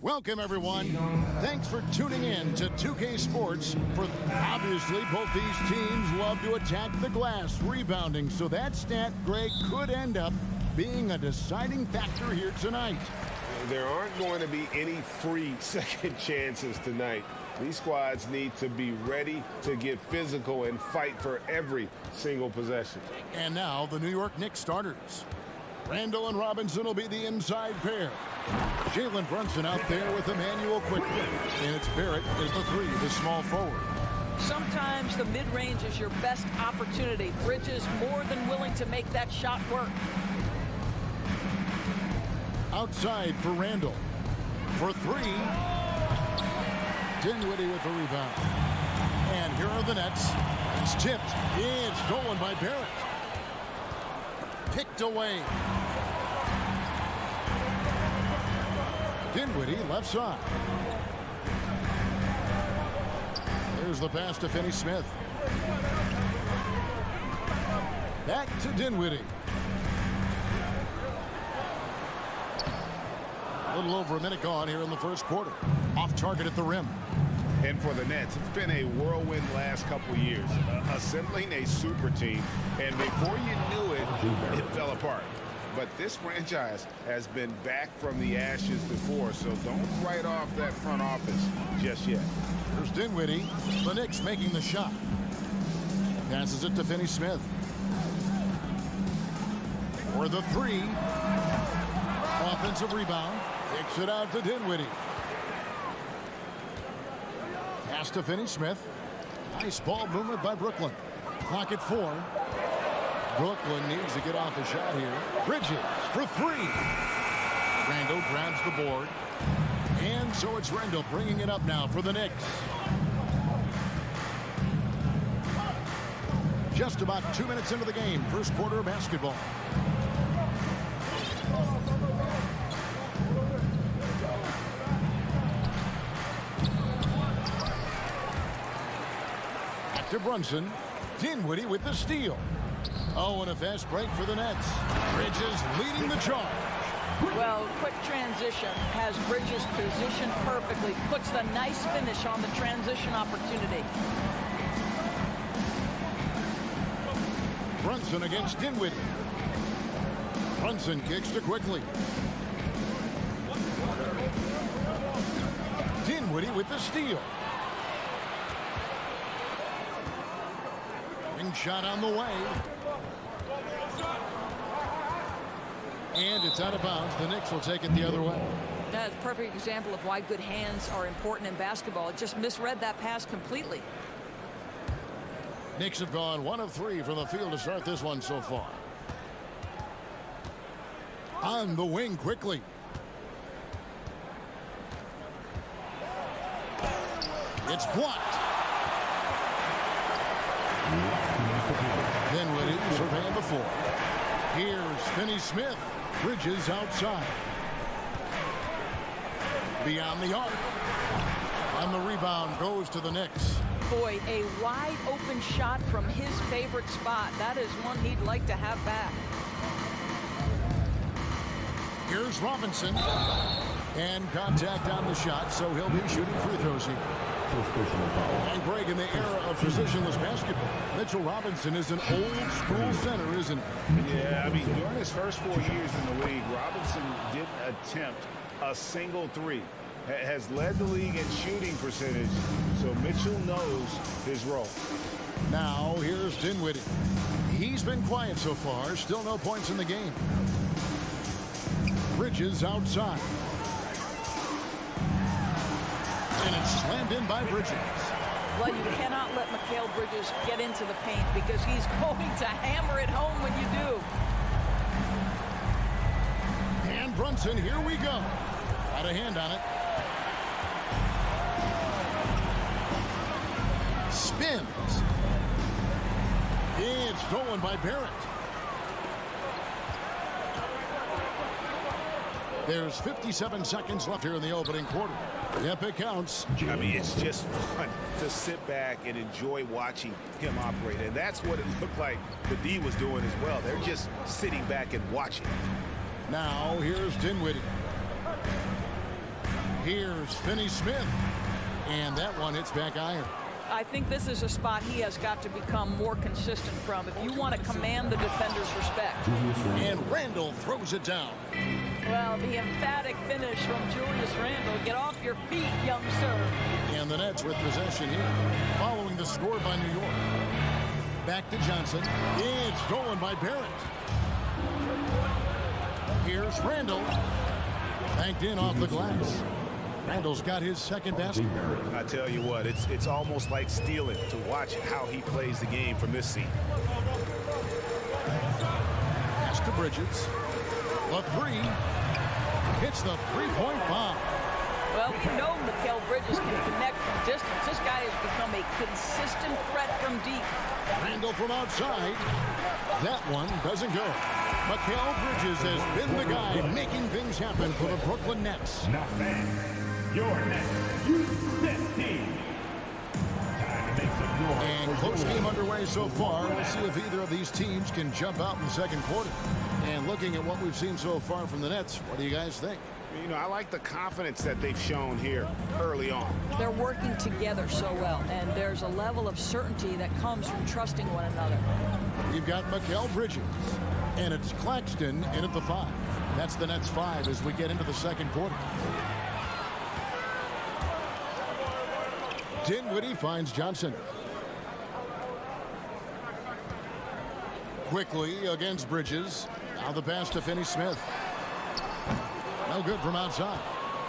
Welcome, everyone. Thanks for tuning in to 2K Sports. Obviously, both these teams love to attack the glass, rebounding, so that stat, Greg, could end up being a deciding factor here tonight. There aren't going to be any free second chances tonight. These squads need to be ready to get physical and fight for every single possession. And now, the New York Knicks starters. Randall and Robinson will be the inside pair. Jalen Brunson out there with Emmanuel quickly. And it's Barrett is the three, the small forward. Sometimes the mid-range is your best opportunity. Bridges more than willing to make that shot work. Outside for Randall. For three. Dinwiddie with the rebound. And here are the Nets. It's tipped. It's stolen by Barrett. Picked away. Dinwiddie left side. There's the pass to Finney Smith. Back to Dinwiddie. A little over a minute gone here in the first quarter. Off target at the rim. And for the Nets, it's been a whirlwind last couple years, assembling a super team. And before you knew it, it fell apart. But this franchise has been back from the ashes before, so don't write off that front office just yet. There's Dinwiddie. The Knicks making the shot. Passes it to Finney Smith. For the three. Offensive rebound. Kicks it out to Dinwiddie. Pass to Finney Smith. Nice ball movement by Brooklyn. Clock at 4. Brooklyn needs to get off the shot here. Bridges for three. Randall grabs the board. And so it's Randall bringing it up now for the Knicks. Just about 2 minutes into the game. First quarter of basketball. Back to Brunson. Dinwiddie with the steal. Oh, and a fast break for the Nets. Bridges leading the charge. Well, quick transition has Bridges positioned perfectly. Puts the nice finish on the transition opportunity. Brunson against Dinwiddie. Brunson kicks to quickly. Dinwiddie with the steal. Ring shot on the way. And it's out of bounds. The Knicks will take it the other way. That's a perfect example of why good hands are important in basketball. It just misread that pass completely. Knicks have gone 1 of 3 from the field to start this one so far. On the wing quickly. It's blocked. Dinwiddie surveying the floor. Here's Finney Smith. Bridges outside. Beyond the arc. And the rebound goes to the Knicks. Boy, a wide open shot from his favorite spot. That is one he'd like to have back. Here's Robinson. And contact on the shot, so he'll be shooting free throws here. And Greg, in the era of positionless basketball, Mitchell Robinson is an old school center, isn't he? Yeah, I mean, during his first 4 years in the league, Robinson didn't attempt a single three. Has led the league in shooting percentage, so Mitchell knows his role. Now, here's Dinwiddie. He's been quiet so far, still no points in the game. Bridges outside. And it's slammed in by Bridges. Well, you cannot let Mikal Bridges get into the paint because he's going to hammer it home when you do. And Brunson, here we go. Got a hand on it. Spins. It's stolen by Barrett. There's 57 seconds left here in the opening quarter. Yep, it counts. I mean, it's just fun to sit back and enjoy watching him operate. And that's what it looked like the D was doing as well. They're just sitting back and watching. Now, here's Dinwiddie. Here's Finney Smith. And that one hits back iron. I think this is a spot he has got to become more consistent from if you want to command the defender's respect. And Randall throws it down. Well, the emphatic finish from Julius Randle. Get off your feet, young sir. And the Nets with possession here, following the score by New York. Back to Johnson. It's stolen by Barrett. Here's Randall. Banked in off the glass. Randall's got his second basket. I tell you what, it's almost like stealing to watch how he plays the game from this seat. Pass to Bridges. The three. Hits the three-point bomb. Well, we know Mikal Bridges can connect from distance. This guy has become a consistent threat from deep. Randall from outside. That one doesn't go. Mikal Bridges has been the guy making things happen for the Brooklyn Nets. Now fans, your next youth team. And close game underway so far. We'll see if either of these teams can jump out in the second quarter. And looking at what we've seen so far from the Nets, what do you guys think? You know, I like the confidence that they've shown here early on. They're working together so well, and there's a level of certainty that comes from trusting one another. You've got Mikal Bridges, and it's Claxton in at the 5. That's the Nets 5 as we get into the second quarter. Dinwiddie finds Johnson. Quickly against Bridges. Now the pass to Finney Smith. No good from outside.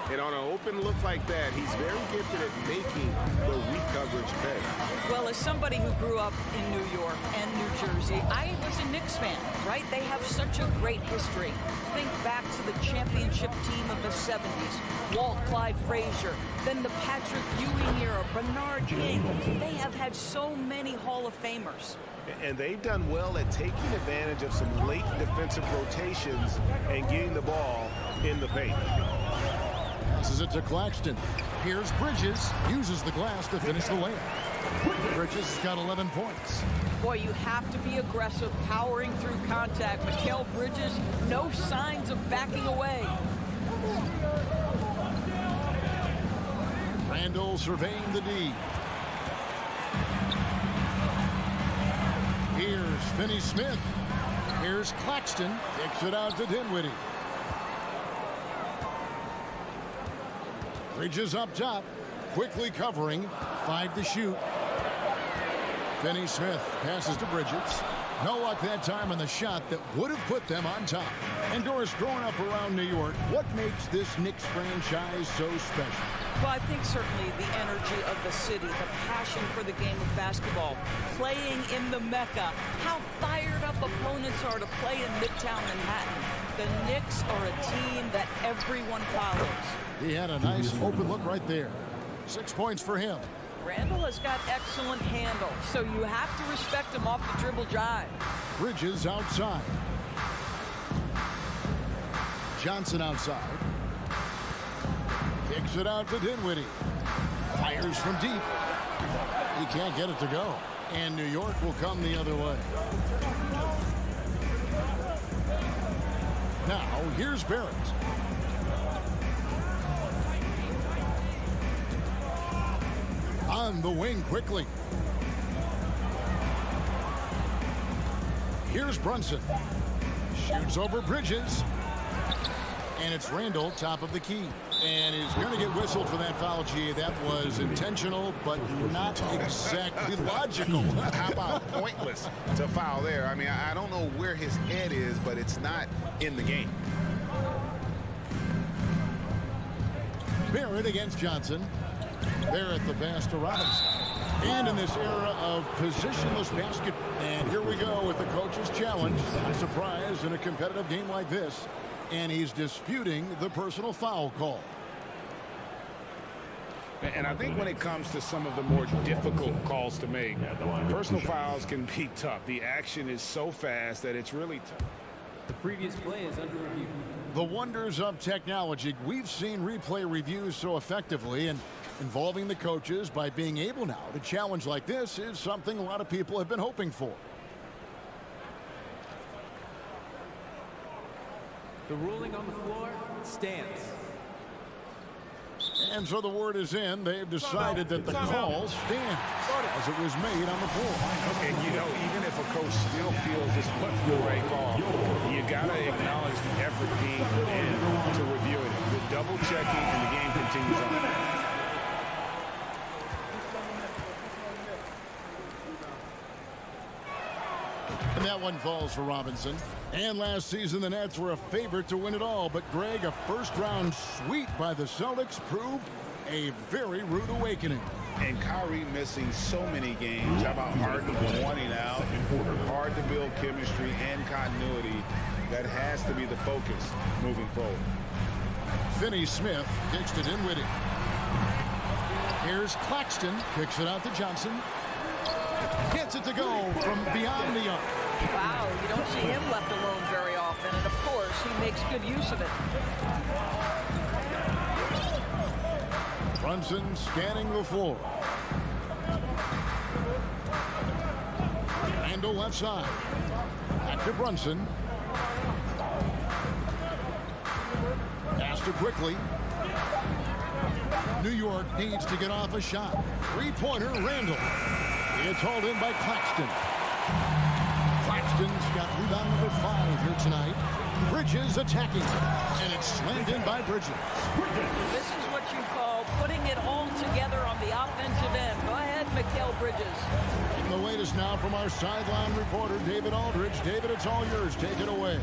And on an open look like that, he's very gifted at making the weak coverage pay. Well, as somebody who grew up in New York and New Jersey, I was a Knicks fan, right? They have such a great history. Think back to the championship team of the 70s. Walt Clyde Frazier, then the Patrick Ewing era, Bernard King. They have had so many Hall of Famers. And they've done well at taking advantage of some late defensive rotations and getting the ball in the paint. Passes it to Claxton. Here's Bridges. Uses the glass to finish the layup. Bridges has got 11 points. Boy, you have to be aggressive, powering through contact. Mikal Bridges, no signs of backing away. Randall surveying the D. Here's Finney Smith. Here's Claxton. Kicks it out to Dinwiddie. Bridges up top. Quickly covering. 5 to shoot. Finney Smith passes to Bridges. No luck that time on the shot that would have put them on top. And Doris, growing up around New York, what makes this Knicks franchise so special? Well, I think certainly the energy of the city, the passion for the game of basketball, playing in the Mecca, how fired up opponents are to play in Midtown Manhattan. The Knicks are a team that everyone follows. He had a nice open look right there. 6 points for him. Randall has got excellent handle, so you have to respect him off the dribble drive. Bridges outside. Johnson outside. Kicks it out to Dinwiddie. Fires from deep. He can't get it to go. And New York will come the other way. Now, here's Barrett. On the wing quickly. Here's Brunson. Shoots over Bridges. And it's Randall, top of the key. And he's going to get whistled for that foul, G. That was intentional, but not exactly logical. How about pointless to foul there? I mean, I don't know where his head is, but it's not in the game. Barrett against Johnson. Barrett the pass to Robinson. And in this era of positionless basket. And here we go with the coach's challenge. Not a surprise in a competitive game like this. And he's disputing the personal foul call. And I think when it comes to some of the more difficult calls to make, personal fouls can be tough. The action is so fast that it's really tough. The previous play is under review. The wonders of technology. We've seen replay reviews so effectively, and involving the coaches by being able now to challenge like this is something a lot of people have been hoping for. The ruling on the floor stands. And so the word is in. They've decided that the call stands as it was made on the floor. And, you know, even if a coach still feels this wasn't the right call, you got to acknowledge the effort being put in to review it. The double checking and the game continues on. And that one falls for Robinson. And last season, the Nets were a favorite to win it all. But, Greg, a first-round sweep by the Celtics proved a very rude awakening. And Kyrie missing so many games. How about Harden wanting out? Hard to build chemistry and continuity. That has to be the focus moving forward. Finney-Smith kicks it in with it. Here's Claxton. Kicks it out to Johnson. Gets it to go from beyond the arc. Wow, you don't see him left alone very often, and of course, he makes good use of it. Brunson scanning the floor. Randall left side. Back to Brunson. Pass to quickly. New York needs to get off a shot. Three-pointer, Randall. It's hauled in by Claxton. Claxton's got rebound number 5 here tonight. Bridges attacking. And it's slammed in by Bridges. This is what you call putting it all together on the offensive end. Go ahead, Mikal Bridges. And the latest now from our sideline reporter, David Aldridge. David, it's all yours. Take it away.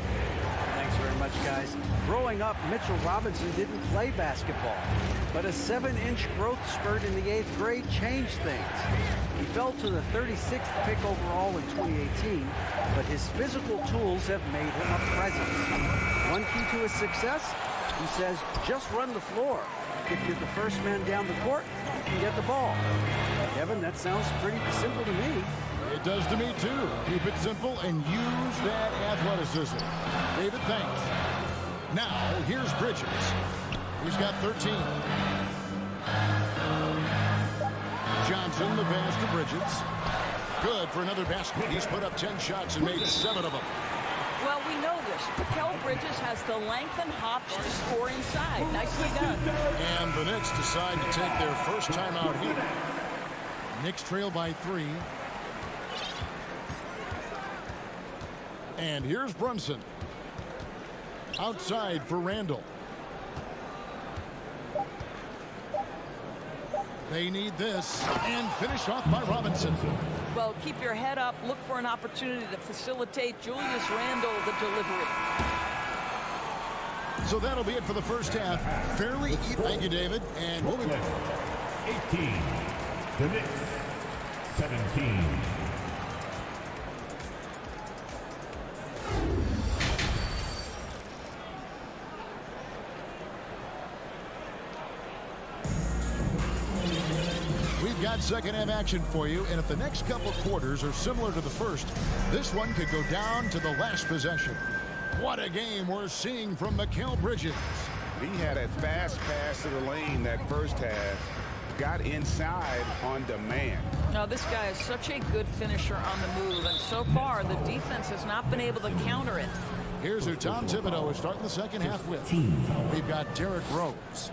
Thanks very much, guys. Growing up, Mitchell Robinson didn't play basketball, but a 7-inch growth spurt in the 8th grade changed things. He fell to the 36th pick overall in 2018, but his physical tools have made him a presence. One key to his success, he says, just run the floor. If you're the first man down the court, you can get the ball. Kevin, that sounds pretty simple to me. It does to me, too. Keep it simple and use that athleticism. David, thanks. Now, here's Bridges. He's got 13. Johnson, the pass to Bridges. Good for another basket. He's put up 10 shots and made 7 of them. Well, we know this. Mikal Bridges has the length and hops to score inside. Nicely done. And the Knicks decide to take their first time out here. Knicks trail by 3. And here's Brunson. Outside for Randall. They need this. And finished off by Robinson. Well, keep your head up. Look for an opportunity to facilitate Julius Randle the delivery. So that'll be it for the first half. Fairly even. Thank you, David. And we'll be back. 18. The Knicks. 17. We've got second half action for you, and if the next couple quarters are similar to the first, this one could go down to the last possession. What a game we're seeing from Mikal Bridges. He had a fast pass to the lane that first half. Got inside on demand. Now, this guy is such a good finisher on the move, and so far the defense has not been able to counter it. Here's who Tom Thibodeau is starting the second half with. We've got Derrick Rose.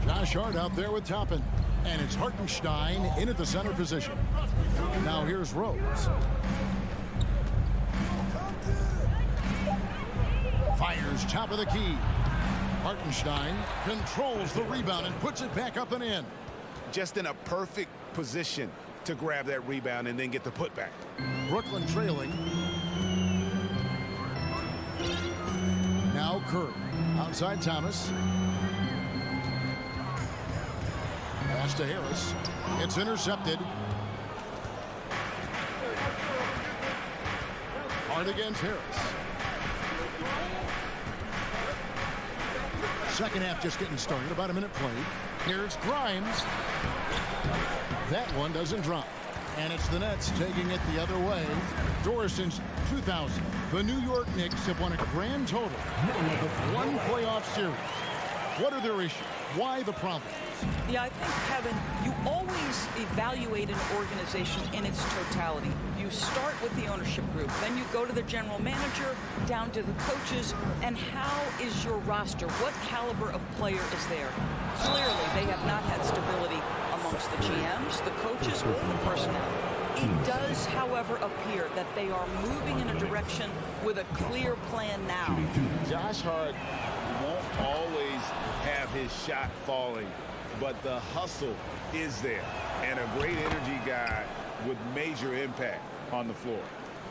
Josh Hart out there with Toppin. And it's Hartenstein in at the center position. Now here's Rose. Fires top of the key. Hartenstein controls the rebound and puts it back up and in. Just in a perfect position to grab that rebound and then get the putback. Brooklyn trailing. Now Curry. Outside Thomas. Pass to Harris. It's intercepted. Hard against Harris. Second half just getting started. About a minute played. Here's Grimes. That one doesn't drop. And it's the Nets taking it the other way. Doris, since 2000, the New York Knicks have won a grand total of 1 playoff series. What are their issues? Why the problems? Yeah, I think, Kevin, you always evaluate an organization in its totality. You start with the ownership group, then you go to the general manager, down to the coaches, and how is your roster? What caliber of player is there? Clearly, they have not had stability amongst the GMs, the coaches, or the personnel. It does, however, appear that they are moving in a direction with a clear plan now. Josh Hart won't always have his shot falling, but the hustle is there, and a great energy guy with major impact on the floor.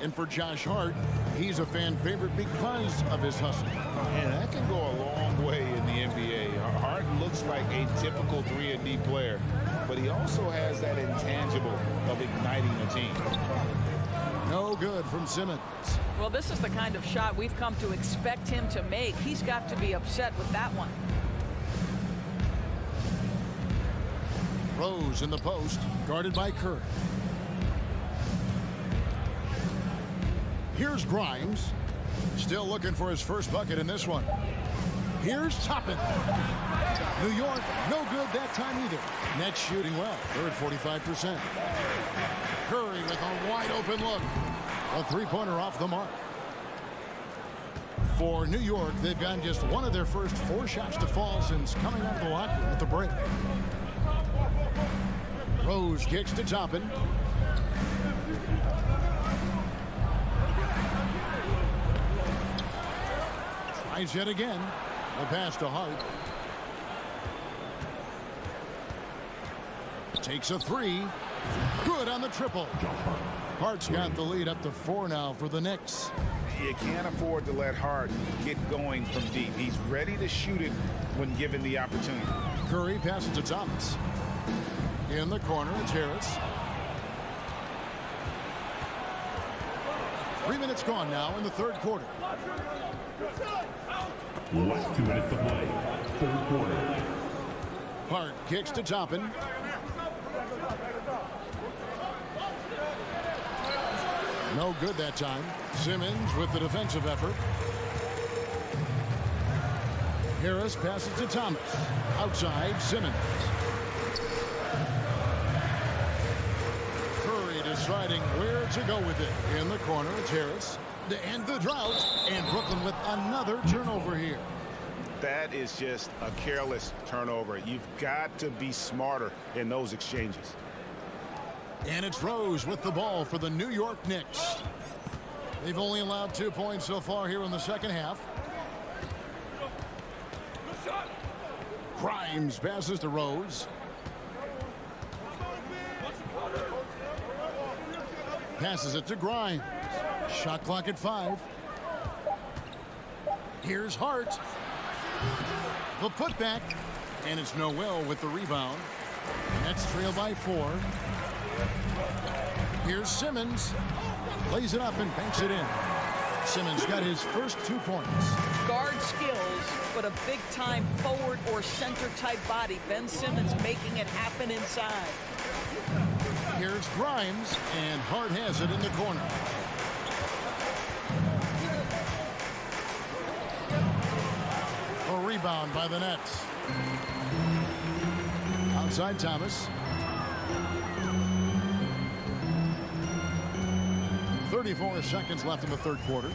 And for Josh Hart, he's a fan favorite because of his hustle. And that can go a long way in the NBA. Hart looks like a typical 3-and-D player, but he also has that intangible of igniting the team. No good from Simmons. Well, this is the kind of shot we've come to expect him to make. He's got to be upset with that one. Rose in the post, guarded by Curry. Here's Grimes, still looking for his first bucket in this one. Here's Toppin. New York, no good that time either. Nets shooting well. They're at 45%. Curry with a wide open look. A three-pointer off the mark. For New York, they've gotten just one of their first 4 shots to fall since coming out of the locker room at the break. Rose kicks to Toppin. Tries yet again. A pass to Hart. Takes a 3. Good on the triple. Hart's got the lead up to 4 now for the Knicks. You can't afford to let Hart get going from deep. He's ready to shoot it when given the opportunity. Curry passes to Thomas. In the corner, it's Harris. 3 minutes gone now in the third quarter. Last 2 minutes to play. Third quarter. Hart kicks to Toppin. No good that time. Simmons with the defensive effort. Harris passes to Thomas. Outside, Simmons. Curry deciding where to go with it. In the corner, it's Harris. To end the drought, and Brooklyn with another turnover here. That is just a careless turnover. You've got to be smarter in those exchanges. And it's Rose with the ball for the New York Knicks. They've only allowed 2 points so far here in the second half. Grimes passes to Rose. Passes it to Grimes. Shot clock at 5. Here's Hart. The putback. And it's Noel with the rebound. Nets trail by 4. Here's Simmons. Lays it up and banks it in. Simmons got his first 2 points. Guard skills, but a big-time forward or center-type body. Ben Simmons making it happen inside. Here's Grimes, and Hart has it in the corner. A rebound by the Nets. Outside Thomas. 34 seconds left in the third quarter.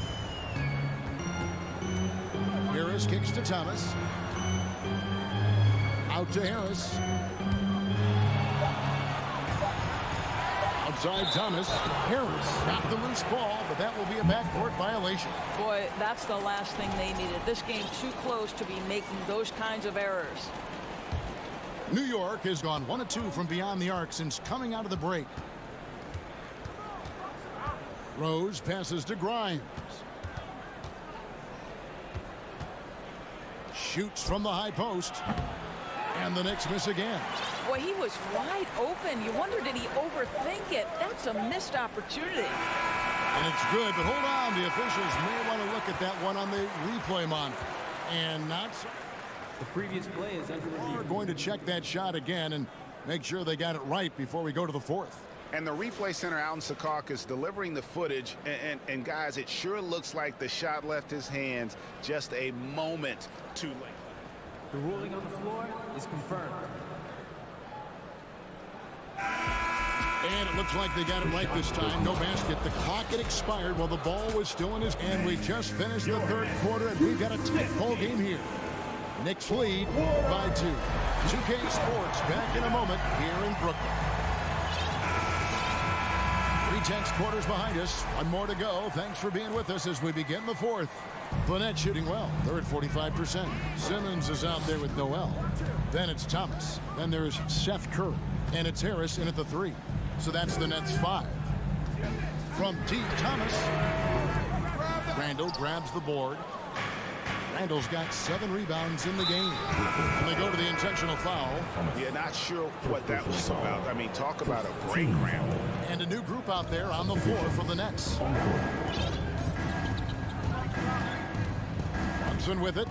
Harris kicks to Thomas. Out to Harris. Outside Thomas. Harris got the loose ball, but that will be a backcourt violation. Boy, that's the last thing they needed. This game too close to be making those kinds of errors. New York has gone 1 of 2 from beyond the arc since coming out of the break. Rose passes to Grimes. Shoots from the high post. And the Knicks miss again. Boy, he was wide open. You wonder, did he overthink it? That's a missed opportunity. And it's good, but hold on. The officials may want to look at that one on the replay monitor. And not so. The previous play is under review. We're going to check that shot again and make sure they got it right before we go to the fourth. And the replay center out in Secaucus delivering the footage. And guys, it sure looks like the shot left his hands just a moment too late. The ruling on the floor is confirmed. And it looks like they got it right this time. No basket. The clock had expired while the ball was still in his hand. We just finished the third quarter, and we've got a tight ball game here. Knicks lead by 2. 2K Sports back in a moment here in Brooklyn. 3 quarters behind us. 1 more to go. Thanks for being with us as we begin the fourth. Bonnet shooting well. They're at 45%. Simmons is out there with Noel. Then it's Thomas. Then there's Seth Curry. And it's Harris in at the 3. So that's the Nets 5. From deep, Thomas. Randall grabs the board. Randall's got 7 rebounds in the game. And they go to the intentional foul. Yeah, not sure what that was about. I mean, talk about a break, Randall. And a new group out there on the floor for the Nets. Thompson with it.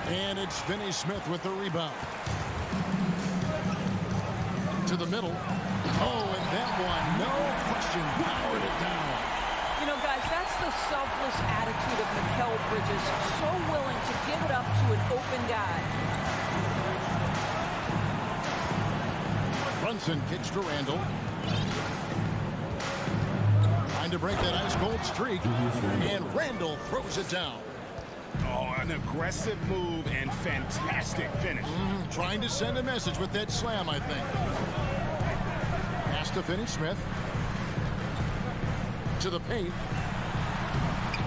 And it's Finney Smith with the rebound. To the middle. Oh, and that one, no question, powered it down. You know, guys, that's the selfless attitude of Mikal Bridges. So willing to give it up to an open guy. Brunson kicks to Randall. Trying to break that ice-cold streak. And Randall throws it down. Oh, an aggressive move and fantastic finish. Trying to send a message with that slam, I think. Pass to Finney Smith. To the paint.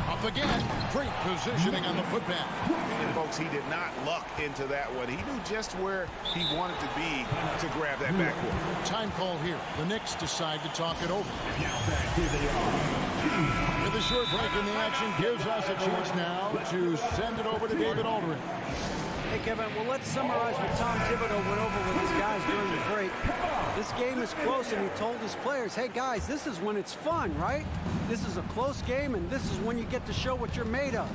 Up again. Great positioning on the putback. And folks, he did not luck into that one. He knew just where he wanted to be to grab that backboard. Time call here. The Knicks decide to talk it over. With a short break in the action gives us a chance now to send it over to David Aldridge. Hey, Kevin, well, let's summarize what Tom Thibodeau went over with his guys during the break. This game is close, and he told his players, hey, guys, this is when it's fun, right? This is a close game, and this is when you get to show what you're made of.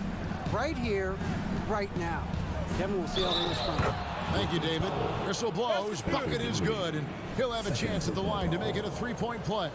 Right here, right now. Kevin, we'll see how they respond. Thank you, David. Whistle blows. Bucket is good, and he'll have a chance at the line to make it a 3-point play.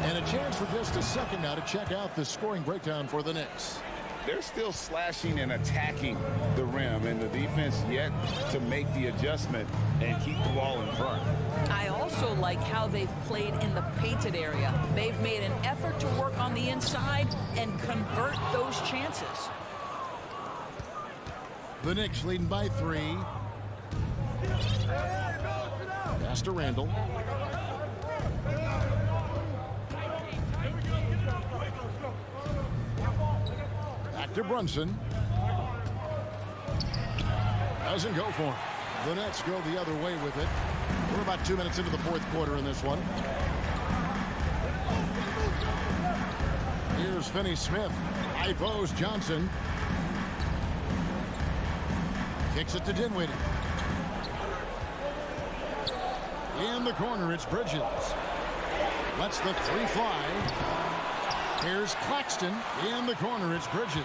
And a chance for just a second now to check out the scoring breakdown for the Knicks. They're still slashing and attacking the rim, and the defense yet to make the adjustment and keep the ball in front. I also like how they've played in the painted area. They've made an effort to work on the inside and convert those chances. The Knicks leading by 3. Pass to Randall. Back to Brunson. Doesn't go for him. The Nets go the other way with it. We're about 2 minutes into the fourth quarter in this one. Here's Finney Smith. High post Johnson. Kicks it to Dinwiddie. In the corner, it's Bridges. Lets the 3 fly. Here's Claxton. In the corner, it's Bridges.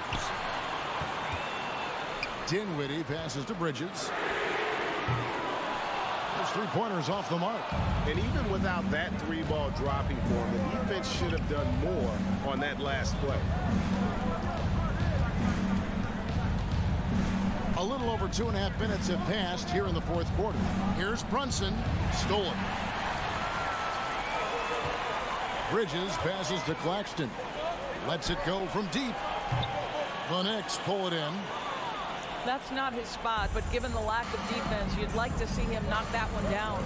Dinwiddie passes to Bridges. Those 3-pointers off the mark. And even without that 3-ball dropping for him, the defense should have done more on that last play. A little over 2.5 minutes have passed here in the fourth quarter. Here's Brunson. Stolen. Bridges passes to Claxton. Lets it go from deep. The Knicks pull it in. That's not his spot, but given the lack of defense, you'd like to see him knock that one down.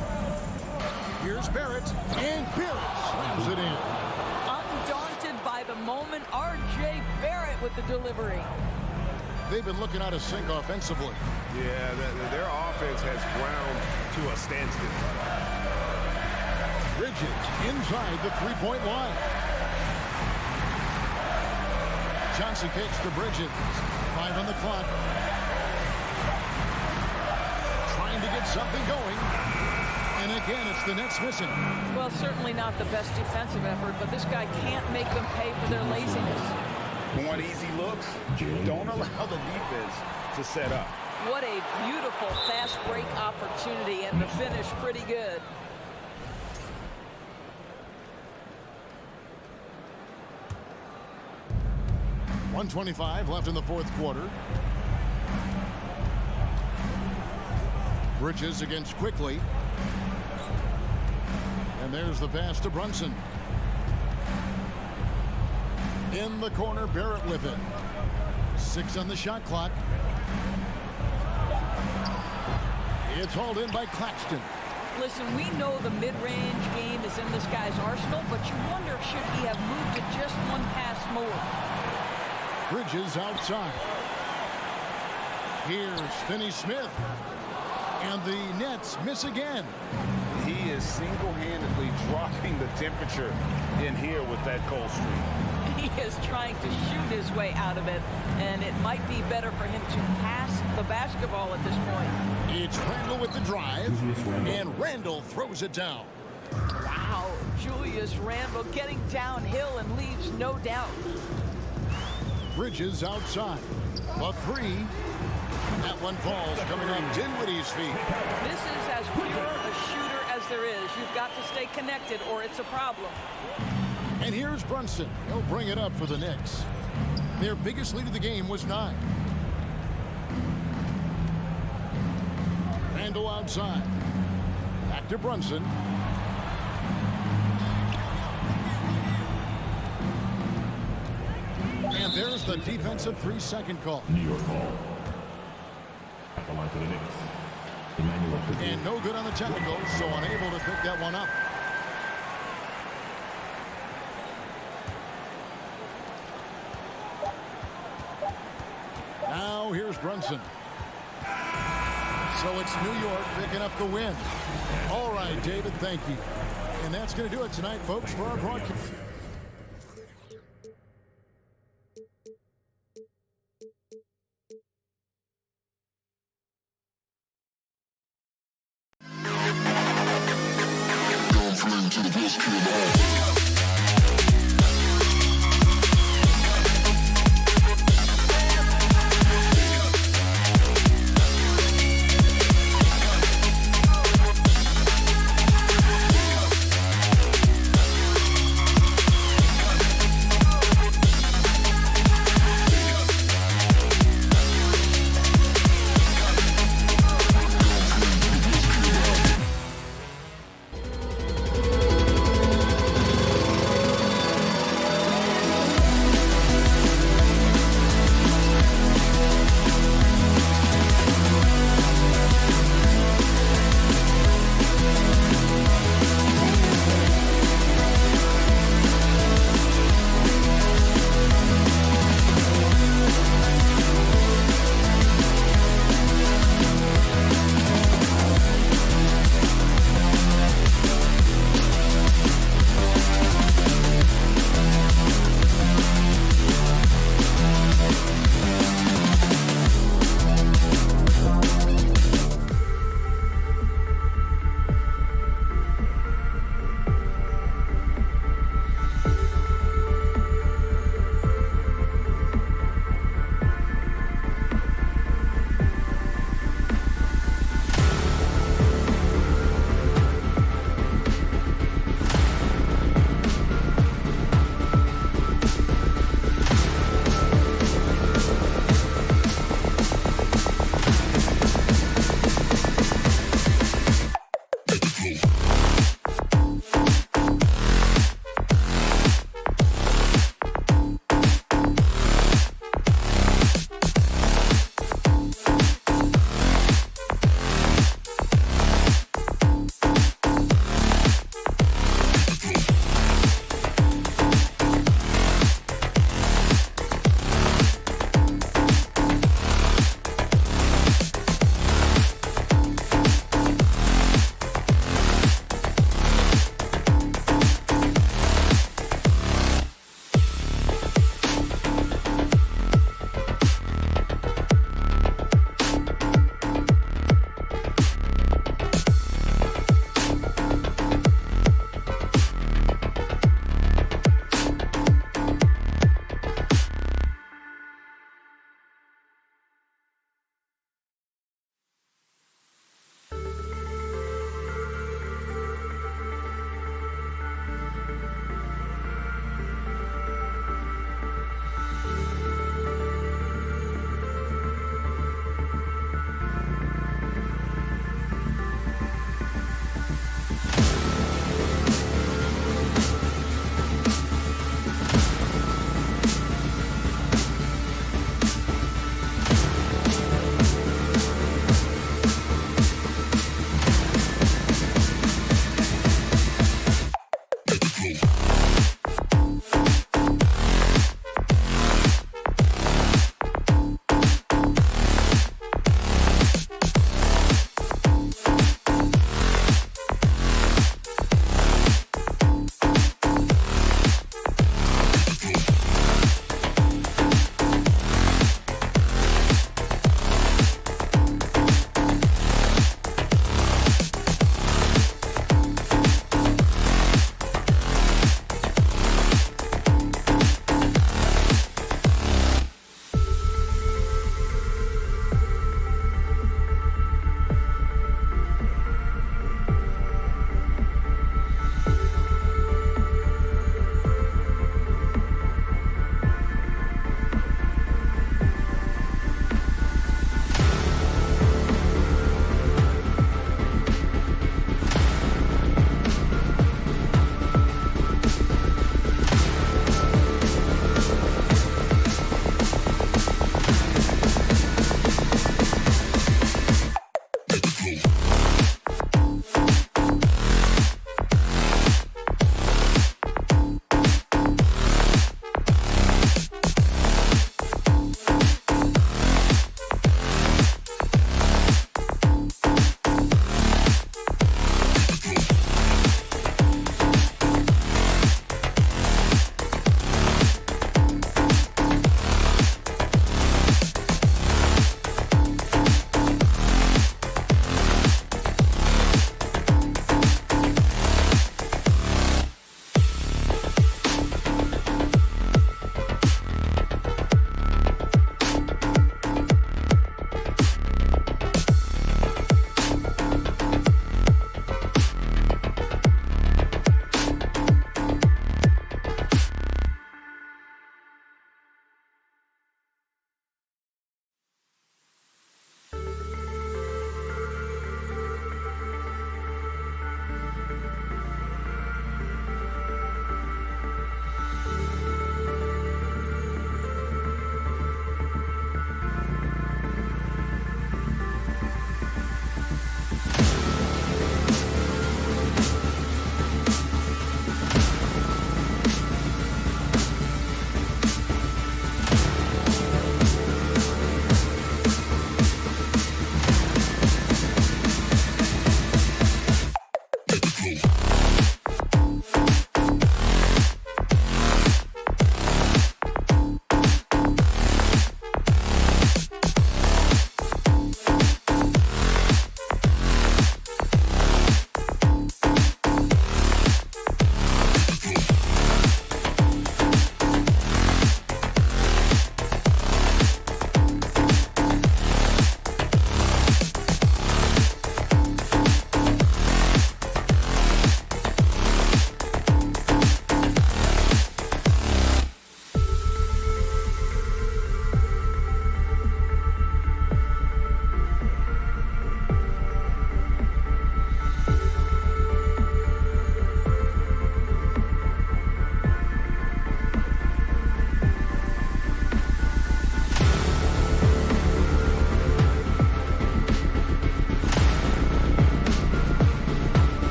Here's Barrett. And Barrett slams it in. Undaunted by the moment, R.J. Barrett with the delivery. They've been looking out of sync offensively. Yeah, their offense has ground to a standstill. Bridges inside the 3-point line. Johnson kicks to Bridges. 5 on the clock. Trying to get something going. And again, it's the Nets missing. Well, certainly not the best defensive effort, but this guy can't make them pay for their laziness. Want easy looks? Don't allow the defense to set up. What a beautiful fast break opportunity, and the finish pretty good. .125 left in the fourth quarter. Bridges against Quickly. And there's the pass to Brunson. In the corner, Barrett with it. 6 on the shot clock. It's hauled in by Claxton. Listen, we know the mid-range game is in this guy's arsenal, but you wonder, should he have moved to just one pass more? Bridges outside. Here's Finney-Smith. And the Nets miss again. He is single-handedly dropping the temperature in here with that cold streak. He is trying to shoot his way out of it, and it might be better for him to pass the basketball at this point. It's Randall with the drive, and Randall throws it down. Wow, Julius Randle getting downhill and leaves no doubt. Bridges outside. A 3. That one falls, coming up Dinwiddie's feet. This is as pure a shooter as there is. You've got to stay connected or it's a problem. And here's Brunson. He'll bring it up for the Knicks. Their biggest lead of the game was 9. Randall outside. Back to Brunson. And there's the defensive 3-second call. New York call. At the line for the Knicks. Emmanuel. And no good on the technical, so unable to pick that one up. Now here's Brunson. So it's New York picking up the win. All right, David, thank you. And that's going to do it tonight, folks, for our broadcast. To the best kid in the hall.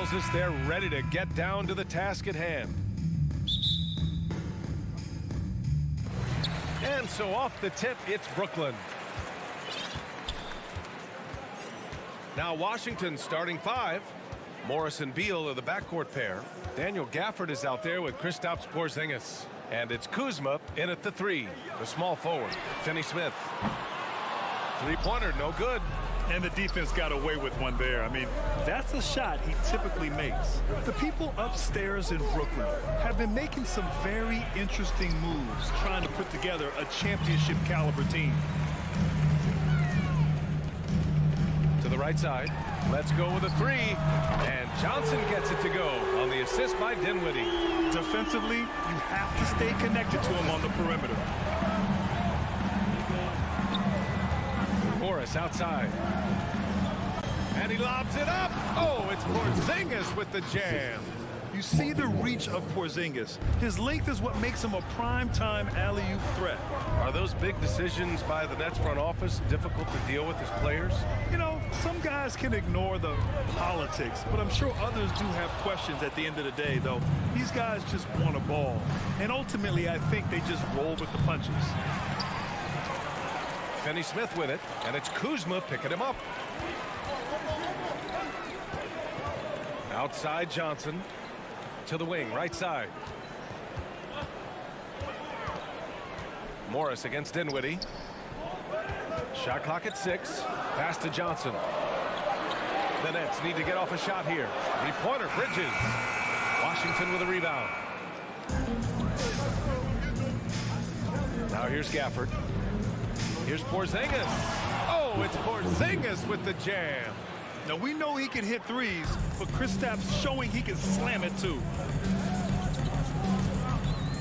tells us they're ready to get down to the task at hand. And so off the tip, it's Brooklyn. Now Washington starting 5. Morris and Beal are the backcourt pair. Daniel Gafford is out there with Kristaps Porzingis. And it's Kuzma in at the 3, the small forward. Finney Smith. Three-pointer, no good. And the defense got away with one there. I mean, that's a shot he typically makes. The people upstairs in Brooklyn have been making some very interesting moves, trying to put together a championship caliber team. To the right side. Let's go with a 3. And Johnson gets it to go on the assist by Dinwiddie. Defensively, you have to stay connected to him on the perimeter. Morris outside. And he lobs it up. Oh, it's Porzingis with the jam. You see the reach of Porzingis. His length is what makes him a prime-time alley-oop threat. Are those big decisions by the Nets front office difficult to deal with as players? You know, some guys can ignore the politics, but I'm sure others do have questions at the end of the day, though. These guys just want a ball. And ultimately, I think they just roll with the punches. Finney Smith with it, and it's Kuzma picking him up. Outside Johnson. To the wing, right side. Morris against Dinwiddie. Shot clock at 6. Pass to Johnson. The Nets need to get off a shot here. Three-pointer, Bridges. Washington with a rebound. Now here's Gafford. Here's Porzingis. Oh, it's Porzingis with the jam. Now, we know he can hit threes, but Kristaps showing he can slam it, too.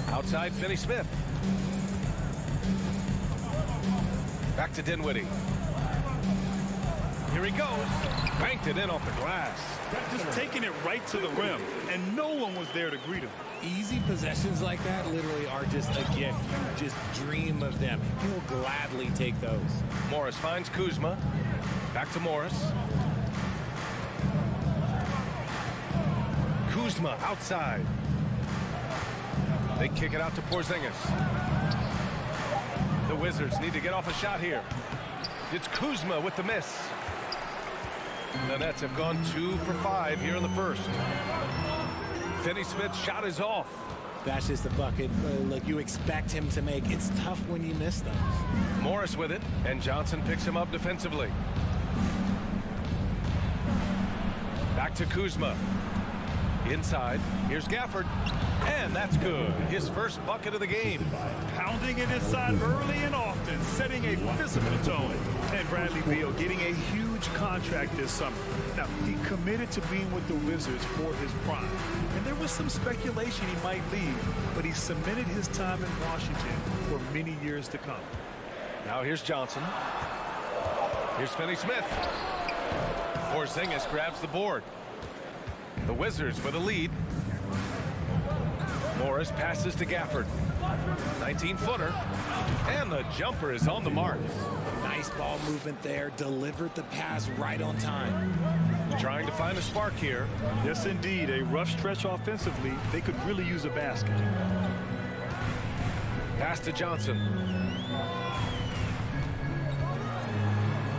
Outside, Finney Smith. Back to Dinwiddie. Here he goes. Banked it in off the glass. Just taking it right to the rim, and no one was there to greet him. Easy possessions like that literally are just a gift. You just dream of them. He'll gladly take those. Morris finds Kuzma. Back to Morris. Kuzma outside. They kick it out to Porzingis. The Wizards need to get off a shot here. It's Kuzma with the miss. The Nets have gone 2 for 5 here in the first. Finney Smith's shot is off. That's just a bucket like you expect him to make. It's tough when you miss those. Morris with it, and Johnson picks him up defensively. Back to Kuzma. Inside, here's Gafford, and that's good. His first bucket of the game. Pounding it inside early and often, setting a physical tone. And Bradley Beal getting a huge contract this summer. Now, he committed to being with the Wizards for his prime. And there was some speculation he might leave, but he cemented his time in Washington for many years to come. Now here's Johnson. Here's Finney Smith. Porzingis grabs the board. The Wizards with a lead. Morris passes to Gafford. 19-footer. And the jumper is on the mark. Nice ball movement there. Delivered the pass right on time. Trying to find a spark here. Yes, indeed. A rough stretch offensively. They could really use a basket. Pass to Johnson.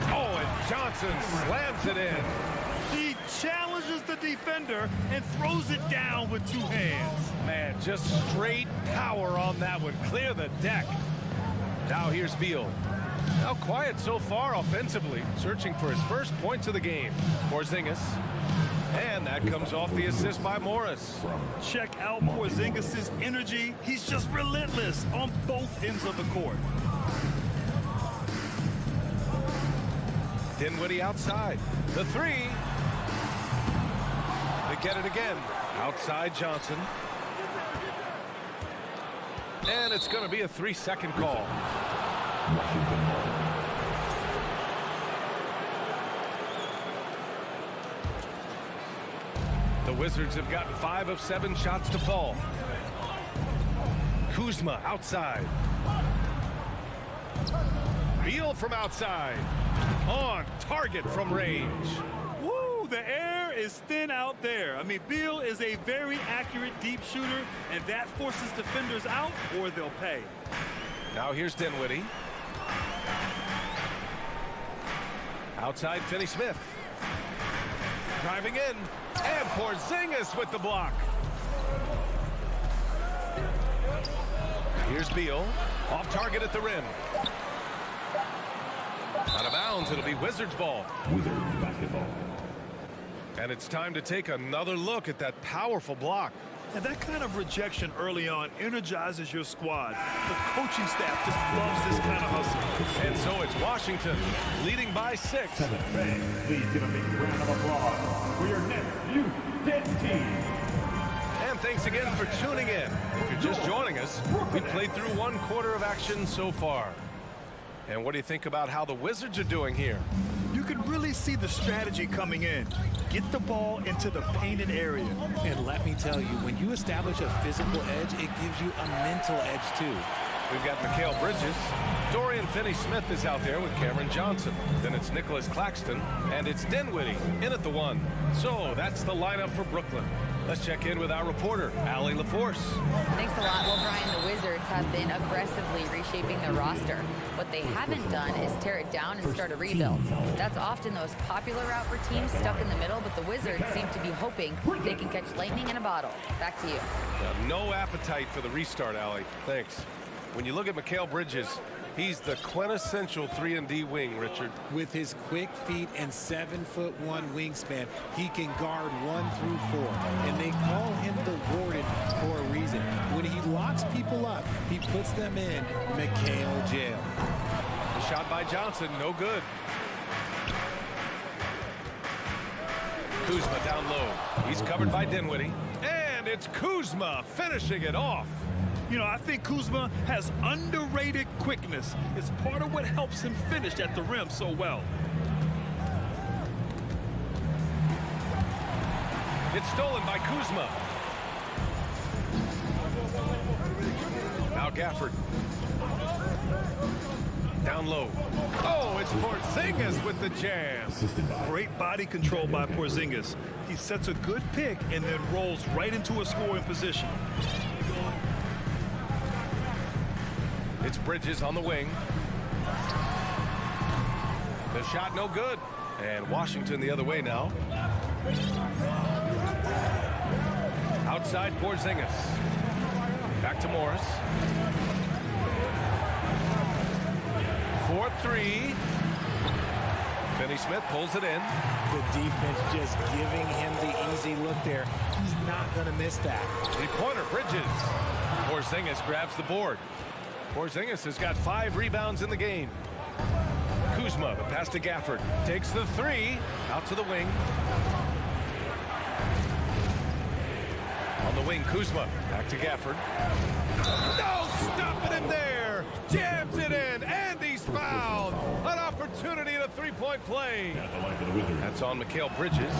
Oh, and Johnson slams it in. He challenges the defender and throws it down with 2 hands. Man, just straight power on that one. Clear the deck. Now here's Beal. Now quiet so far offensively, searching for his first points of the game. Porzingis. And that comes off the assist by Morris. Check out Porzingis' energy. He's just relentless on both ends of the court. Dinwiddie outside. The 3. They get it again. Outside Johnson. And it's going to be a 3-second call. The Wizards have gotten 5 of 7 shots to fall. Kuzma outside. Beal from outside. On target from range. Woo, the air is thin out there. I mean, Beal is a very accurate deep shooter, and that forces defenders out or they'll pay. Now here's Dinwiddie. Outside Finney-Smith. Driving in. And Porzingis with the block. Here's Beal. Off target at the rim. Out of bounds, it'll be Wizzards ball. Wizzards basketball. And it's time to take another look at that powerful block. And that kind of rejection early on energizes your squad. The coaching staff just loves this kind of hustle. And so it's Washington leading by 6. Fans, please give a big round of applause for your Nets Youth 10 team. And thanks again for tuning in. If you're just joining us, we played through 1 quarter of action so far. And what do you think about how the Wizards are doing here? You can really see the strategy coming in. Get the ball into the painted area. And let me tell you, when you establish a physical edge, it gives you a mental edge too. We've got Mikal Bridges. Dorian Finney-Smith is out there with Cameron Johnson. Then it's Nicholas Claxton. And it's Dinwiddie in at the 1. So that's the lineup for Brooklyn. Let's check in with our reporter, Allie LaForce. Thanks a lot. Well, Brian, the Wizards have been aggressively reshaping their roster. What they haven't done is tear it down and start a rebuild. That's often the most popular route for teams stuck in the middle, but the Wizards seem to be hoping they can catch lightning in a bottle. Back to you. No appetite for the restart, Allie. Thanks. When you look at Mikal Bridges, he's the quintessential 3-and-D wing, Richard. With his quick feet and 7'1" wingspan, he can guard 1 through 4. And they call him the Warden for a reason. When he locks people up, he puts them in Mikal jail. The shot by Johnson, no good. Kuzma down low. He's covered by Dinwiddie. And it's Kuzma finishing it off. You know, I think Kuzma has underrated quickness. It's part of what helps him finish at the rim so well. It's stolen by Kuzma. Now Gafford. Down low. Oh, it's Porzingis with the jam. Great body control by Porzingis. He sets a good pick and then rolls right into a scoring position. It's Bridges on the wing. The shot no good. And Washington the other way now. Outside Porzingis. Back to Morris. 4-3. Finney-Smith pulls it in. The defense just giving him the easy look there. He's not going to miss that. 3-pointer, Bridges. Porzingis grabs the board. Porzingis has got 5 rebounds in the game. Kuzma, the pass to Gafford. Takes the 3. Out to the wing. On the wing, Kuzma. Back to Gafford. No, stopping him there. Jams it in, and he's fouled. An opportunity at a 3-point play. That's on Mikal Bridges.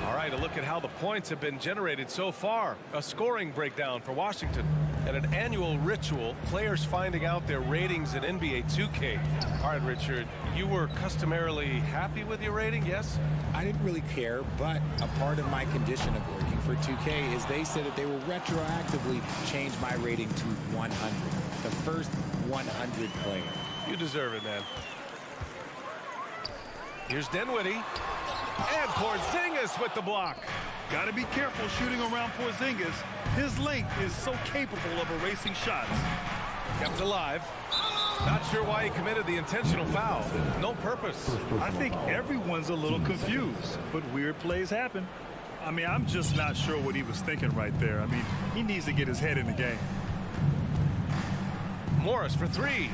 All right, a look at how the points have been generated so far. A scoring breakdown for Washington. And an annual ritual, players finding out their ratings in NBA 2K. All right, Richard, you were customarily happy with your rating, yes? I didn't really care, but a part of my condition of working for 2K is they said that they will retroactively change my rating to 100. The first 100 player. You deserve it, man. Here's Dinwiddie. And Porzingis with the block. Got to be careful shooting around Porzingis. His length is so capable of erasing shots. Kept alive. Not sure why he committed the intentional foul. No purpose. I think everyone's a little confused, but weird plays happen. I mean, I'm just not sure what he was thinking right there. I mean, he needs to get his head in the game. Morris for 3.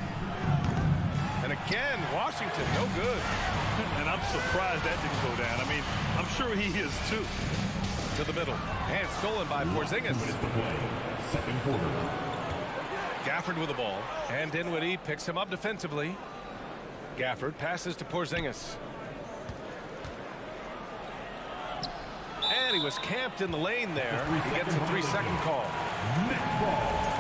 And again, Washington, no good. And I'm surprised that didn't go down. I mean, I'm sure he is too. To the middle. And stolen by Porzingis. Second quarter. Gafford with the ball. And Dinwiddie picks him up defensively. Gafford passes to Porzingis. And he was camped in the lane there. He gets a 3-second call. Next ball.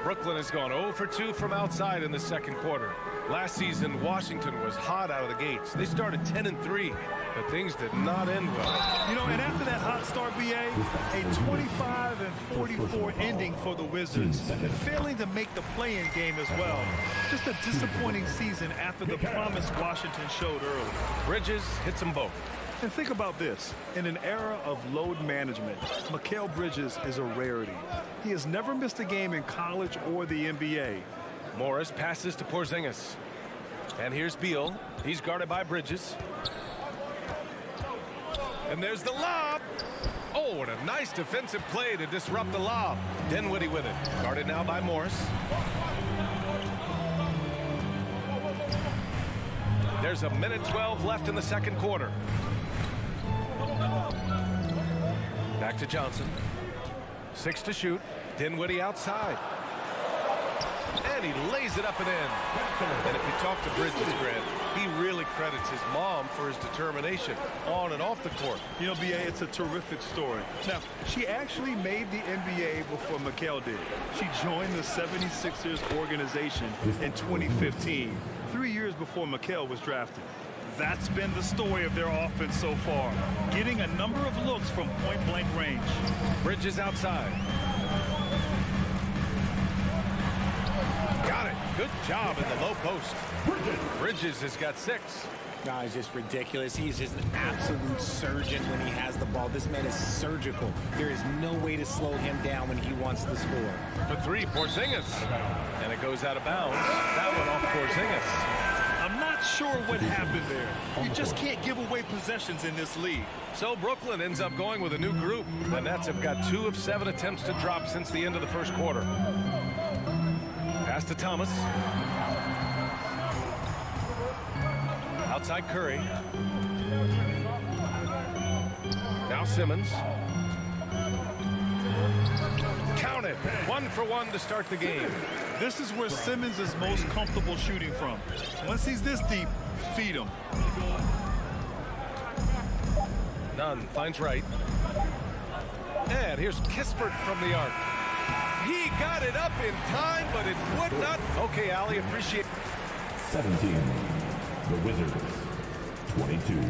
Brooklyn has gone 0 for 2 from outside in the second quarter. Last season, Washington was hot out of the gates. They started 10-3, but things did not end well. You know, and after that hot start, BA, a 25-44 ending for the Wizards, failing to make the play-in game as well. Just a disappointing season after the promise Washington showed early. Bridges hits them both. And think about this. In an era of load management, Mikal Bridges is a rarity. He has never missed a game in college or the NBA. Morris passes to Porzingis. And here's Beal. He's guarded by Bridges. And there's the lob. Oh, and a nice defensive play to disrupt the lob. Dinwiddie with it. Guarded now by Morris. There's a minute 12 left in the second quarter. Back to Johnson. 6 to shoot. Dinwiddie outside. And he lays it up and in. And if you talk to Bridges, Grant, he really credits his mom for his determination on and off the court. You know, BA, it's a terrific story. Now, she actually made the NBA before Mikal did. She joined the 76ers organization in 2015, 3 years before Mikal was drafted. That's been the story of their offense so far, getting a number of looks from point-blank range. Bridges outside. Got it. Good job in the low post. Bridges has got 6. No, it's just ridiculous. He's just an absolute surgeon when he has the ball. This man is surgical. There is no way to slow him down when he wants to score. For 3, Porzingis. And it goes out of bounds. That one off Porzingis. I'm not sure what happened there. You just can't give away possessions in this league. So Brooklyn ends up going with a new group. The Nets have got 2 of 7 attempts to drop since the end of the first quarter. Pass to Thomas. Outside Curry. Now Simmons. Count it. 1 for 1 to start the game. This is where Simmons is most comfortable shooting from. Once he's this deep, feed him. Nunn finds Wright. And here's Kispert from the arc. He got it up in time, but it would not. Okay, Allie, appreciate. 17. The Wizards. 22.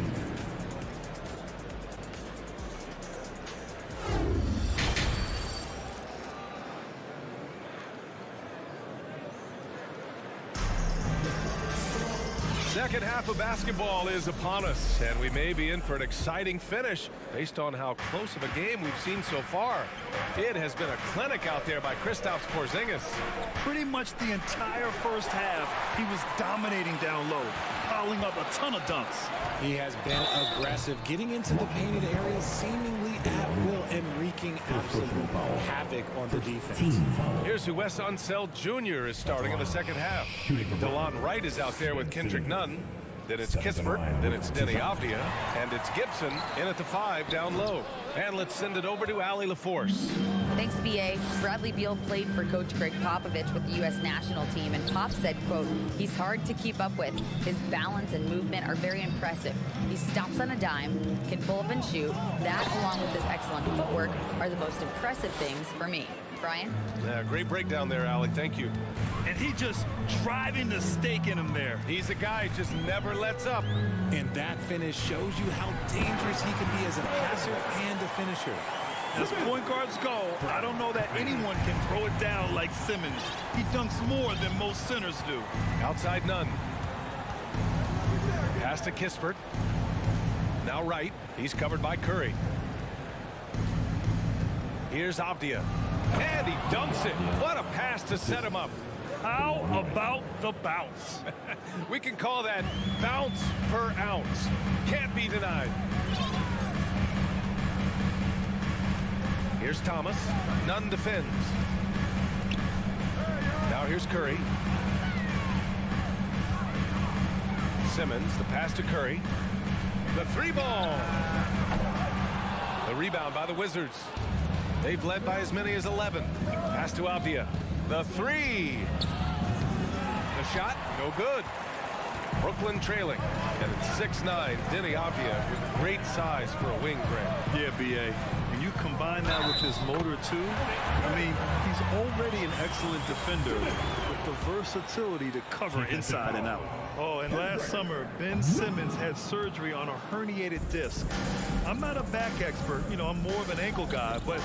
Second half of basketball is upon us, and we may be in for an exciting finish based on how close of a game we've seen so far. It has been a clinic out there by Kristaps Porzingis. Pretty much the entire first half, he was dominating down low, piling up a ton of dunks. He has been aggressive, getting into the painted area seemingly at will and wreaking absolute havoc on the defense. Here's who Wes Unseld Jr. is starting in the second half. DeLon Wright is out there with Kendrick Nunn. Then it's Kispert, then it's Denny Avdia, and it's Gibson in at the 5 down low. And let's send it over to Allie LaForce. Thanks, B.A. Bradley Beal played for Coach Greg Popovich with the U.S. national team, and Pop said, quote, he's hard to keep up with. His balance and movement are very impressive. He stops on a dime, can pull up and shoot. That, along with his excellent footwork, are the most impressive things for me. Brian? Yeah, great breakdown there, Allie. Thank you. And he just driving the stake in him there. He's a guy who just never lets up. And that finish shows you how dangerous he can be as a passer and a finisher. As point guards go, I don't know that anyone can throw it down like Simmons. He dunks more than most centers do. Outside Nunn. Pass to Kispert. Now Wright. He's covered by Curry. Here's Avdia. And he dunks it. What a pass to set him up. How about the bounce? We can call that bounce per ounce. Can't be denied. Here's Thomas. Nunn defends. Now here's Curry. Simmons, the pass to Curry. The 3-ball. The rebound by the Wizards. They've led by as many as 11. Pass to Avdia. The 3. The shot, no good. Brooklyn trailing, and it's 6'9", Denny Avdia with great size for a wing, Grant. Yeah, B.A. And you combine that with his motor, too. I mean, he's already an excellent defender with the versatility to cover inside and out. Oh, and last summer, Ben Simmons had surgery on a herniated disc. I'm not a back expert. You know, I'm more of an ankle guy, but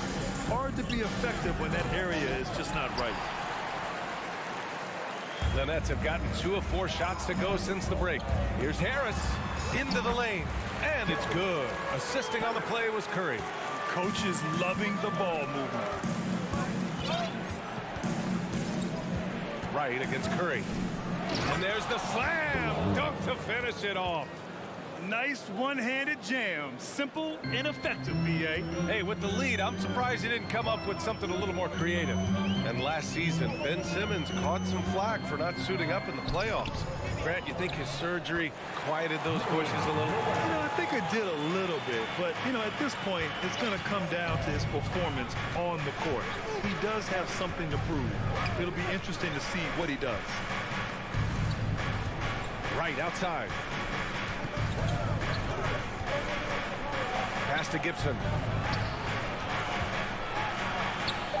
hard to be effective when that area is just not right. The Nets have gotten 2 of 4 shots to go since the break. Here's Harris into the lane, and it's good. Assisting on the play was Curry. Coach is loving the ball movement. Right against Curry. And there's the slam dunk to finish it off. Nice one-handed jam. Simple and effective, B.A. Hey, with the lead, I'm surprised he didn't come up with something a little more creative. And last season, Ben Simmons caught some flack for not suiting up in the playoffs. Grant, you think his surgery quieted those voices a little? You know, I think it did a little bit. But, you know, at this point, it's going to come down to his performance on the court. He does have something to prove. It'll be interesting to see what he does. Right outside. Pass to Gibson.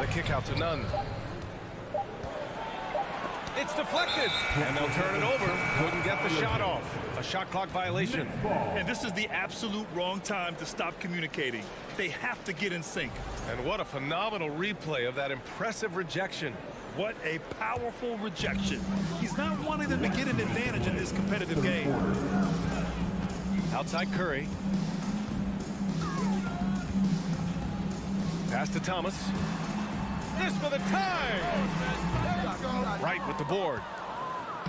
The kick out to Nunn. It's deflected, and they'll turn it over. Couldn't get the shot off. A shot clock violation. And this is the absolute wrong time to stop communicating. They have to get in sync. And what a phenomenal replay of that impressive rejection. What a powerful rejection. He's not wanting them to get an advantage in this competitive game. Outside Curry. Pass to Thomas. This for the tie! Right with the board.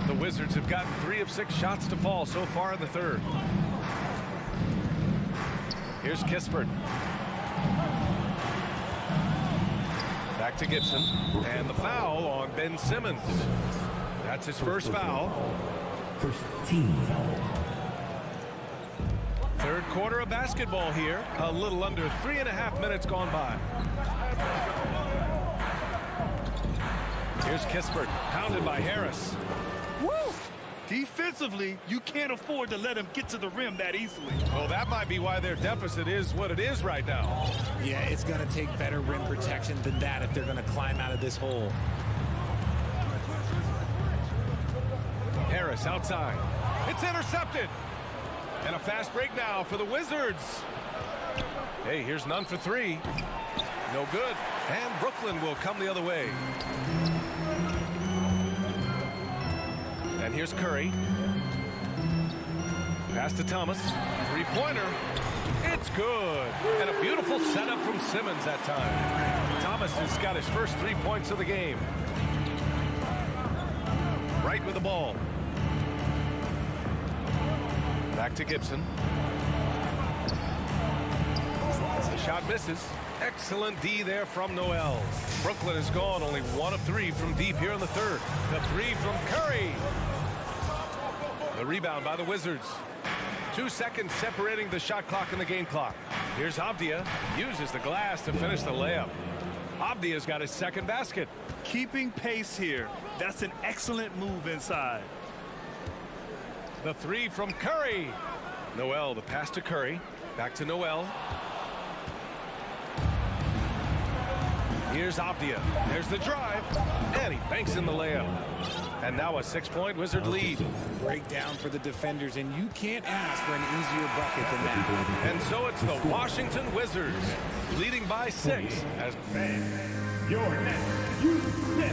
The Wizards have gotten 3 of 6 shots to fall so far in the third. Here's Kispert. Back to Gibson. And the foul on Ben Simmons. That's his first foul. First team foul. Third quarter of basketball here. A little under 3.5 minutes gone by. Here's Kispert, pounded by Harris. Woo! Defensively, you can't afford to let him get to the rim that easily. Well, that might be why their deficit is what it is right now. Yeah, it's going to take better rim protection than that if they're going to climb out of this hole. Harris outside. It's intercepted. And a fast break now for the Wizards. Hey, here's Nunn for 3. No good. And Brooklyn will come the other way. And here's Curry. Pass to Thomas. 3-pointer. It's good. And a beautiful setup from Simmons that time. Thomas has got his first 3 points of the game. Right with the ball. Back to Gibson. The shot misses. Excellent D there from Noel. Brooklyn has gone only 1 of 3 from deep here in the third. The 3 from Curry. The rebound by the Wizards. 2 seconds separating the shot clock and the game clock. Here's Avdia. Uses the glass to finish the layup. Avdia's got his second basket. Keeping pace here. That's an excellent move inside. The 3 from Curry. Noel, the pass to Curry. Back to Noel. Here's Avdia. There's the drive. And he banks in the layup. And now a 6-point Wizard lead. Breakdown for the defenders, and you can't ask for an easier bucket than that. And so it's the Washington Wizards leading by 6. And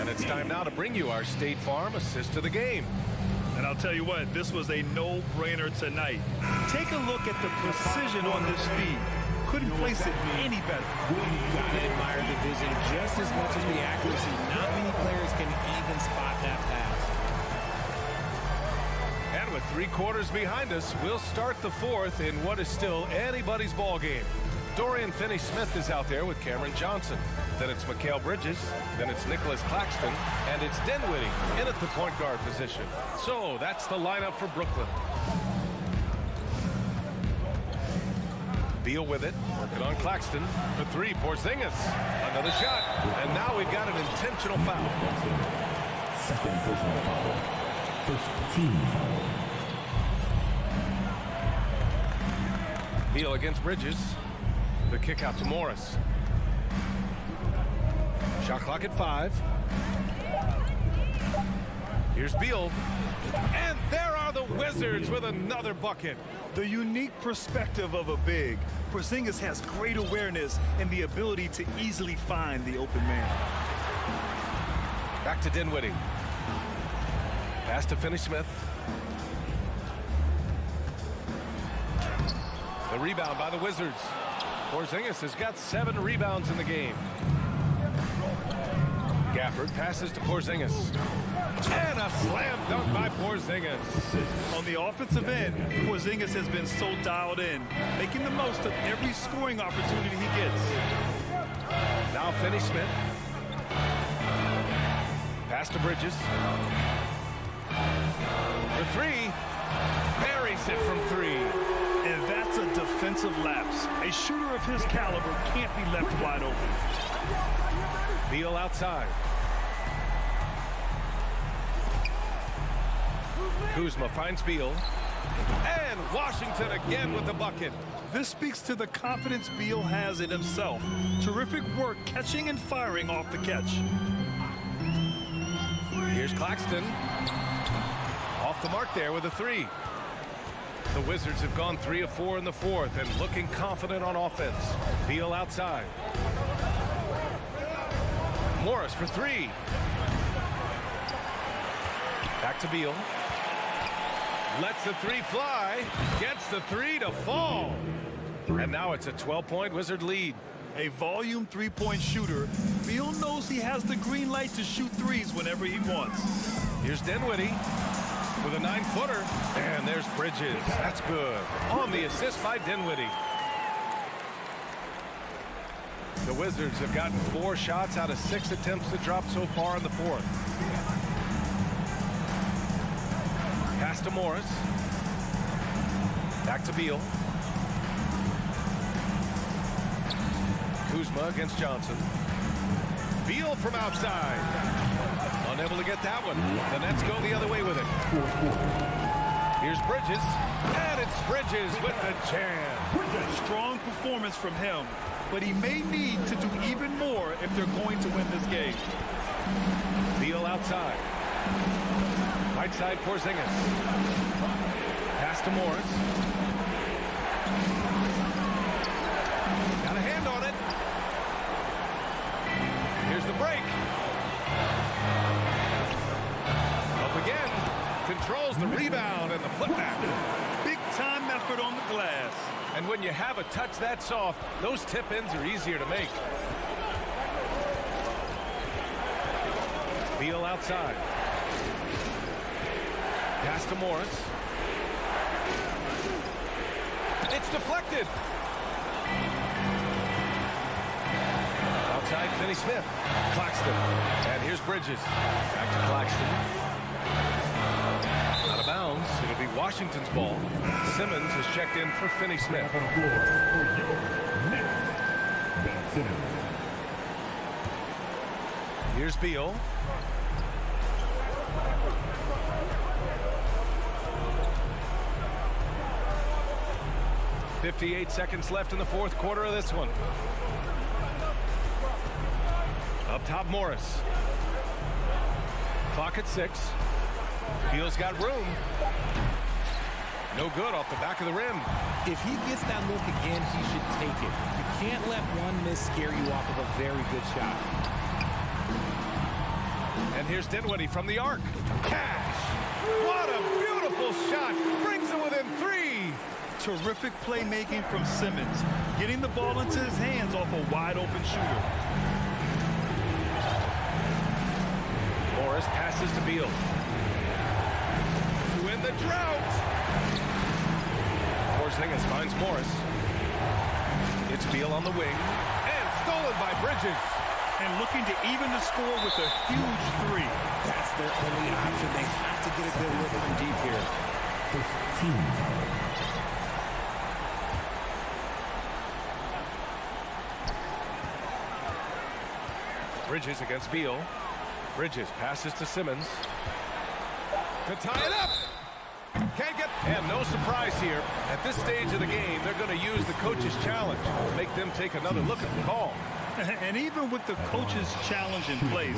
it's time now to bring you our State Farm assist to the game. And I'll tell you what, this was a no-brainer tonight. Take a look at the precision on this feed. Couldn't place it any better. You've got to admire the vision just as much as the accuracy. Not many players can even spot that pass. And with 3 quarters behind us, we'll start the 4th in what is still anybody's ball game. Dorian Finney-Smith is out there with Cameron Johnson. Then it's Mikal Bridges. Then it's Nicholas Claxton. And it's Dinwiddie in at the point guard position. So that's the lineup for Brooklyn. Beal with it. Working on Claxton. For 3, Porzingis. Another shot. And now we've got an intentional foul. Second personal foul. First team foul. Beal against Bridges. The kick out to Morris. Shot clock at 5. Here's Beal. And there are the Wizards with another bucket. The unique perspective of a big. Porzingis has great awareness and the ability to easily find the open man. Back to Dinwiddie. Pass to Finney-Smith. The rebound by the Wizards. Porzingis has got 7 rebounds in the game. Gafford passes to Porzingis. And a slam dunk by Porzingis. On the offensive end, Porzingis has been so dialed in, making the most of every scoring opportunity he gets. Now Finney-Smith. Pass to Bridges. For 3. Buries it from 3. And that's a defensive lapse. A shooter of his caliber can't be left wide open. Beal outside. Kuzma finds Beal. And Washington again with the bucket. This speaks to the confidence Beal has in himself. Terrific work catching and firing off the catch. Here's Claxton. Off the mark there with a 3. The Wizards have gone 3 of 4 in the 4th and looking confident on offense. Beal outside. Morris for 3. Back to Beal. Lets the 3 fly. Gets the 3 to fall. And now it's a 12-point Wizard lead. A volume three-point shooter, Beal knows he has the green light to shoot threes whenever he wants. Here's Dinwiddie with a 9-footer. And there's Bridges. That's good. On the assist by Dinwiddie. The Wizards have gotten 4 shots out of 6 attempts to drop so far in the 4th. Pass to Morris. Back to Beal. Kuzma against Johnson. Beal from outside. Unable to get that one. The Nets go the other way with it. Here's Bridges. And it's Bridges with the jam. Strong performance from him, but he may need to do even more if they're going to win this game. Beal outside. Right side Porzingis. Pass to Morris. Got a hand on it. Here's the break. Up again. Controls the rebound and the putback. Big time effort on the glass. And when you have a touch that soft, those tip-ins are easier to make. Beal outside. Pass to Morris. It's deflected. Outside, Finney-Smith. Claxton. And here's Bridges. Back to Claxton. Out of bounds. It'll be Washington's ball. Simmons has checked in for Finney-Smith. Here's Beal. .58 seconds left in the 4th quarter of this one. Up top, Morris. Clock at 6. Beal's got room. No good off the back of the rim. If he gets that look again, he should take it. You can't let one miss scare you off of a very good shot. And here's Dinwiddie from the arc. Cash! What a beautiful shot! Brings it within 3! Terrific playmaking from Simmons, getting the ball into his hands off a wide-open shooter. Morris passes to Beal. To win the drought! Porzingis finds Morris. It's Beal on the wing. And stolen by Bridges. And looking to even the score with a huge 3. That's their only option. They have to get a good look from deep here. 15. Bridges against Beal. Bridges passes to Simmons. To tie it up! Can't get, and no surprise here. At this stage of the game, they're going to use the coach's challenge, make them take another look at the call. And even with the coach's challenge in place,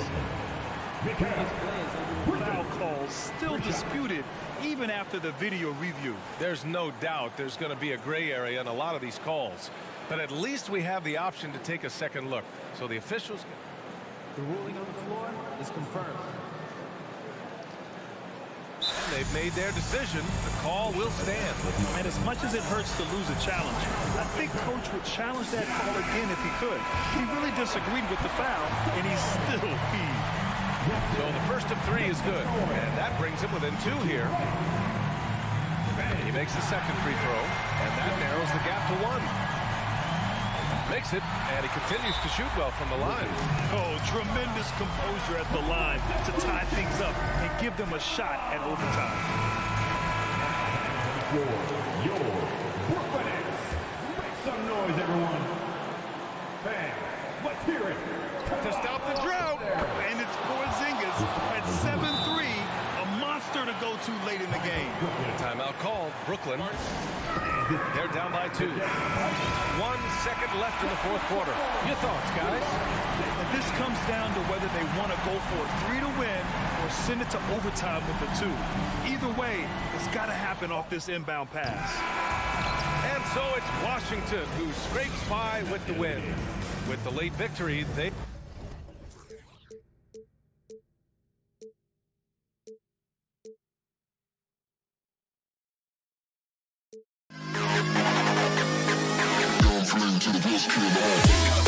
foul calls still disputed even after the video review. There's no doubt there's going to be a gray area in a lot of these calls, but at least we have the option to take a second look. So the officials... The ruling on the floor is confirmed. They've made their decision. The call will stand. And as much as it hurts to lose a challenge, I think Coach would challenge that call again if he could. He really disagreed with the foul, and he's still peeved. So the first of 3 is good, and that brings him within 2 here. He makes the second free throw, and that narrows the gap to 1. Makes it, and he continues to shoot well from the line. Oh, tremendous composure at the line to tie things up and give them a shot at overtime. Your Brooklyn Nets. Make some noise, everyone. Fans, let's hear it. To stop the drought, and it's Porzingis at 7-3, a monster to go to late in the game. Timeout called. Brooklyn. They're down by 2. 1 second left in the fourth quarter. Your thoughts, guys? And this comes down to whether they want to go for a 3 to win or send it to overtime with a 2. Either way, it's got to happen off this inbound pass. And so it's Washington who scrapes by with the win. With the late victory, they... To the best kid in the hall.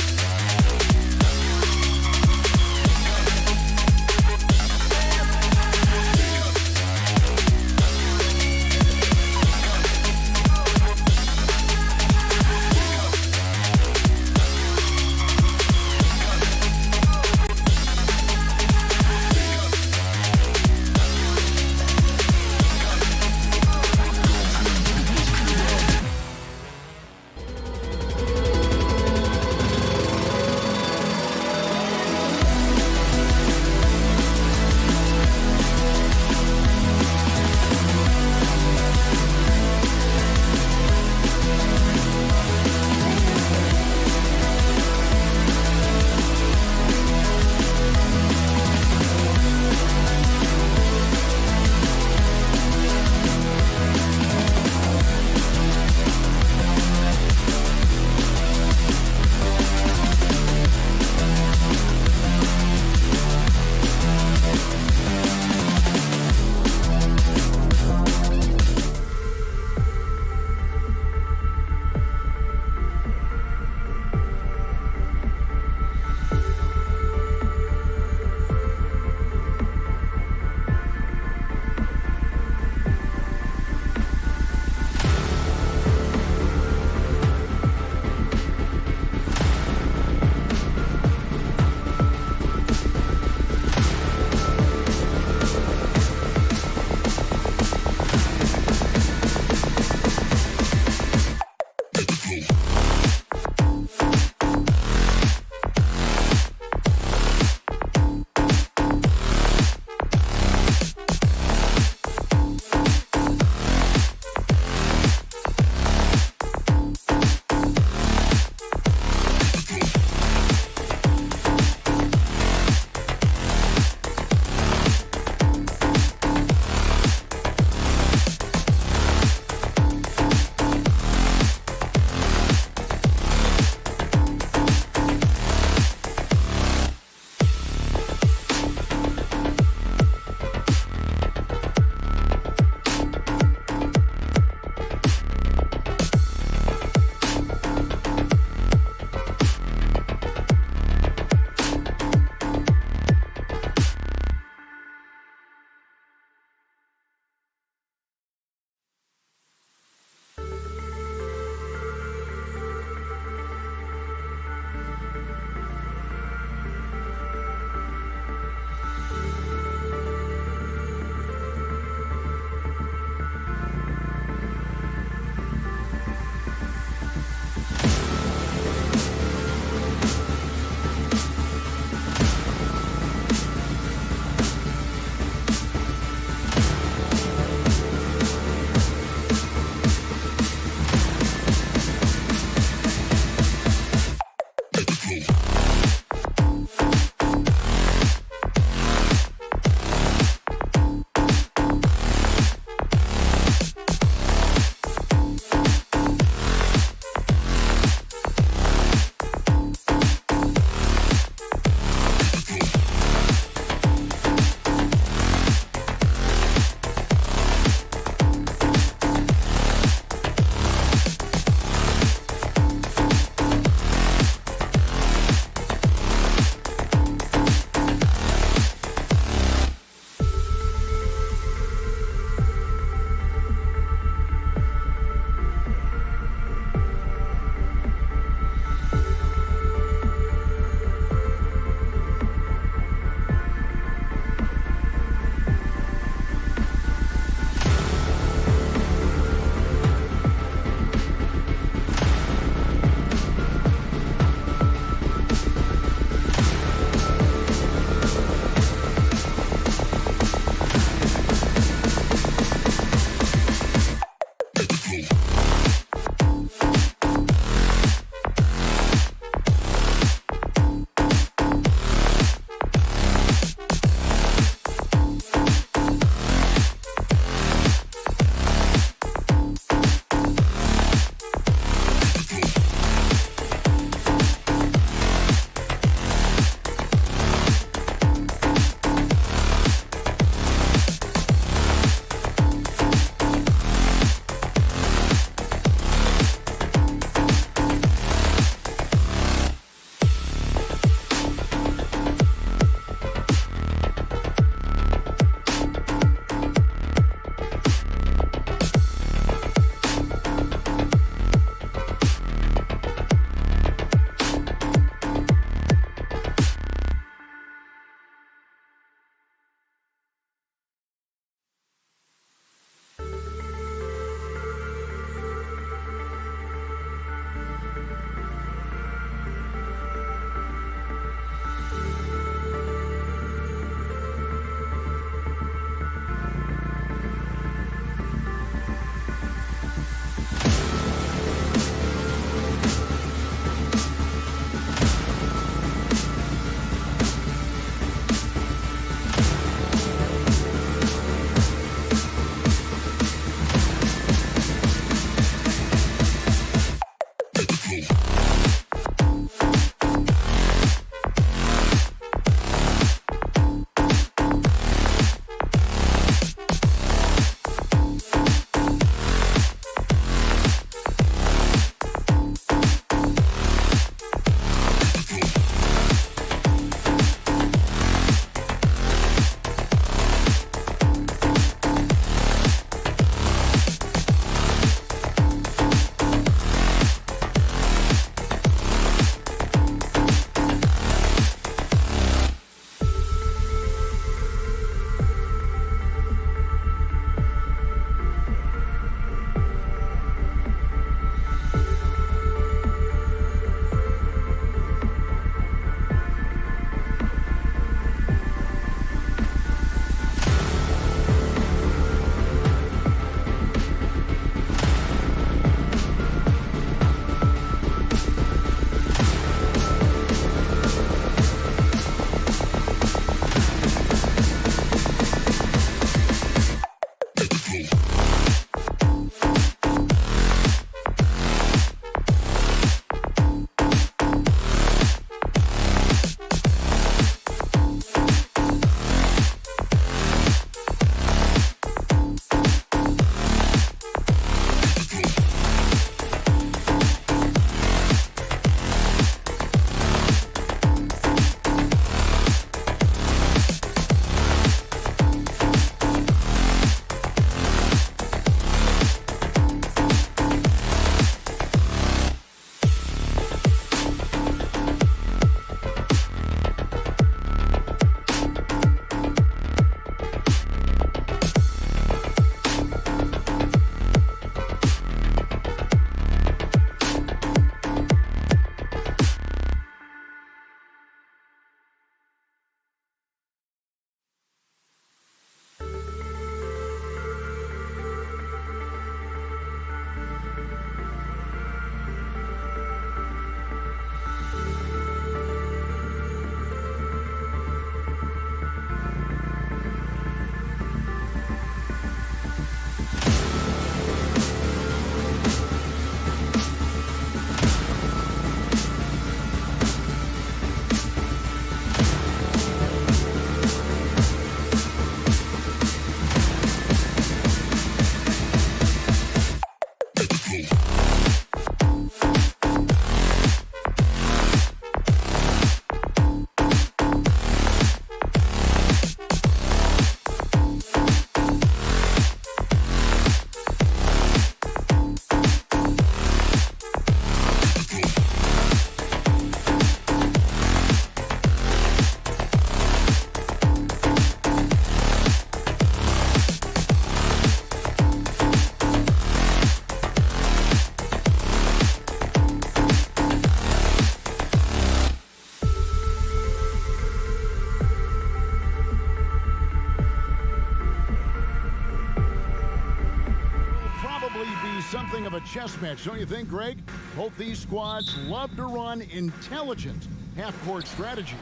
be something of a chess match, don't you think, Greg? Both these squads love to run intelligent half-court strategy.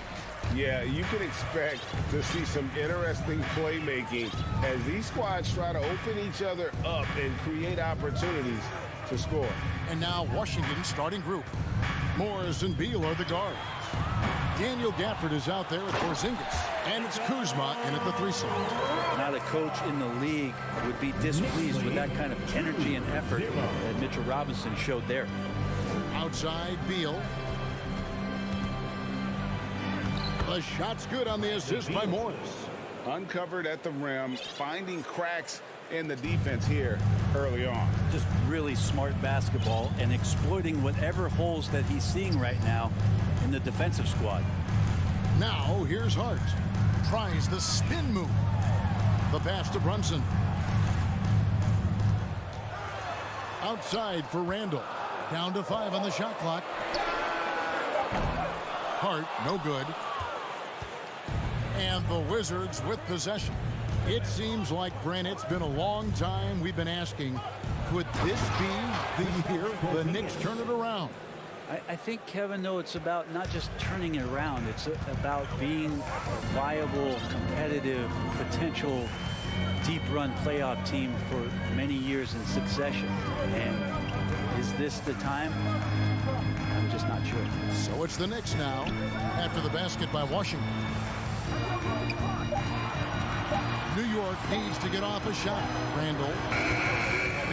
Yeah, you can expect to see some interesting playmaking as these squads try to open each other up and create opportunities to score. And now Washington's starting group. Morris and Beal are the guards. Daniel Gafford is out there with Porzingis. And it's Kuzma in at the 3 slot. Not a coach in the league would be displeased with that kind of energy and effort that Mitchell Robinson showed there. Outside, Beal. The shot's good on the assist by Morris. Uncovered at the rim, finding cracks in the defense here early on. Just really smart basketball and exploiting whatever holes that he's seeing right now in the defensive squad. Now, here's Hart. Tries the spin move. The pass to Brunson. Outside for Randall. Down to 5 on the shot clock. Hart, no good. And the Wizards with possession. It seems like, Brent, it's been a long time we've been asking, could this be the year the Knicks turn it around? I think, Kevin, though, it's about not just turning it around. It's about being a viable, competitive, potential deep-run playoff team for many years in succession. And is this the time? I'm just not sure. So it's the Knicks now after the basket by Washington. New York needs to get off a shot. Randall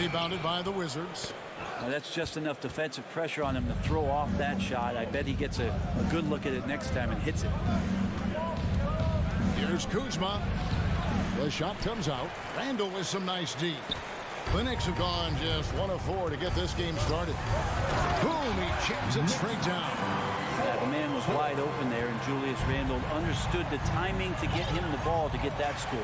rebounded by the Wizards. Now that's just enough defensive pressure on him to throw off that shot. I bet he gets a good look at it next time and hits it. Here's Kuzma. The shot comes out. Randall with some nice D. The Knicks have gone just 1 of 4 to get this game started. Boom, he jams it straight down. Yeah, the man was wide open there, and Julius Randle understood the timing to get him the ball to get that score.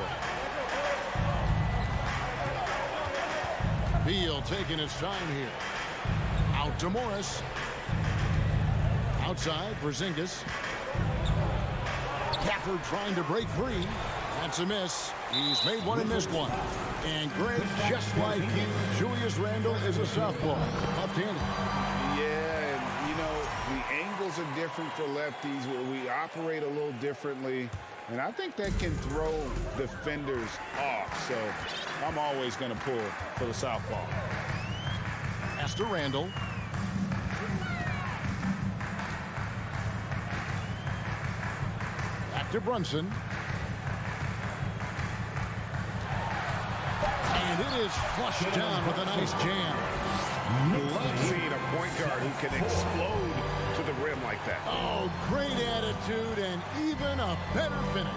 Beal taking his time here. Out to Morris. Outside, Porzingis. Gafford trying to break free. That's a miss. He's made one and missed one. And Greg, just like you, Julius Randle is a southpaw. Left-handed. Yeah, and you know, the angles are different for lefties. We operate a little differently. And I think that can throw defenders off. So I'm always going to pull for the southpaw. Pass to Randall. Back to Brunson. And it is flushed down with a nice jam. Love seeing a point guard who can explode to the rim like that. Oh, great attitude and even a better finish.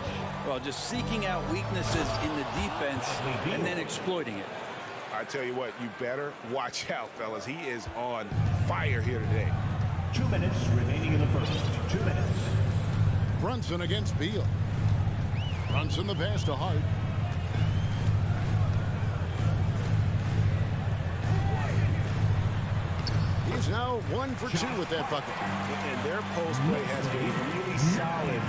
Well, just seeking out weaknesses in the defense and then exploiting it. I tell you what, you better watch out, fellas. He is on fire here today. 2 minutes remaining in the first. 2 minutes. Brunson against Beal. Brunson the pass to Hart. He's now 1 for 2 with that bucket. And their post play has been really solid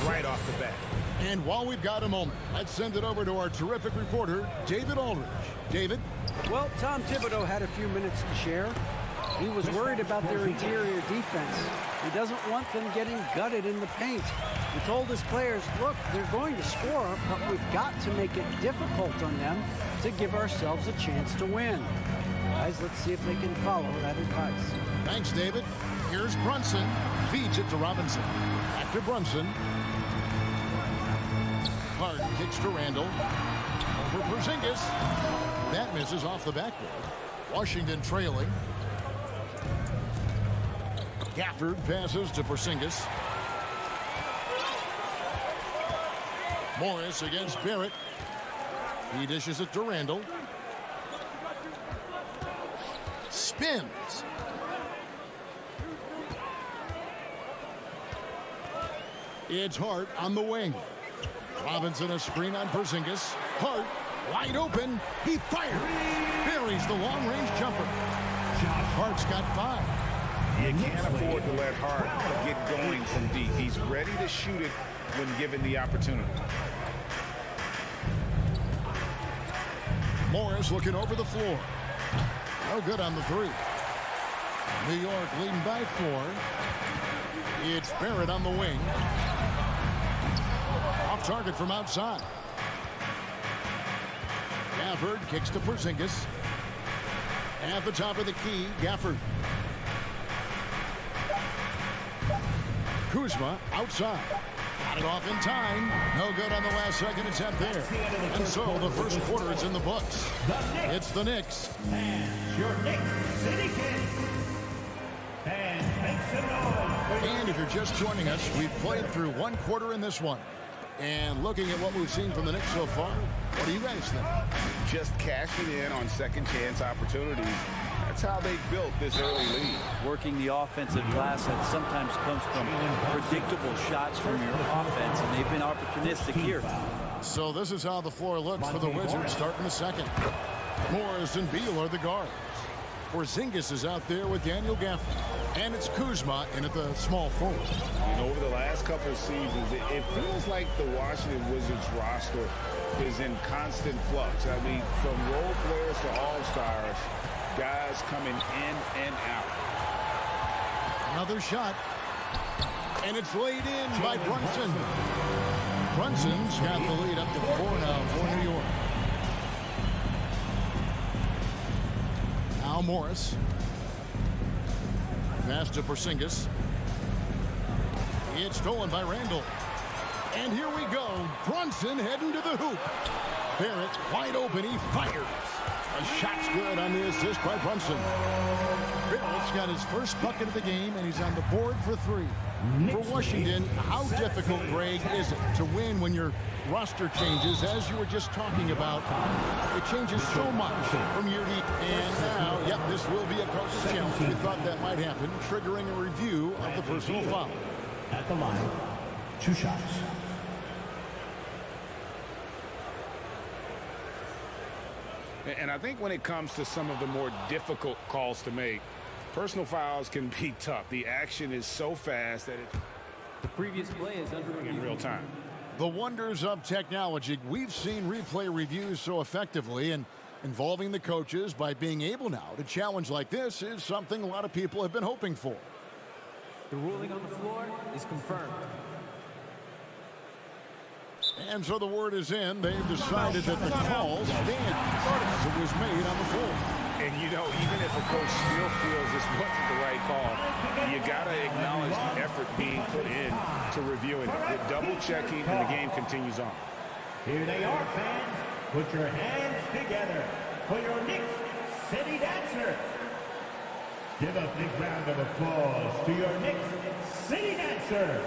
right off the bat. And while we've got a moment, let's send it over to our terrific reporter, David Aldridge. David? Well, Tom Thibodeau had a few minutes to share. He was worried about their interior defense. He doesn't want them getting gutted in the paint. He told his players, look, they're going to score, but we've got to make it difficult on them to give ourselves a chance to win. Guys, let's see if they can follow that advice. Thanks, David. Here's Brunson. Feeds it to Robinson. Back to Brunson. Hart kicks to Randall. Over Porzingis. That misses off the backboard. Washington trailing. Gafford passes to Porzingis. Morris against Barrett. He dishes it to Randall. Spins. It's Hart on the wing. Robinson a screen on Porzingis. Hart wide open. He fires. Buries the long-range jumper. Hart's got 5. You can't afford to let Hart get going from deep. He's ready to shoot it when given the opportunity. Morris looking over the floor. No good on the three. New York leading by 4. It's Barrett on the wing. Off target from outside. Gafford kicks to Porzingis. At the top of the key, Gafford. Kuzma outside. Got it off in time. No good on the last second attempt there. And so the first quarter is in the books. It's the Knicks. And your Knicks City Kings. Fans, make some noise. And if you're just joining us, we've played through one quarter in this one. And looking at what we've seen from the Knicks so far, what do you guys think? Just cashing in on second chance opportunities. That's how they built this early lead. Working the offensive glass that sometimes comes from predictable shots from your offense, and they've been opportunistic here. So this is how the floor looks for the Wizards starting the second. Morris and Beal are the guards. Porzingis is out there with Daniel Gafford. And it's Kuzma in at the small forward. You know, over the last couple of seasons, it feels like the Washington Wizards roster is in constant flux. I mean, from role players to all-stars, guys coming in and out. Another shot. And it's laid in by Brunson. Brunson's got the lead up to 4 now for New York. Now Morris. Pass to Porzingis. It's stolen by Randall. And here we go. Brunson heading to the hoop. Barrett wide open. He fires. A shot's good on the assist by Brunson. Barrett's got his first bucket of the game, and he's on the board for 3. For Washington, how difficult, Greg, is it to win when your roster changes, as you were just talking about? It changes so much from year to year. And now, yep, this will be a coach's challenge. We thought that might happen, triggering a review of the personal foul. At the line, 2 shots. And I think when it comes to some of the more difficult calls to make, personal fouls can be tough. The action is so fast that The previous play is under in real time. The wonders of technology. We've seen replay reviews so effectively, and involving the coaches by being able now to challenge like this is something a lot of people have been hoping for. The ruling on the floor is confirmed. And so the word is in. They've decided that the call stands as it was made on the floor. And, you know, even if a coach still feels this wasn't the right call, you got to acknowledge the effort being put in to reviewing it. The double-checking, and the game continues on. Here they are, fans. Put your hands together for your Knicks City Dancers. Give a big round of applause to your Knicks City Dancers.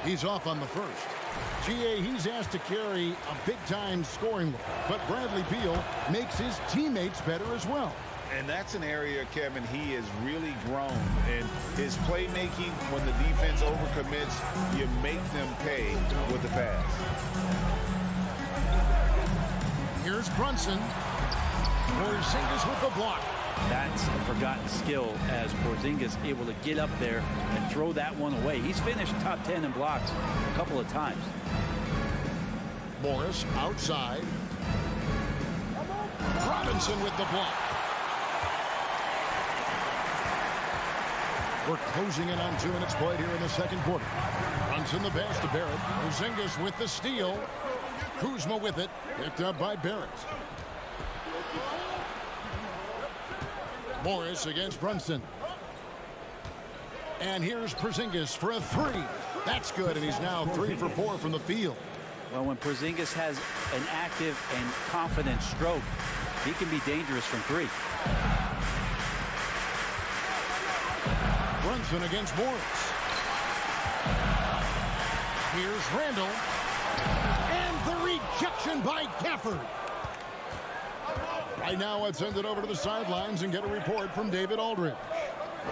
He's off on the first. GA, he's asked to carry a big-time scoring load, but Bradley Beal makes his teammates better as well. And that's an area, Kevin, he has really grown. And his playmaking, when the defense overcommits, you make them pay with the pass. Here's Brunson. Porzingis with the block. That's a forgotten skill, as Porzingis able to get up there and throw that one away. He's finished top 10 in blocks a couple of times. Morris outside. Robinson with the block. We're closing in on 2 minutes played here in the second quarter. Brunson the pass to Barrett. Porzingis with the steal. Kuzma with it. Picked up by Barrett. Morris against Brunson. And here's Porzingis for a 3. That's good, and he's now 3 for 4 from the field. Well, when Porzingis has an active and confident stroke, he can be dangerous from 3. Brunson against Morris. Here's Randall. And the rejection by Gafford. Right now, let's send it over to the sidelines and get a report from David Aldridge.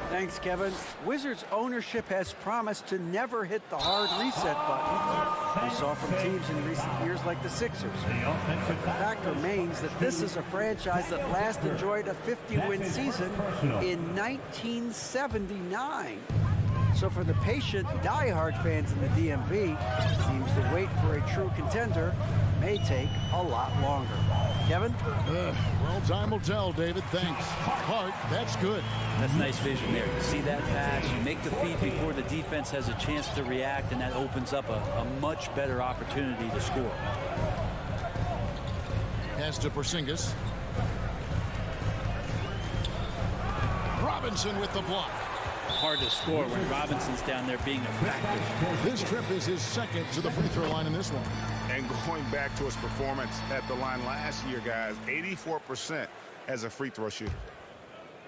Thanks, Kevin. Wizards ownership has promised to never hit the hard reset button we saw from teams in recent years like the Sixers. But the fact remains that this is a franchise that last enjoyed a 50-win season in 1979. So for the patient, die-hard fans in the DMV, it seems the wait for a true contender may take a lot longer. Kevin? Well, time will tell, David. Thanks. Hart, that's good. That's nice vision there. You see that pass, you make the feed before the defense has a chance to react, and that opens up a much better opportunity to score. Pass to Porzingis. Robinson with the block. Hard to score when Robinson's down there being a factor. This trip is his second to the free throw line in this one. And going back to his performance at the line last year, guys, 84% as a free throw shooter.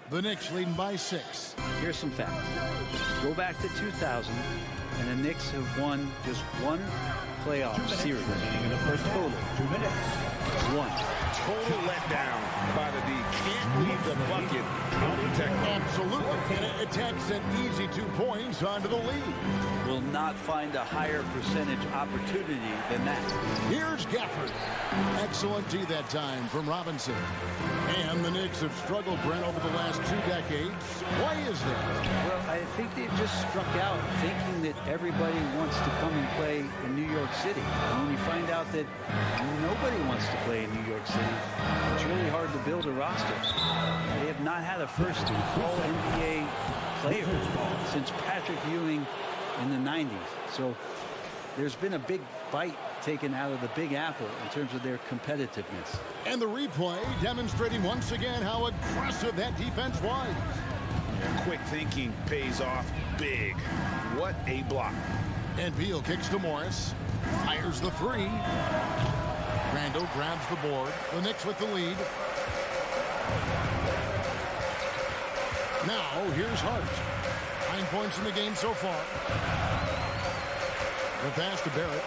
The Knicks leading by 6. Here's some facts. Go back to 2000, and the Knicks have won just one playoff series. Total. 1. Total letdown by the D. Can't leave the bucket unprotected. Absolutely. And it attacks an easy 2 points onto the lead. Will not find a higher percentage opportunity than that. Here's Gafford. Excellent D that time from Robinson. And the Knicks have struggled, Brent, over the last 2 decades. Why is that? Well, I think they've just struck out thinking that everybody wants to come and play in New York City. And when you find out that nobody wants to play in New York City, it's really hard to build a roster. They have not had a first All-NBA player since Patrick Ewing in the 90s. So there's been a big bite taken out of the Big Apple in terms of their competitiveness. And the replay demonstrating once again how aggressive that defense was. Yeah, quick thinking pays off big. What a block. And Beal kicks to Morris. Fires the 3. Randall grabs the board. The Knicks with the lead. Now, here's Hart. 9 points in the game so far. The pass to Barrett.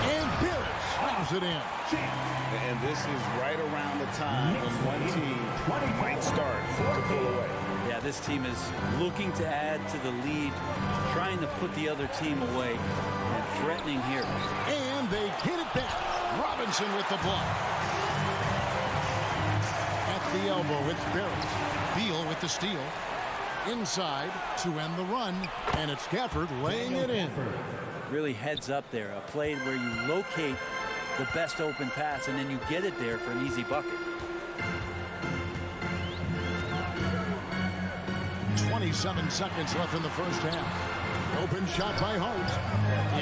And Barrett slams it in. And this is right around the time when one team might start to pull away. Yeah, this team is looking to add to the lead, trying to put the other team away, and threatening here. And they get it back. Robinson with the block. At the elbow, it's Barrett. Beal with the steal. Inside to end the run, and it's Gafford laying it in. Really heads up there, a play where you locate the best open pass, and then you get it there for an easy bucket. 27 seconds left in the first half. Open shot by Hart.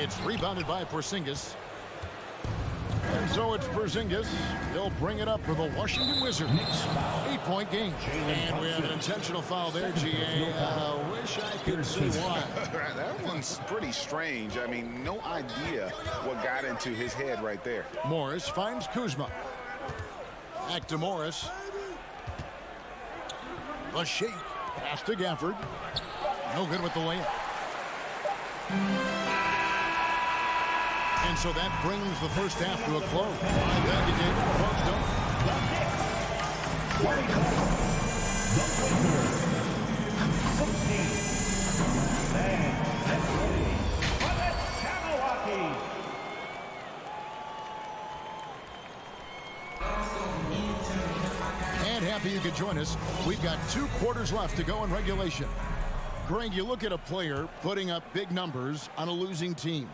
It's rebounded by Porzingis. And so it's Porzingis. He'll bring it up for the Washington Wizards. 8-point game. And we have an intentional foul there, GA. Wish I could see why. That one's pretty strange. I mean, no idea what got into his head right there. Morris finds Kuzma. Back to Morris. A shake. Pass to Gafford. No good with the layup. And so that brings the first half to a close. And happy you could join us. We've got 2 quarters left to go in regulation. Greg, you look at a player putting up big numbers on a losing team.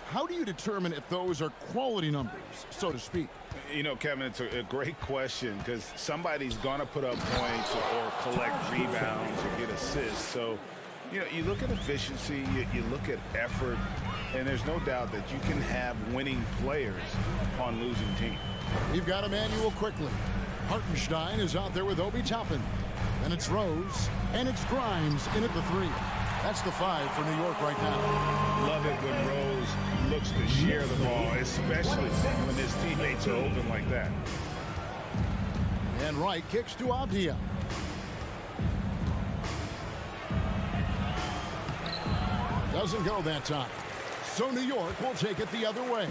How do you determine if those are quality numbers, so to speak? You know, Kevin, it's a great question because somebody's going to put up points or collect rebounds or get assists. So, you know, you look at efficiency, you look at effort, and there's no doubt that you can have winning players on losing teams. We've got Emmanuel quickly. Hartenstein is out there with Obi Toppin. Then it's Rose, and it's Grimes in at the 3. That's the 5 for New York right now. Love it when Rose looks to share the ball, especially when his teammates are open like that. And Wright kicks to Avdia. Doesn't go that time. So New York will take it the other way.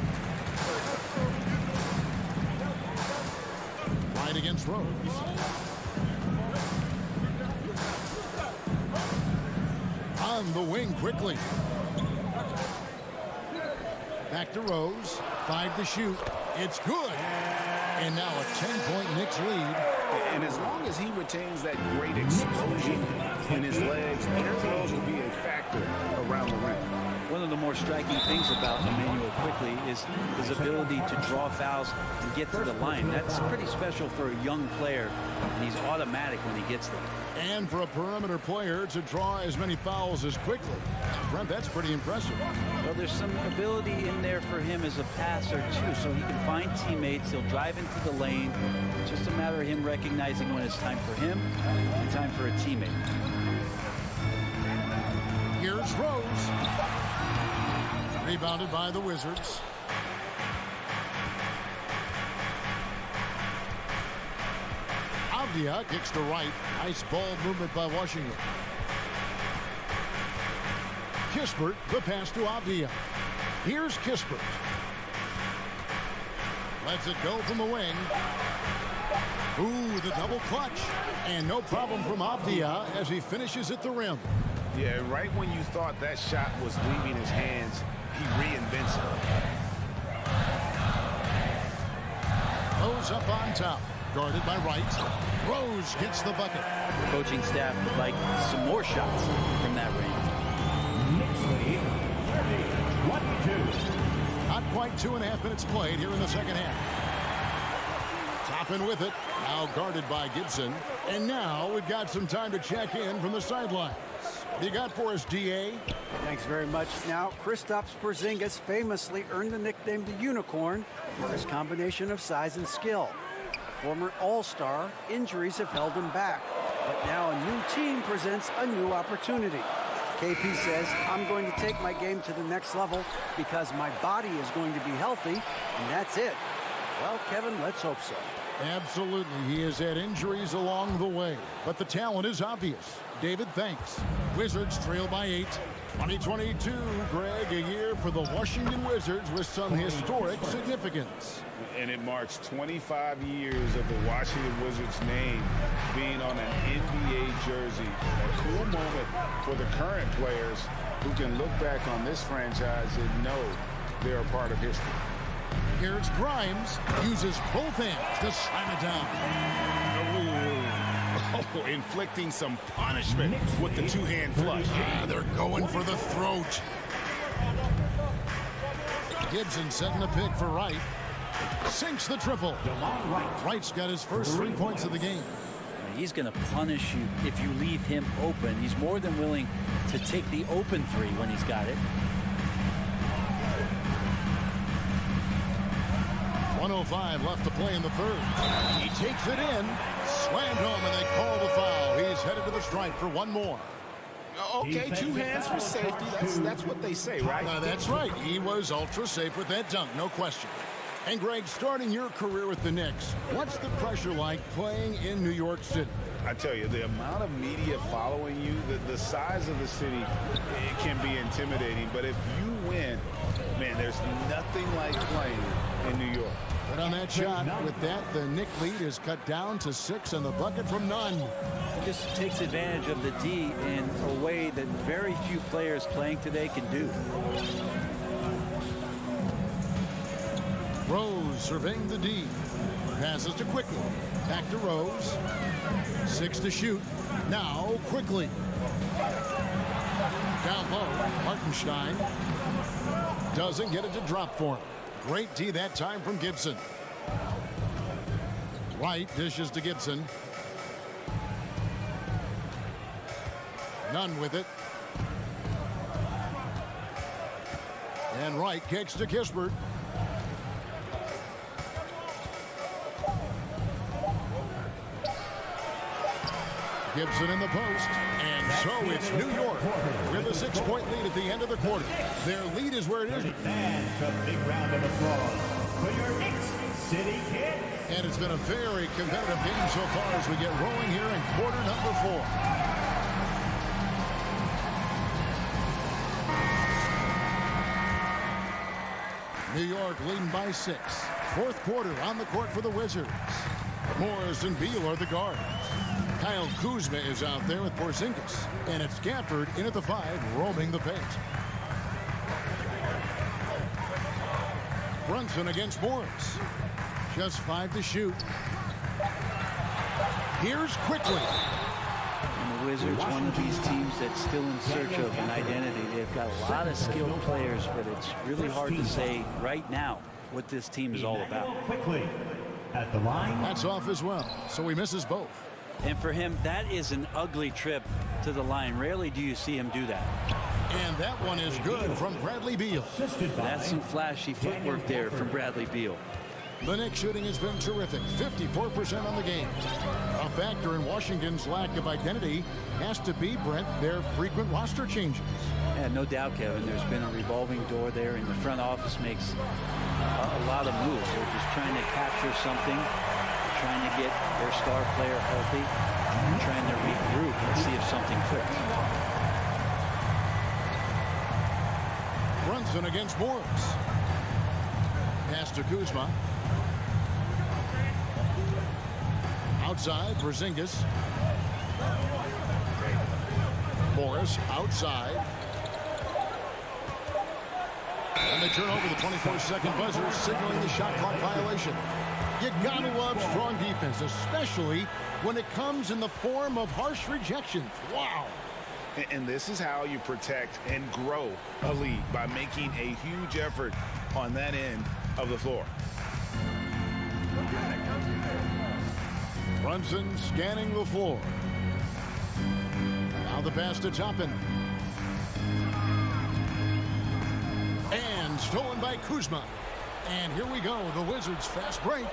Right against Rose. from the wing quickly. Back to Rose. 5 to shoot. It's good. And now a 10-point Knicks lead. And as long as he retains that great explosion in his legs, air throws will be a factor around the rim. One of the more striking things about Emmanuel Quickly is his ability to draw fouls and get to the line. That's pretty special for a young player, and he's automatic when he gets there. And for a perimeter player to draw as many fouls as Quickly. Brent, that's pretty impressive. Well, there's some ability in there for him as a passer, too, so he can find teammates. He'll drive into the lane. It's just a matter of him recognizing when it's time for him and time for a teammate. Here's Rose. Rebounded by the Wizards. Avdia kicks to right. Nice ball movement by Washington. Kispert, the pass to Avdia. Here's Kispert. Lets it go from the wing. Ooh, the double clutch. And no problem from Avdia as he finishes at the rim. Yeah, right when you thought that shot was leaving his hands, he reinvents it. Rose up on top. Guarded by Wright. Rose gets the bucket. The coaching staff would like some more shots from that range. Knicks lead 30-22. Not quite 2.5 minutes played here in the second half. Toppin with it. Now guarded by Gibson. And now we've got some time to check in from the sidelines. What do you got for us, DA? Thanks very much. Now, Kristaps Porzingis famously earned the nickname the Unicorn for his combination of size and skill. Former All-Star, injuries have held him back. But now a new team presents a new opportunity. KP says, I'm going to take my game to the next level because my body is going to be healthy, and that's it. Well, Kevin, let's hope so. Absolutely. He has had injuries along the way, but the talent is obvious. David, thanks. Wizards trail by 8. 2022, Greg, a year for the Washington Wizards with some historic significance. And it marks 25 years of the Washington Wizards name being on an NBA jersey. A cool moment for the current players who can look back on this franchise and know they're a part of history. Here's Grimes. Uses both hands to slam it down. Oh, inflicting some punishment with the two-hand flush. Yeah, they're going for the throat. Gibson setting a pick for Wright. Sinks the triple. Wright's got his first 3 points of the game. He's going to punish you if you leave him open. He's more than willing to take the open three when he's got it. 1:05 left to play in the third. He takes it in. Slammed home, and they call the foul. He's headed to the stripe for one more. Okay, two hands for safety. That's what they say, right? That's right. He was ultra safe with that dunk, no question. And Greg, starting your career with the Knicks, what's the pressure like playing in New York City? I tell you, the amount of media following you, the size of the city, it can be intimidating. But if you win, man, there's nothing like playing in New York. But on that shot, with that, the Knick lead is cut down to 6 and the bucket from none. He just takes advantage of the D in a way that very few players playing today can do. Rose surveying the D. Passes to Quickly. Back to Rose. 6 to shoot. Now Quickly. Down low. Hartenstein doesn't get it to drop for him. Great D that time from Gibson. Wright dishes to Gibson. Nunn with it. And Wright kicks to Kispert. Gibson in the post, and so it's New York with a 6-point lead at the end of the quarter. Their lead is where it is. Fans, a big round of applause for your Knicks City Kids. And it's been a very competitive game so far as we get rolling here in quarter number 4. New York leading by 6. Fourth quarter on the court for the Wizards. Morris and Beal are the guards. Kyle Kuzma is out there with Porzingis. And it's Gafford in at the 5, roaming the paint. Brunson against Morris. Just 5 to shoot. Here's Quickly. And the Wizards, one of these teams that's still in search of an identity. They've got a lot of skilled players, but it's really hard to say right now what this team is all about. Quickly at the line. That's off as well, so he misses both. And for him, that is an ugly trip to the line. Rarely do you see him do that. And that one is good from Bradley Beal. That's some flashy footwork there from Bradley Beal. The Knicks shooting has been terrific, 54% on the game. A factor in Washington's lack of identity has to be, Brent, their frequent roster changes. Yeah, no doubt, Kevin. There's been a revolving door there, and the front office makes a lot of moves. They're just trying to capture something, trying to get their star player healthy, and trying to regroup and see if something clicks. Brunson against Morris. Pass to Kuzma. Outside, Porzingis. Morris outside. And they turn over the 24-second buzzer, signaling the shot clock violation. You gotta love strong defense, especially when it comes in the form of harsh rejections. Wow. And this is how you protect and grow a lead, by making a huge effort on that end of the floor. Brunson scanning the floor. Now the pass to Toppin. And stolen by Kuzma. And here we go, the Wizards fast break.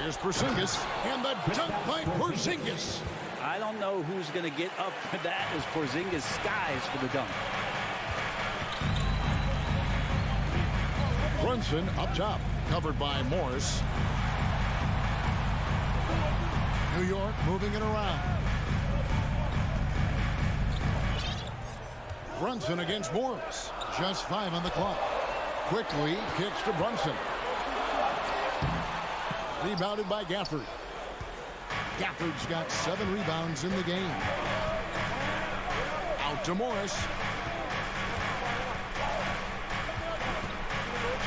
Here's Porzingis, and the dunk by Porzingis. I don't know who's going to get up for that as Porzingis skies for the dunk. Brunson up top, covered by Morris. New York moving it around. Brunson against Morris. Just 5 on the clock. Quickly kicks to Brunson. Rebounded by Gafford. Gafford's got 7 rebounds in the game. Out to Morris.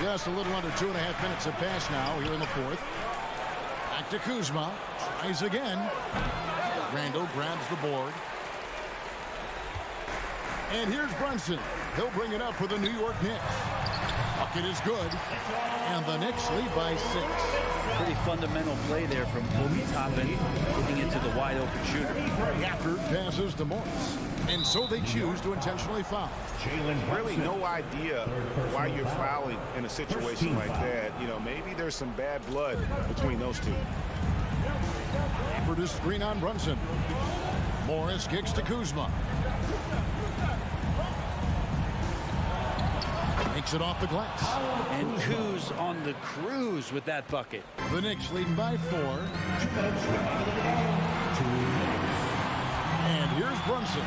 Just a little under 2.5 minutes have passed now here in the 4th. Back to Kuzma. Tries again. Randall grabs the board. And here's Brunson. He'll bring it up for the New York Knicks. Bucket is good. And the Knicks lead by 6. Pretty fundamental play there from Obi Toppin, getting into the wide open shooter. Gafford passes to Morris. And so they choose to intentionally foul. Really no idea why you're fouling in a situation like that. You know, maybe there's some bad blood between those two. Gafford is screen on Brunson. Morris kicks to Kuzma. Makes it off the glass. And Kuz on the cruise with that bucket. The Knicks leading by 4. And here's Brunson.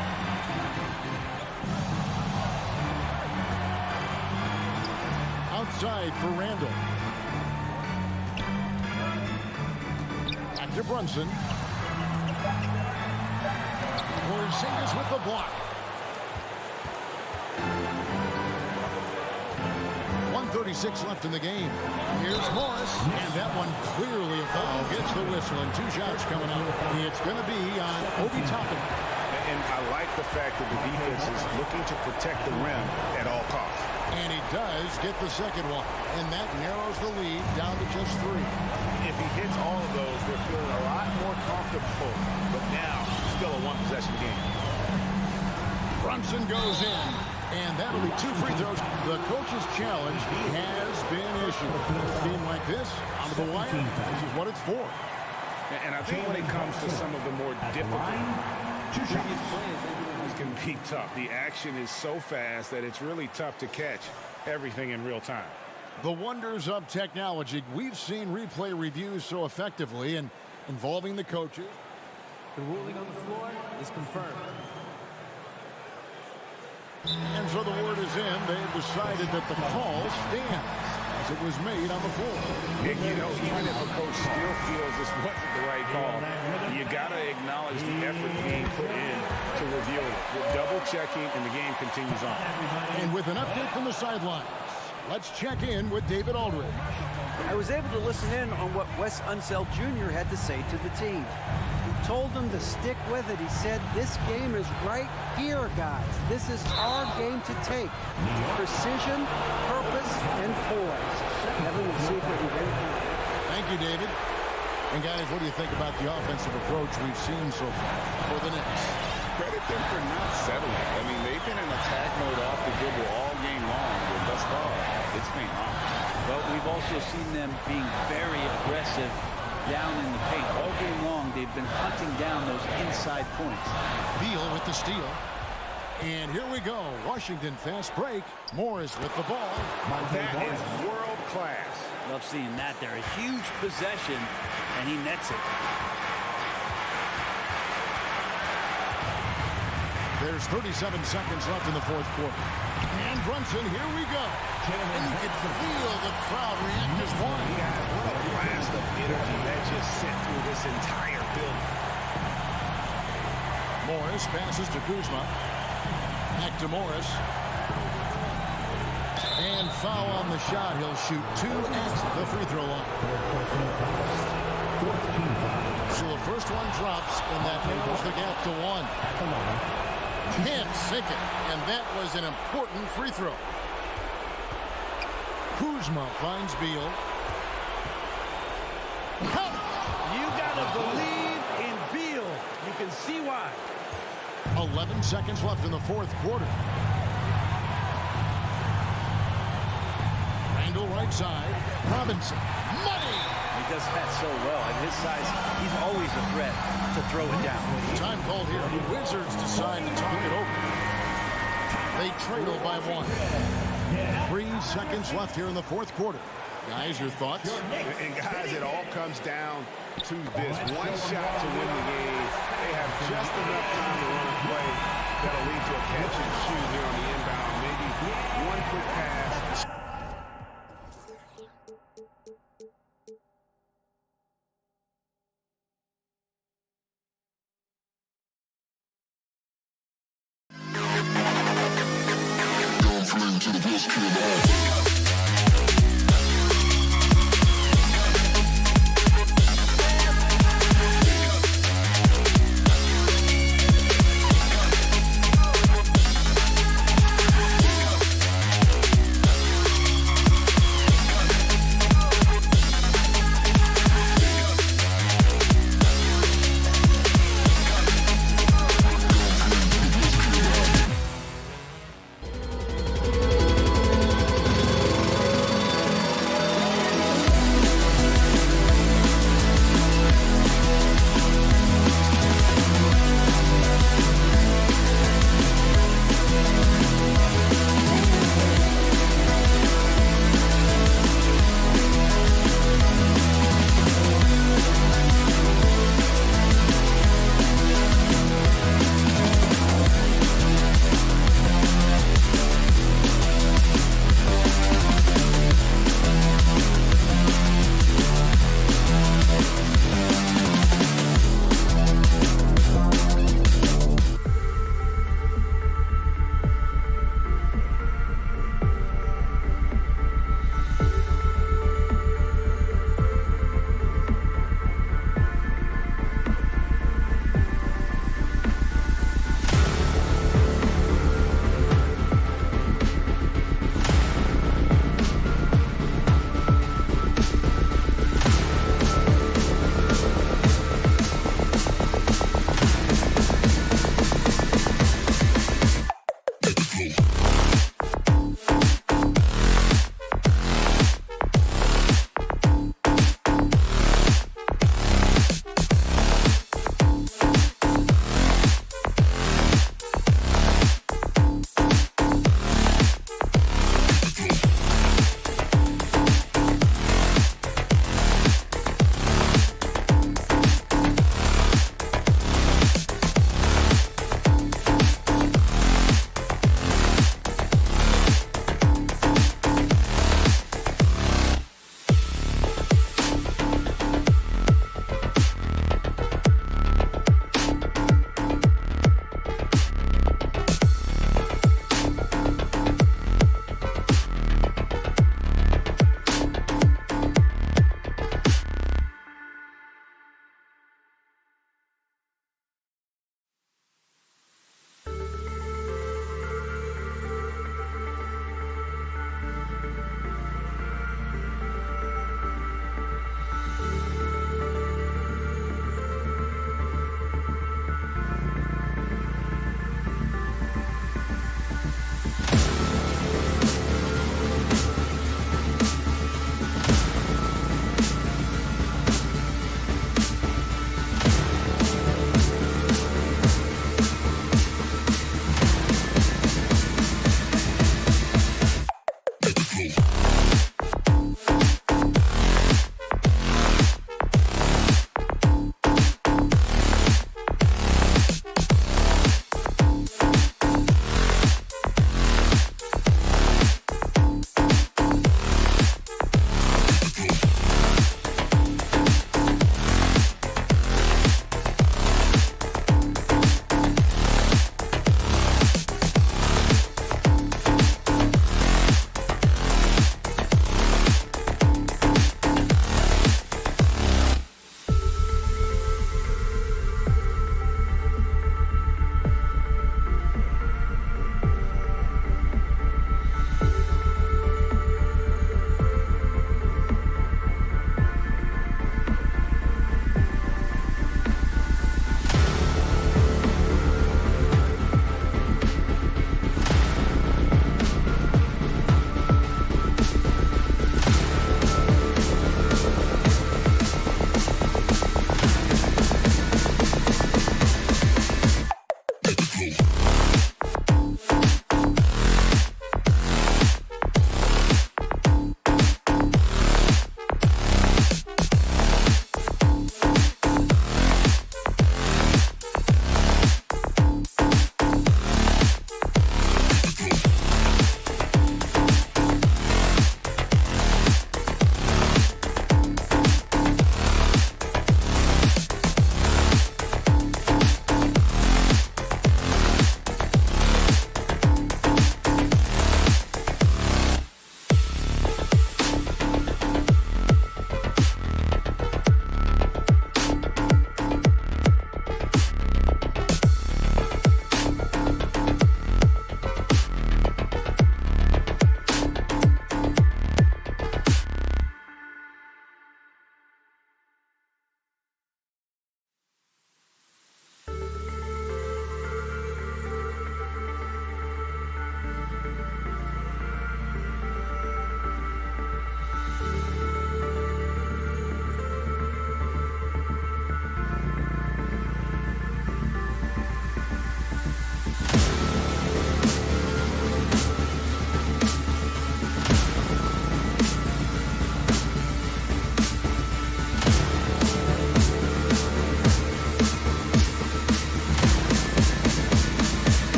Outside for Randall. Back to Brunson. Porzingis with the block. 1:36 left in the game. Here's Morris, and that one clearly a foul. Gets the whistle, and 2 shots coming out. It's going to be on Obi Toppin. And I like the fact that the defense is looking to protect the rim at all costs. And he does get the second one, and that narrows the lead down to just 3. If he hits all of those, they're feeling a lot more comfortable. But now, still a 1-possession game. Brunson goes in. And that'll be 2 free throws. The coach's challenge has been issued. A game like this, out of the wire, this is what it's for. And I think when it comes to some of the more difficult plays, can be tough. The action is so fast that it's really tough to catch everything in real time. The wonders of technology. We've seen replay reviews so effectively and involving the coaches. The ruling on the floor is confirmed. And so the word is in. They have decided that the call stands as it was made on the floor. And, you know, even if a coach still feels this wasn't the right call, you got to acknowledge the effort being put in to review it. We're double-checking, and the game continues on. And with an update from the sidelines, let's check in with David Aldridge. I was able to listen in on what Wes Unseld Jr. had to say to the team. He told them to stick with it. He said, this game is right here, guys. This is our game to take. Precision, purpose, and poise. Kevin, we'll see if we can get it done. Thank you, David. And guys, what do you think about the offensive approach we've seen so far for the Knicks? Credit them for not settling. I mean, they've been in attack mode off the dribble all game long, but thus far, it's been on. But we've also seen them being very aggressive down in the paint. All game long, they've been hunting down those inside points. Beal with the steal. And here we go. Washington fast break. Morris with the ball. That is world class. Love seeing that there. A huge possession, and he nets it. There's 37 seconds left in the fourth quarter. And Brunson, here we go. And you can feel the crowd react as one. What a blast of energy that just sent through this entire building. Morris passes to Kuzma. Back to Morris. And foul on the shot. He'll shoot 2 at the free throw line. So the first one drops, and that narrows the gap to 1. Can't sink it, and that was an important free throw. Kuzma finds Beal. You gotta believe in Beal. You can see why. 11 seconds left in the fourth quarter. Randall right side. Robinson. Money! He does that so well. At his size, he's always a threat to throw it down. Time called here. The Wizzards decide to talk it over. They trail by 1. 3 seconds left here in the fourth quarter. Guys, your thoughts? And guys, it all comes down to this. One shot to win the game. They have just enough time to run a play that'll lead to a catch and shoot here on the inbound. Maybe one quick pass. To the best kid alive.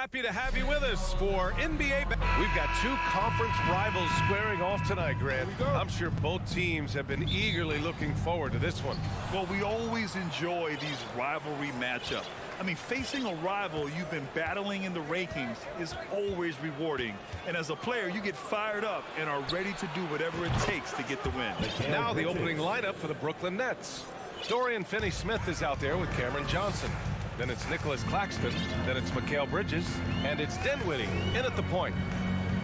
happy to have you with us for NBA. We've got two conference rivals squaring off tonight, Grant. I'm sure both teams have been eagerly looking forward to this one. Well, we always enjoy these rivalry matchups. I mean, facing a rival you've been battling in the rankings is always rewarding. And as a player, you get fired up and are ready to do whatever it takes to get the win. Now the opening lineup for the Brooklyn Nets. Dorian Finney-Smith is out there with Cameron Johnson. Then it's Nicholas Claxton. Then it's Mikal Bridges. And it's Dinwiddie in at the point.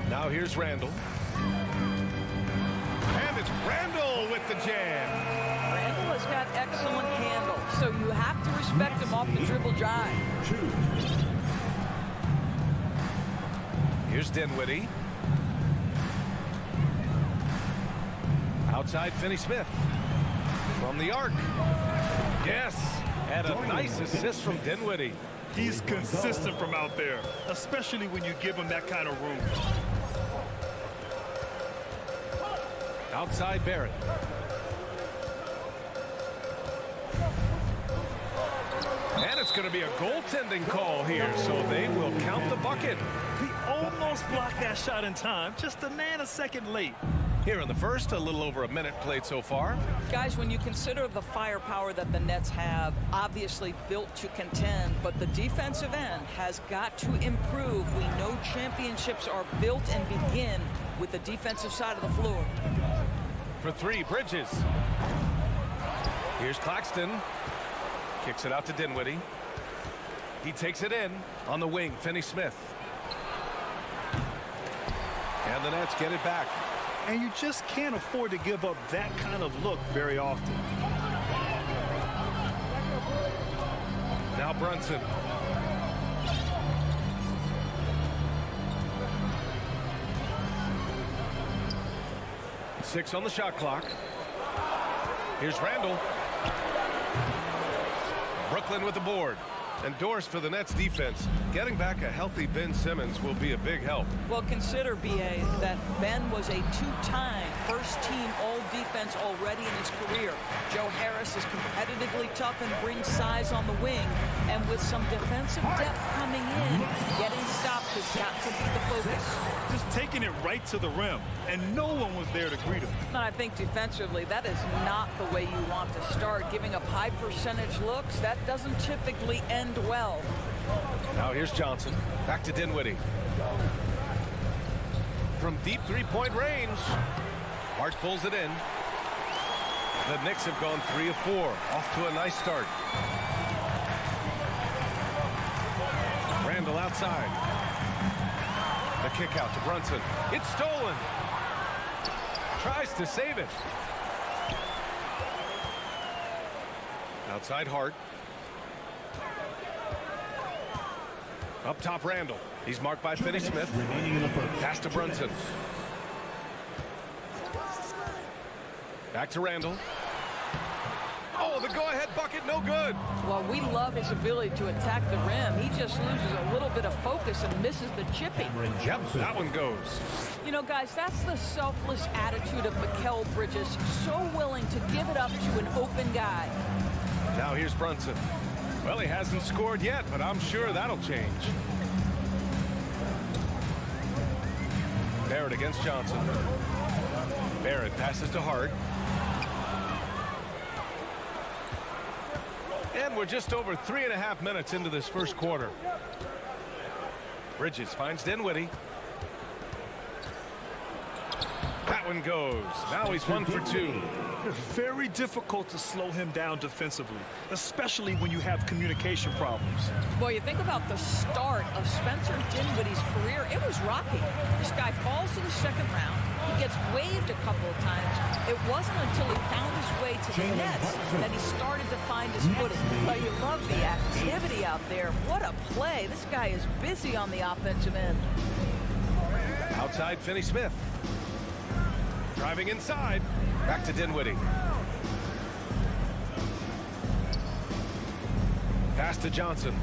Now here's Randall. And it's Randall with the jam. Randall has got excellent handle, so you have to respect him off the dribble drive. Here's Dinwiddie. Outside Finney-Smith. From the arc. Yes. And a nice assist from Dinwiddie. He's consistent from out there, especially when you give him that kind of room. Outside Barrett. And it's going to be a goaltending call here, so they will count the bucket. He almost blocked that shot in time, just a nanosecond late. Here in the first, a little over a minute played so far. Guys, when you consider the firepower that the Nets have, obviously built to contend, but the defensive end has got to improve. We know championships are built and begin with the defensive side of the floor. For three, Bridges. Here's Claxton. Kicks it out to Dinwiddie. He takes it in on the wing, Finney-Smith. And the Nets get it back. And you just can't afford to give up that kind of look very often. Now Brunson. Six on the shot clock. Here's Randall. Brooklyn with the board. And doors for the Nets defense. Getting back a healthy Ben Simmons will be a big help. Well, consider, B.A., that Ben was a two-time first-team all-defense already in his career. Joe Harris is competitively tough and brings size on the wing. And with some defensive depth coming in, getting stops has got to be the focus. Just taking it right to the rim, and no one was there to greet him. And I think defensively, that is not the way you want to start. Giving up high percentage looks, that doesn't typically end well. Now here's Johnson. Back to Dinwiddie. From deep three-point range. Hart pulls it in. The Knicks have gone 3 of 4. Off to a nice start. Randall outside. The kick out to Brunson. It's stolen. Tries to save it. Outside Hart. Up top, Randall. He's marked by Finney-Smith. Pass to Brunson. Back to Randall. Oh, the go-ahead bucket, no good. Well, we love his ability to attack the rim. He just loses a little bit of focus and misses the chipping. Yep, that one goes. You know, guys, that's the selfless attitude of Mikal Bridges. So willing to give it up to an open guy. Now here's Brunson. Well, he hasn't scored yet, but I'm sure that'll change. Barrett against Johnson. Barrett passes to Hart. And we're just over 3.5 minutes into this first quarter. Bridges finds Dinwiddie. That one goes. Now he's 1 for 2. Very difficult to slow him down defensively, especially when you have communication problems. Well, you think about the start of Spencer Dinwiddie's career, it was rocky. This guy falls to the second round. He gets waived a couple of times. It wasn't until he found his way to the Nets that he started to find his footing. But you love the activity out there. What a play. This guy is busy on the offensive end. Outside Finney-Smith. Driving inside. Back to Dinwiddie. Pass to Johnson.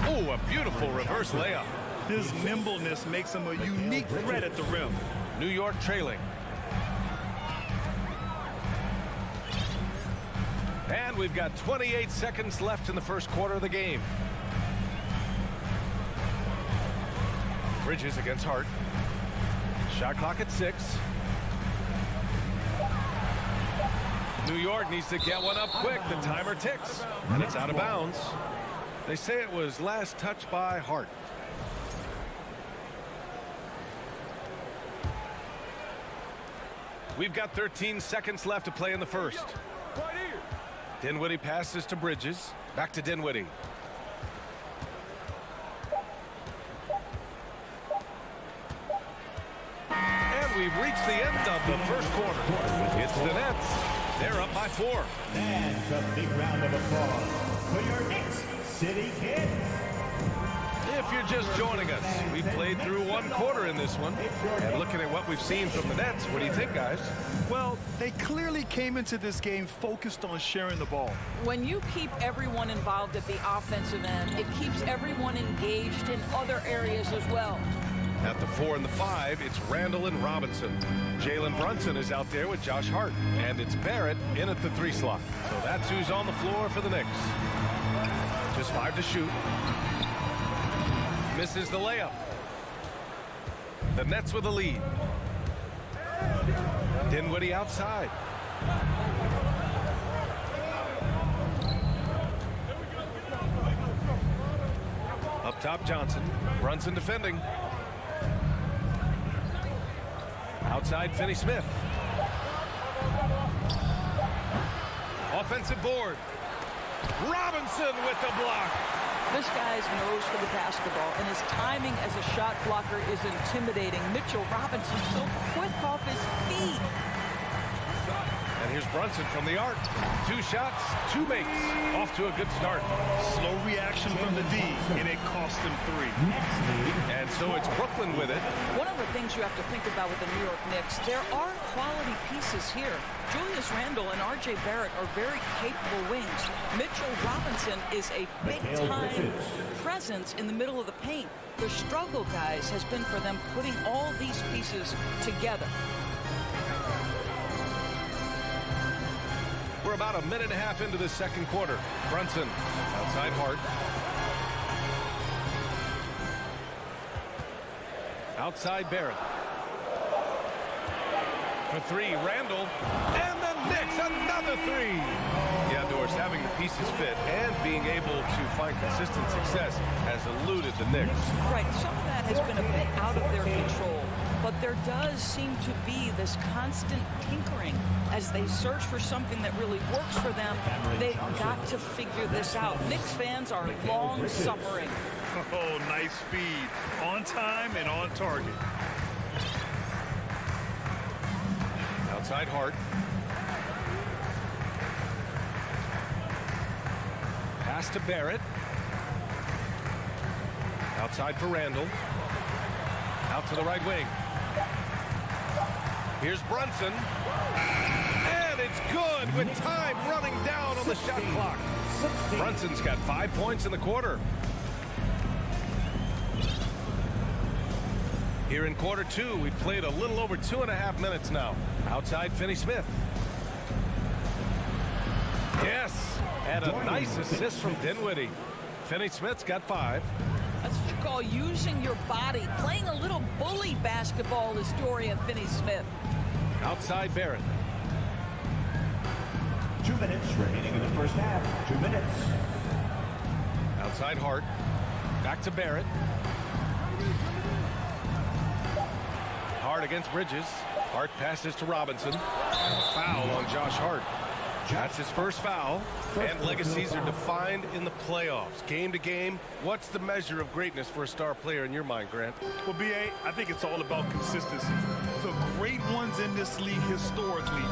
Oh, a beautiful reverse layup. His nimbleness makes him a unique threat at the rim. New York trailing. And we've got 28 seconds left in the first quarter of the game. Bridges against Hart. Shot clock at 6. New York needs to get one up quick. The timer ticks, and it's out of bounds. They say it was last touched by Hart. We've got 13 seconds left to play in the first. Dinwiddie passes to Bridges. Back to Dinwiddie. And we've reached the end of the first quarter. It's the Nets. They're up by 4. And a big round of applause for your Knicks City Kids. If you're just joining us, we played through one quarter in this one. And looking at what we've seen from the Nets, what do you think, guys? Well, they clearly came into this game focused on sharing the ball. When you keep everyone involved at the offensive end, it keeps everyone engaged in other areas as well. At the 4 and the 5, it's Randall and Robinson. Jalen Brunson is out there with Josh Hart. And it's Barrett in at the 3 slot. So that's who's on the floor for the Knicks. Just 5 to shoot. Misses the layup. The Nets with the lead. Dinwiddie outside. Up top, Johnson. Brunson defending. Outside, Finney-Smith. Offensive board. Robinson with the block. This guy's nose for the basketball, and his timing as a shot blocker is intimidating. Mitchell Robinson so quick off his feet. And here's Brunson from the arc. 2 shots, 2 makes. Off to a good start. Slow reaction from the D, and it cost them 3. And so it's Brooklyn with it. One of the things you have to think about with the New York Knicks, there are quality pieces here. Julius Randle and R.J. Barrett are very capable wings. Mitchell Robinson is a big-time presence in the middle of the paint. The struggle, guys, has been for them putting all these pieces together. We're about a minute and a half into the second quarter. Brunson outside Hart. Outside Barrett. For 3, Randall. And the Knicks, another 3. Yeah, Doris, having the pieces fit and being able to find consistent success has eluded the Knicks. Right, some of that has been a bit out of their control, but there does seem to be this constant tinkering as they search for something that really works for them. They've got to figure this out. Knicks fans are long suffering. Oh, nice feed. On time and on target. Outside Hart. Pass to Barrett. Outside for Randall. Out to the right wing. Here's Brunson. And it's good with time running down on the shot clock. Brunson's got 5 points in the quarter. Here in quarter 2, we've played a little over 2.5 minutes now. Outside Finney-Smith. Yes, and a nice assist from Dinwiddie. Finney-Smith's got 5. That's what you call using your body. Playing a little bully basketball is Dorian Finney-Smith. Outside Barrett. 2 minutes remaining in the first half. 2 minutes. Outside Hart. Back to Barrett. Hart against Bridges. Hart passes to Robinson. Foul on Josh Hart. That's his first foul. And legacies are defined in the playoffs. Game to game, what's the measure of greatness for a star player in your mind, Grant? Well, B.A., I think it's all about consistency. The great ones in this league historically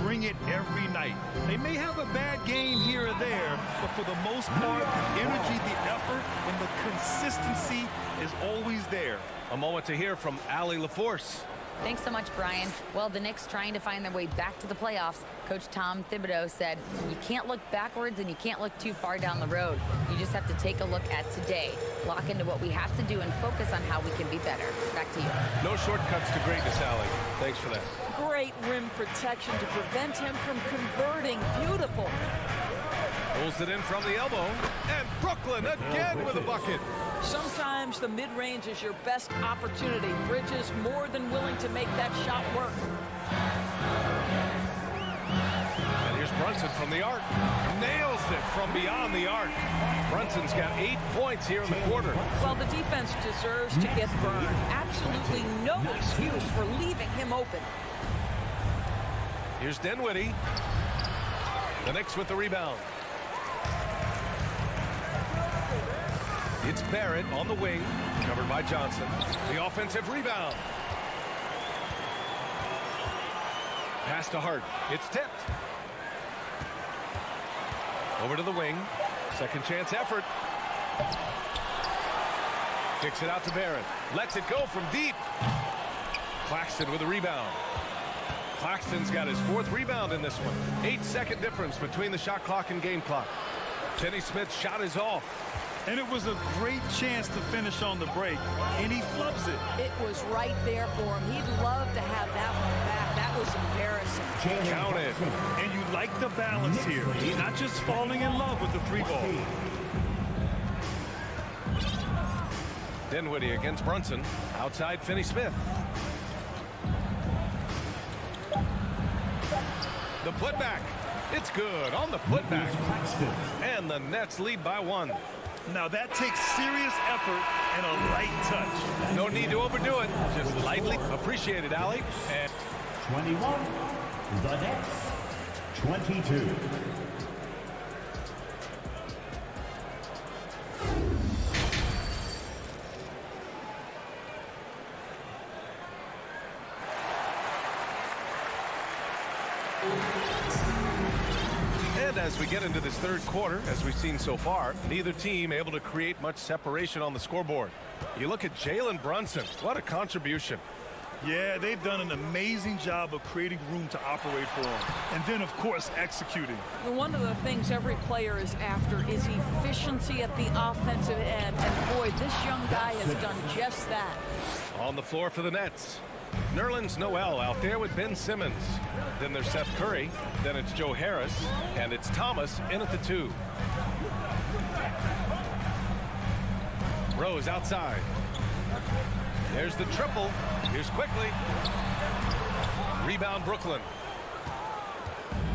bring it every night. They may have a bad game here or there, but for the most part, the energy, the effort, and the consistency is always there. A moment to hear from Allie LaForce. Thanks so much, Brian. Well, the Knicks trying to find their way back to the playoffs. Coach Tom Thibodeau said, you can't look backwards and you can't look too far down the road. You just have to take a look at today, lock into what we have to do, and focus on how we can be better. Back to you. No shortcuts to greatness, Allie. Thanks for that. Great rim protection to prevent him from converting. Beautiful. Pulls it in from the elbow. And Brooklyn again with a bucket. Sometimes the mid-range is your best opportunity. Bridges more than willing to make that shot work. And here's Brunson from the arc. Nails it from beyond the arc. Brunson's got 8 points here in the quarter. Well, the defense deserves to get burned. Absolutely no excuse for leaving him open. Here's Dinwiddie. The Knicks with the rebound. It's Barrett on the wing, covered by Johnson. The offensive rebound. Pass to Hart. It's tipped. Over to the wing. Second chance effort. Kicks it out to Barrett. Lets it go from deep. Claxton with a rebound. Claxton's got his 4th rebound in this one. 8-second difference between the shot clock and game clock. Finney Smith's shot is off. And it was a great chance to finish on the break, and he flubs it. It was right there for him. He'd love to have that one back. That was embarrassing. Count it. And you like the balance here. He's not just falling in love with the 3-ball. Dinwiddie against Brunson. Outside Finney Smith. The putback. It's good on the putback. And the Nets lead by 1. Now that takes serious effort and a light touch. No need to overdo it. Just lightly appreciated, Allie. And 21, the Nets, 22. And as we get into this third quarter, as we've seen so far, neither team able to create much separation on the scoreboard. You look at Jalen Brunson. What a contribution. Yeah, they've done an amazing job of creating room to operate for him. And then, of course, executing. One of the things every player is after is efficiency at the offensive end. And boy, this young guy has done just that. On the floor for the Nets. Nerlens Noel out there with Ben Simmons. Then there's Seth Curry. Then it's Joe Harris. And it's Thomas in at the 2. Rose outside. There's the triple. Here's quickly. Rebound Brooklyn.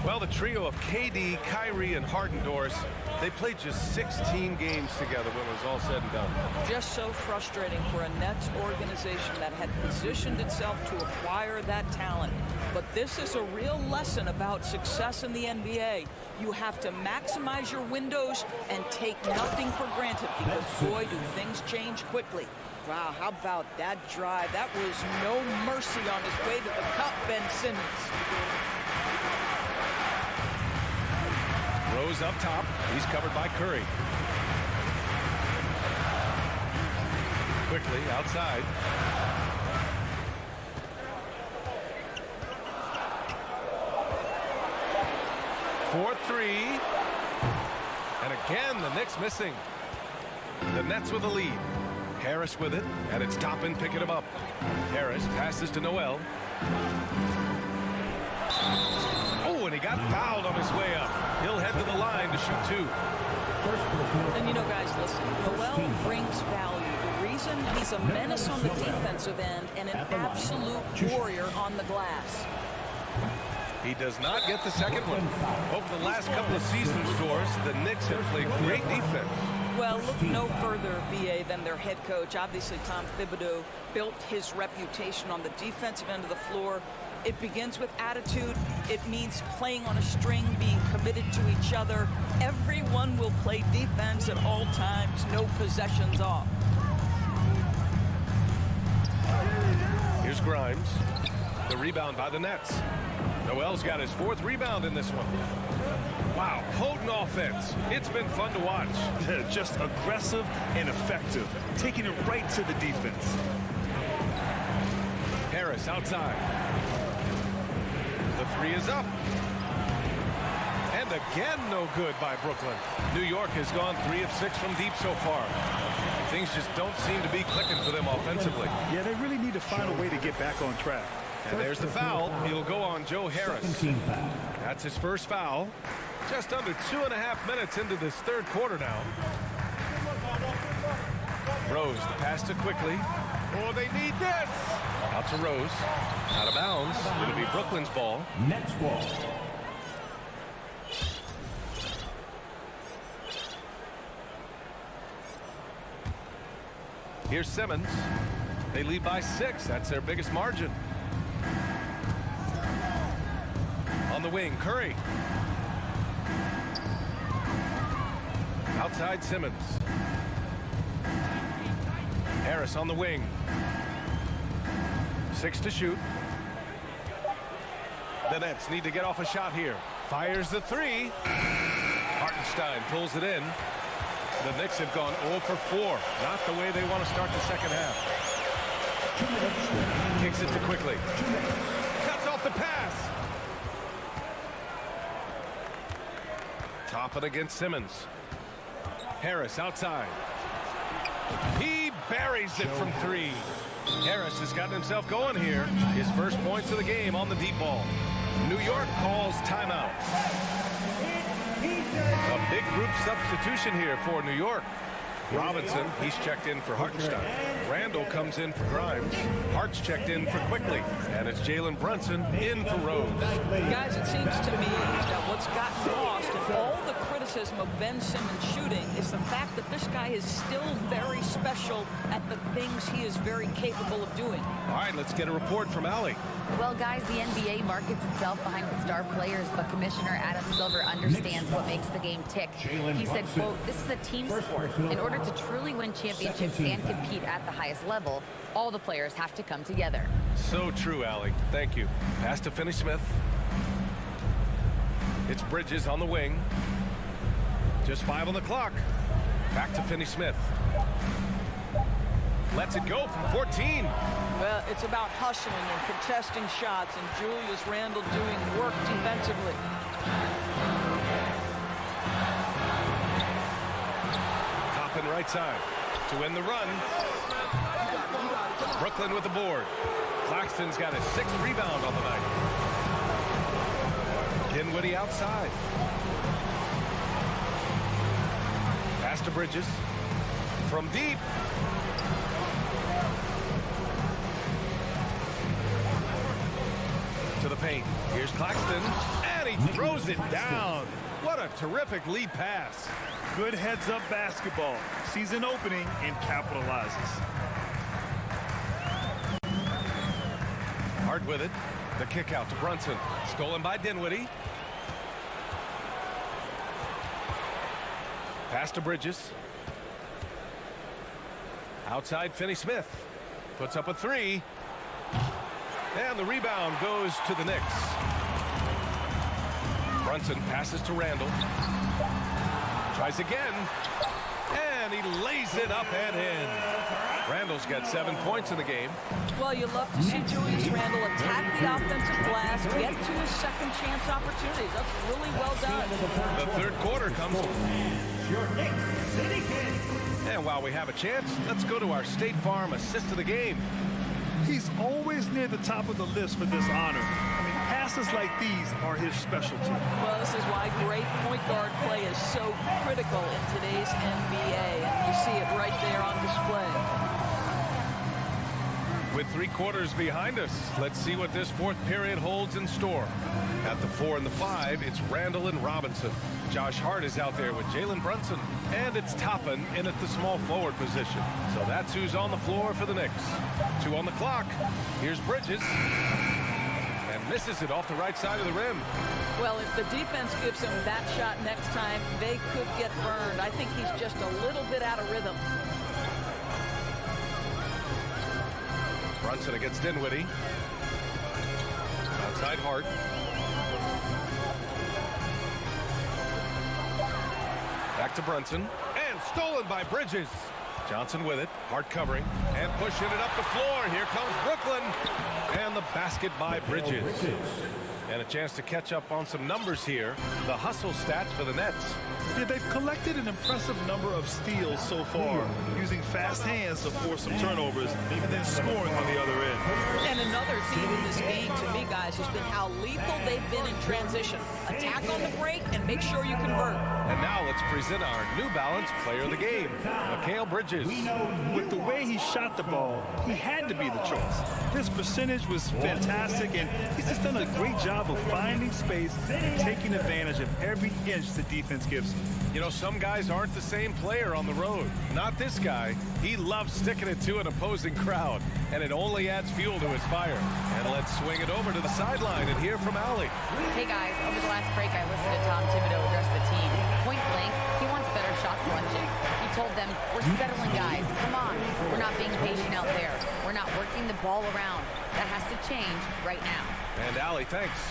Well, the trio of KD, Kyrie, and Harden-Doris, they played just 16 games together when it was all said and done. Just so frustrating for a Nets organization that had positioned itself to acquire that talent. But this is a real lesson about success in the NBA. You have to maximize your windows and take nothing for granted because, boy, do things change quickly. Wow, how about that drive? That was no mercy on his way to the cup, Ben Simmons. Rose up top. He's covered by Curry. Quickly outside. For 3. And again, the Knicks missing. The Nets with the lead. Harris with it, and it's Toppin picking him up. Harris passes to Noel. Oh, and he got fouled on his way up. He'll head to the line to shoot 2. And you know, guys, listen, Noel brings value. The reason he's a menace on the defensive end and an absolute warrior on the glass. He does not get the second one. Over the last couple of seasons, Doris, the Knicks have played great defense. Well, look no further, B.A., than their head coach. Obviously, Tom Thibodeau built his reputation on the defensive end of the floor. It begins with attitude. It means playing on a string, being committed to each other. Everyone will play defense at all times, no possessions off. Here's Grimes. The rebound by the Nets. Noel's got his 4th rebound in this one. Wow, potent offense. It's been fun to watch. Just aggressive and effective, taking it right to the defense. Harris outside. The 3 is up. And again, no good by Brooklyn. New York has gone 3 of 6 from deep so far. Things just don't seem to be clicking for them offensively. Yeah, they really need to find a way to get back on track. And there's the foul. He'll go on Joe Harris. That's his first foul. Just under 2.5 minutes into this third quarter now. Rose, the pass to quickly. Oh, they need this. Out to Rose. Out of bounds. It'll be Brooklyn's ball. Nets ball. Here's Simmons. They lead by 6. That's their biggest margin. On the wing, Curry. Outside Simmons. Harris on the wing. 6 to shoot. The Nets need to get off a shot here. Fires the 3. Hartenstein pulls it in. The Knicks have gone 0 for 4. Not the way they want to start the second half. Kicks it to quickly. Cuts off the pass. Toppin against Simmons. Harris outside. He buries it from 3. Harris has gotten himself going here. His first points of the game on the deep ball. New York calls timeout. A big group substitution here for New York. Robinson, he's checked in for Hartenstein. Randall comes in for Grimes. Hart's checked in for Quickly. And it's Jalen Brunson in for Rose. Guys, it seems to me that what's gotten lost in all the criticism of Ben Simmons shooting is the fact that this guy is still very special at the things he is very capable of doing. All right, let's get a report from Allie. Well, guys, the NBA markets itself behind the star players, but Commissioner Adam Silver understands what makes the game tick. He said, quote, "This is a team sport. In order to truly win championships and compete at the highest level, all the players have to come together." So true, Allie. Thank you. Pass to Finney-Smith. It's Bridges on the wing. Just 5 on the clock. Back to Finney-Smith. Lets it go from 14. Well, it's about hustling and contesting shots, and Julius Randle doing work defensively. Toppin right side to win the run. Brooklyn with the board. Claxton's got his 6th rebound on the night. Dinwiddie outside. Pass to Bridges. From deep. To the paint. Here's Claxton. And he throws it down. What a terrific lead pass. Good heads-up basketball. Sees an opening and capitalizes. Hart with it. The kick out to Brunson. Stolen by Dinwiddie. Pass to Bridges. Outside Finney-Smith. Puts up a 3. And the rebound goes to the Knicks. Brunson passes to Randall. Tries again. And he lays it up and in. Randall's got 7 points in the game. Well, you love to see Julius Randle attack the offensive glass, get to his second chance opportunities. That's really well done. The third quarter comes. Your Knicks City Kid. And while we have a chance, let's go to our State Farm assist of the game. He's always near the top of the list for this honor. I mean, passes like these are his specialty. Well, this is why great point guard play is so critical in today's NBA. And you see it right there on display. With 3 quarters behind us, let's see what this fourth period holds in store. At the 4 and the 5, it's Randall and Robinson. Josh Hart is out there with Jalen Brunson. And it's Toppin in at the small forward position. So that's who's on the floor for the Knicks. 2 on the clock. Here's Bridges. And misses it off the right side of the rim. Well, if the defense gives him that shot next time, they could get burned. I think he's just a little bit out of rhythm. Brunson against Dinwiddie. Outside Hart. Back to Brunson. And stolen by Bridges. Johnson with it. Hart covering. And pushing it up the floor. Here comes Brooklyn. And the basket by Bridges. And a chance to catch up on some numbers here. The hustle stats for the Nets. Yeah, they've collected an impressive number of steals so far, using fast hands to force some turnovers and then scoring on the other end. And another theme in this game, to me, guys, has been how lethal they've been in transition. Attack on the break and make sure you convert. And now let's present our New Balance player of the game, Mikal Bridges. With the way he shot the ball, he had to be the choice. His percentage was fantastic, and he's just done a great job of finding space and taking advantage of every inch the defense gives him. You know, some guys aren't the same player on the road. Not this guy. He loves sticking it to an opposing crowd, and it only adds fuel to his fire. And let's swing it over to the sideline and hear from Allie. Hey guys, over the last break I listened to Tom Thibodeau address the team. Point blank, he wants better shot selection. He told them, we're settling guys, come on. We're not being patient out there. We're not working the ball around. That has to change right now. And Allie, thanks.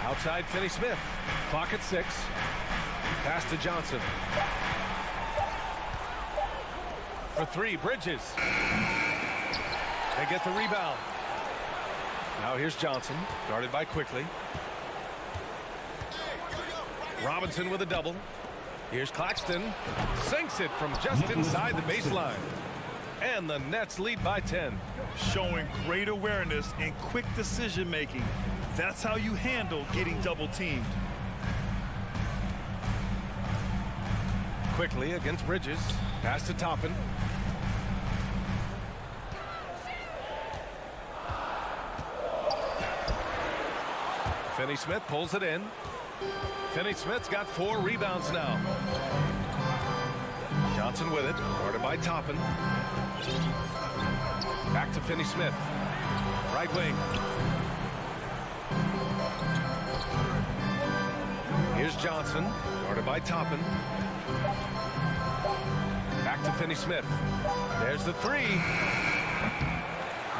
Outside Finney-Smith. Clock at 6. Pass to Johnson. For 3, Bridges. They get the rebound. Now here's Johnson, guarded by Quickly. Robinson with a double. Here's Claxton. Sinks it from just inside the baseline. And the Nets lead by 10. Showing great awareness and quick decision-making. That's how you handle getting double-teamed. Quickly against Bridges. Pass to Toppin. Finney-Smith pulls it in. Finney-Smith's got 4 rebounds now. Johnson with it, guarded by Toppin. Back to Finney-Smith. Right wing. Here's Johnson, guarded by Toppin. Back to Finney-Smith. There's the 3.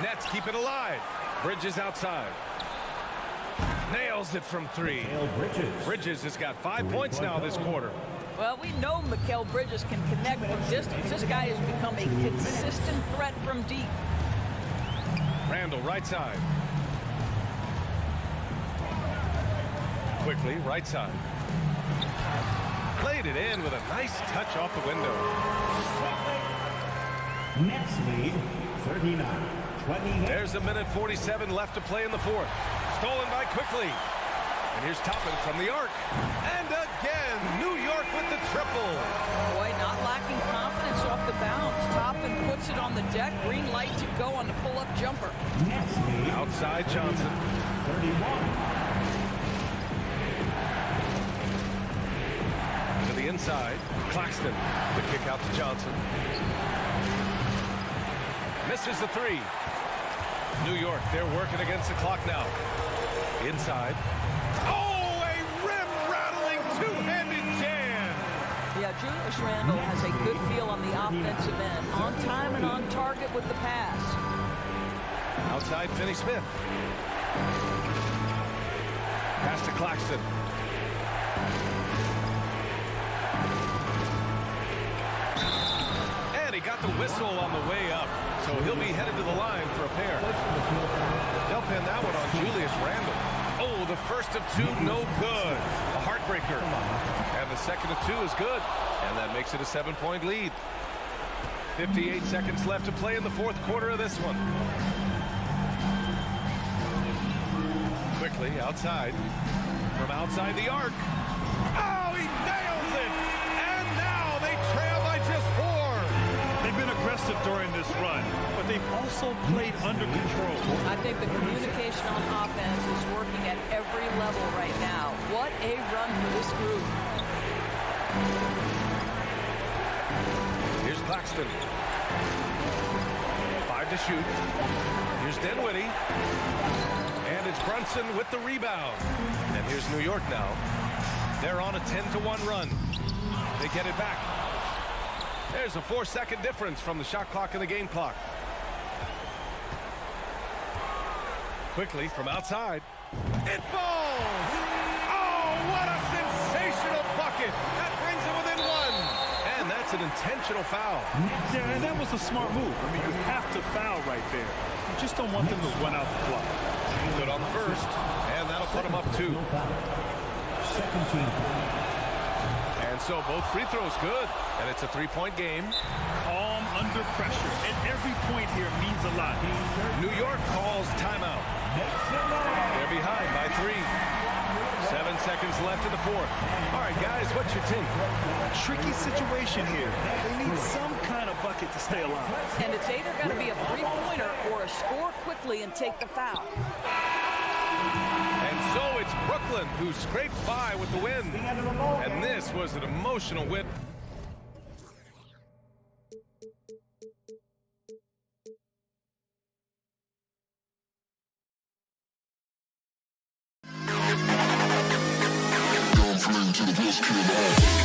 Nets keep it alive. Bridges outside. Nails it from 3. Bridges has got 5 points now this quarter. Well, we know Mikal Bridges can connect from distance. This guy has become a consistent threat from deep. Randall, right side. Quickly, right side. Played it in with a nice touch off the window. Nets lead 39-28. There's a minute 47 left to play in the 4th. Stolen by Quickly. And here's Toppin from the arc. And again, New York with the triple. Boy, not lacking confidence off the bounce. Toppin puts it on the deck. Green light to go on the pull-up jumper. Outside Johnson. 31. To the inside. Claxton. The kick out to Johnson. Misses the 3. New York, they're working against the clock now. Inside. Oh, a rim-rattling two-handed jam. Yeah, Julius Randle has a good feel on the offensive end. On time and on target with the pass. Outside Finney-Smith. Pass to Claxton. And he got the whistle on the way up. So he'll be headed to the line for a pair. They'll pin that one on Julius Randle. Oh, the first of 2, no good. A heartbreaker. And the second of 2 is good. And that makes it a 7-point lead. 58 seconds left to play in the 4th quarter of this one. Quickly outside. From outside the arc. Oh, he nails it! And now they trail by just 4. They've been aggressive during this run, but they've also played under control. I think the communication on offense is working at every level right now. What a run for this group. Here's Claxton. 5 to shoot. Here's Dinwiddie. And it's Brunson with the rebound. And here's New York now. They're on a 10-1 run. They get it back. There's a 4-second difference from the shot clock and the game clock. Quickly from outside. It falls! Oh, what a sensational bucket! That brings them within 1. And and that's an intentional foul. Yeah, and that was a smart move. I mean, you have to foul right there. You just don't want them to run out the clock. Good on the first, and that'll put him up 2. Second team. And so both free throws good, and it's a 3-point game. Calm under pressure, and every point here means a lot. New York calls timeout. They're behind by 3. 7 seconds left in the fourth. All right, guys, what's your take? Tricky situation here. They need some kind of bucket to stay alive. And it's either got to be a three-pointer or a score quickly and take the foul. And so it's Brooklyn who scrapes by with the win. And this was an emotional win. To the best kid alive.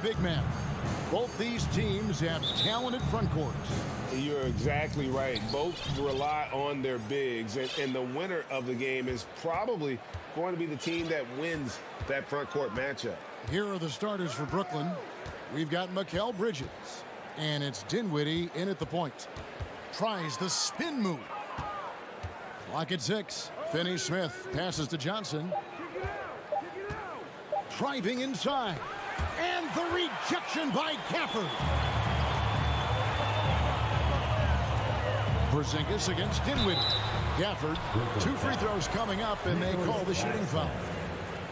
big man. Both these teams have talented front courts. You're exactly right. Both rely on their bigs, and the winner of the game is probably going to be the team that wins that front court matchup. Here are the starters for Brooklyn. We've got Mikal Bridges, and it's Dinwiddie in at the point. Tries the spin move. Clock at 6. Finney-Smith passes to Johnson. Driving inside. And the rejection by Gafford. Porzingis against Dinwiddie. Gafford, 2 free throws coming up, and they call the shooting foul.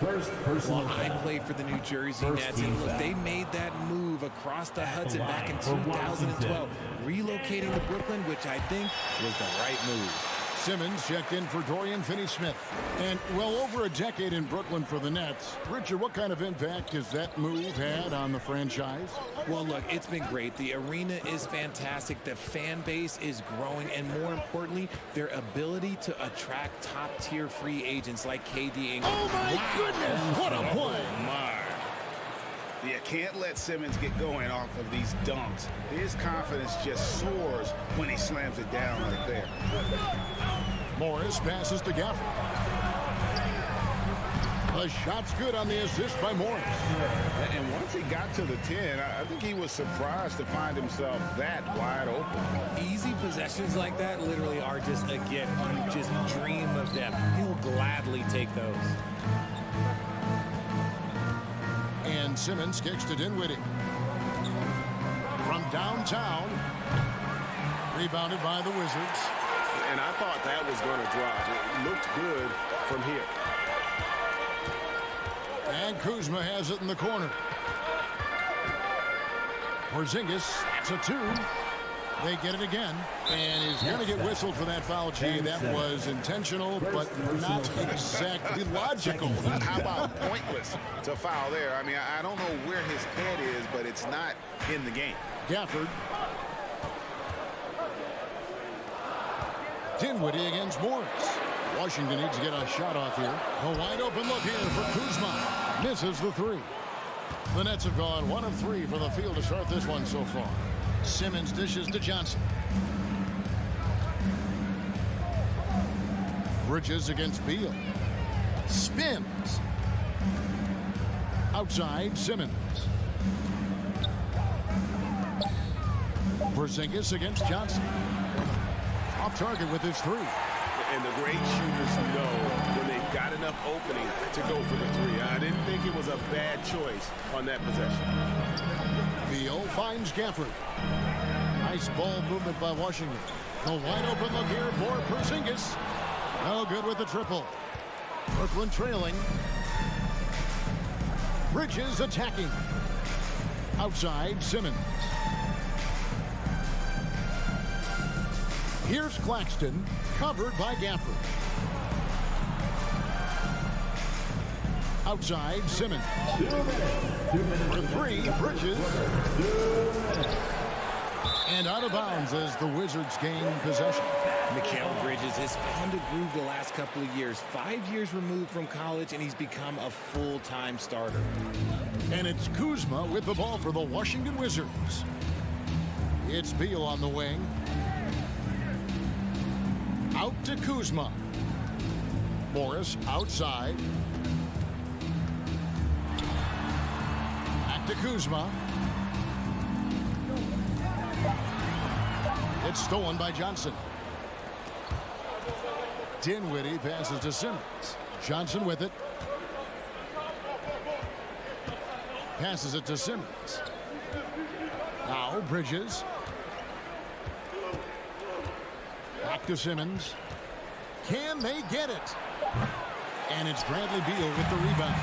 Well, I played for the New Jersey Nets, and look, they made that move across the Hudson back in 2012, relocating to Brooklyn, which I think was the right move. Simmons checked in for Dorian Finney-Smith. And well over a decade in Brooklyn for the Nets. Richard, what kind of impact has that move had on the franchise? Well, look, it's been great. The arena is fantastic. The fan base is growing. And more importantly, their ability to attract top-tier free agents like KD Ingram. Oh, my goodness! What a play! You can't let Simmons get going off of these dunks. His confidence just soars when he slams it down right there. Morris passes to Gafford. The shot's good on the assist by Morris. And once he got to the 10, I think he was surprised to find himself that wide open. Easy possessions like that literally are just a gift. You just dream of them. He'll gladly take those. And Simmons kicks to Dinwiddie. From downtown. Rebounded by the Wizards. And I thought that was going to drop. It looked good from here. And Kuzma has it in the corner. Porzingis, it's a 2. They get it again. And he's going to get whistled for that foul. Gee, that was intentional, but not exactly logical. How about pointless to foul there? I mean, I don't know where his head is, but it's not in the game. Gafford. Dinwiddie against Morris. Washington needs to get a shot off here. A wide open look here for Kuzma. Misses the 3. The Nets have gone 1 of 3 for the field to start this one so far. Simmons dishes to Johnson. Bridges against Beal. Spins. Outside, Simmons. Porzingis against Johnson. Off target with his 3. And the great shooters know when they've got enough opening to go for the 3. I didn't think it was a bad choice on that possession. Beal finds Gafford. Nice ball movement by Washington. A wide open look here for Porzingis. No good with the triple. Brooklyn trailing. Bridges attacking. Outside, Simmons. Here's Claxton, covered by Gafford. Outside, Simmons. For 3, Bridges. And out of bounds as the Wizards gain possession. Mikal Bridges has found a groove the last couple of years. 5 years removed from college, and he's become a full-time starter. And it's Kuzma with the ball for the Washington Wizards. It's Beal on the wing. Out to Kuzma. Morris outside. Back to Kuzma. It's stolen by Johnson. Dinwiddie passes to Simmons. Johnson with it. Passes it to Simmons. Now Bridges. Back to Simmons. Can they get it? And it's Bradley Beal with the rebound.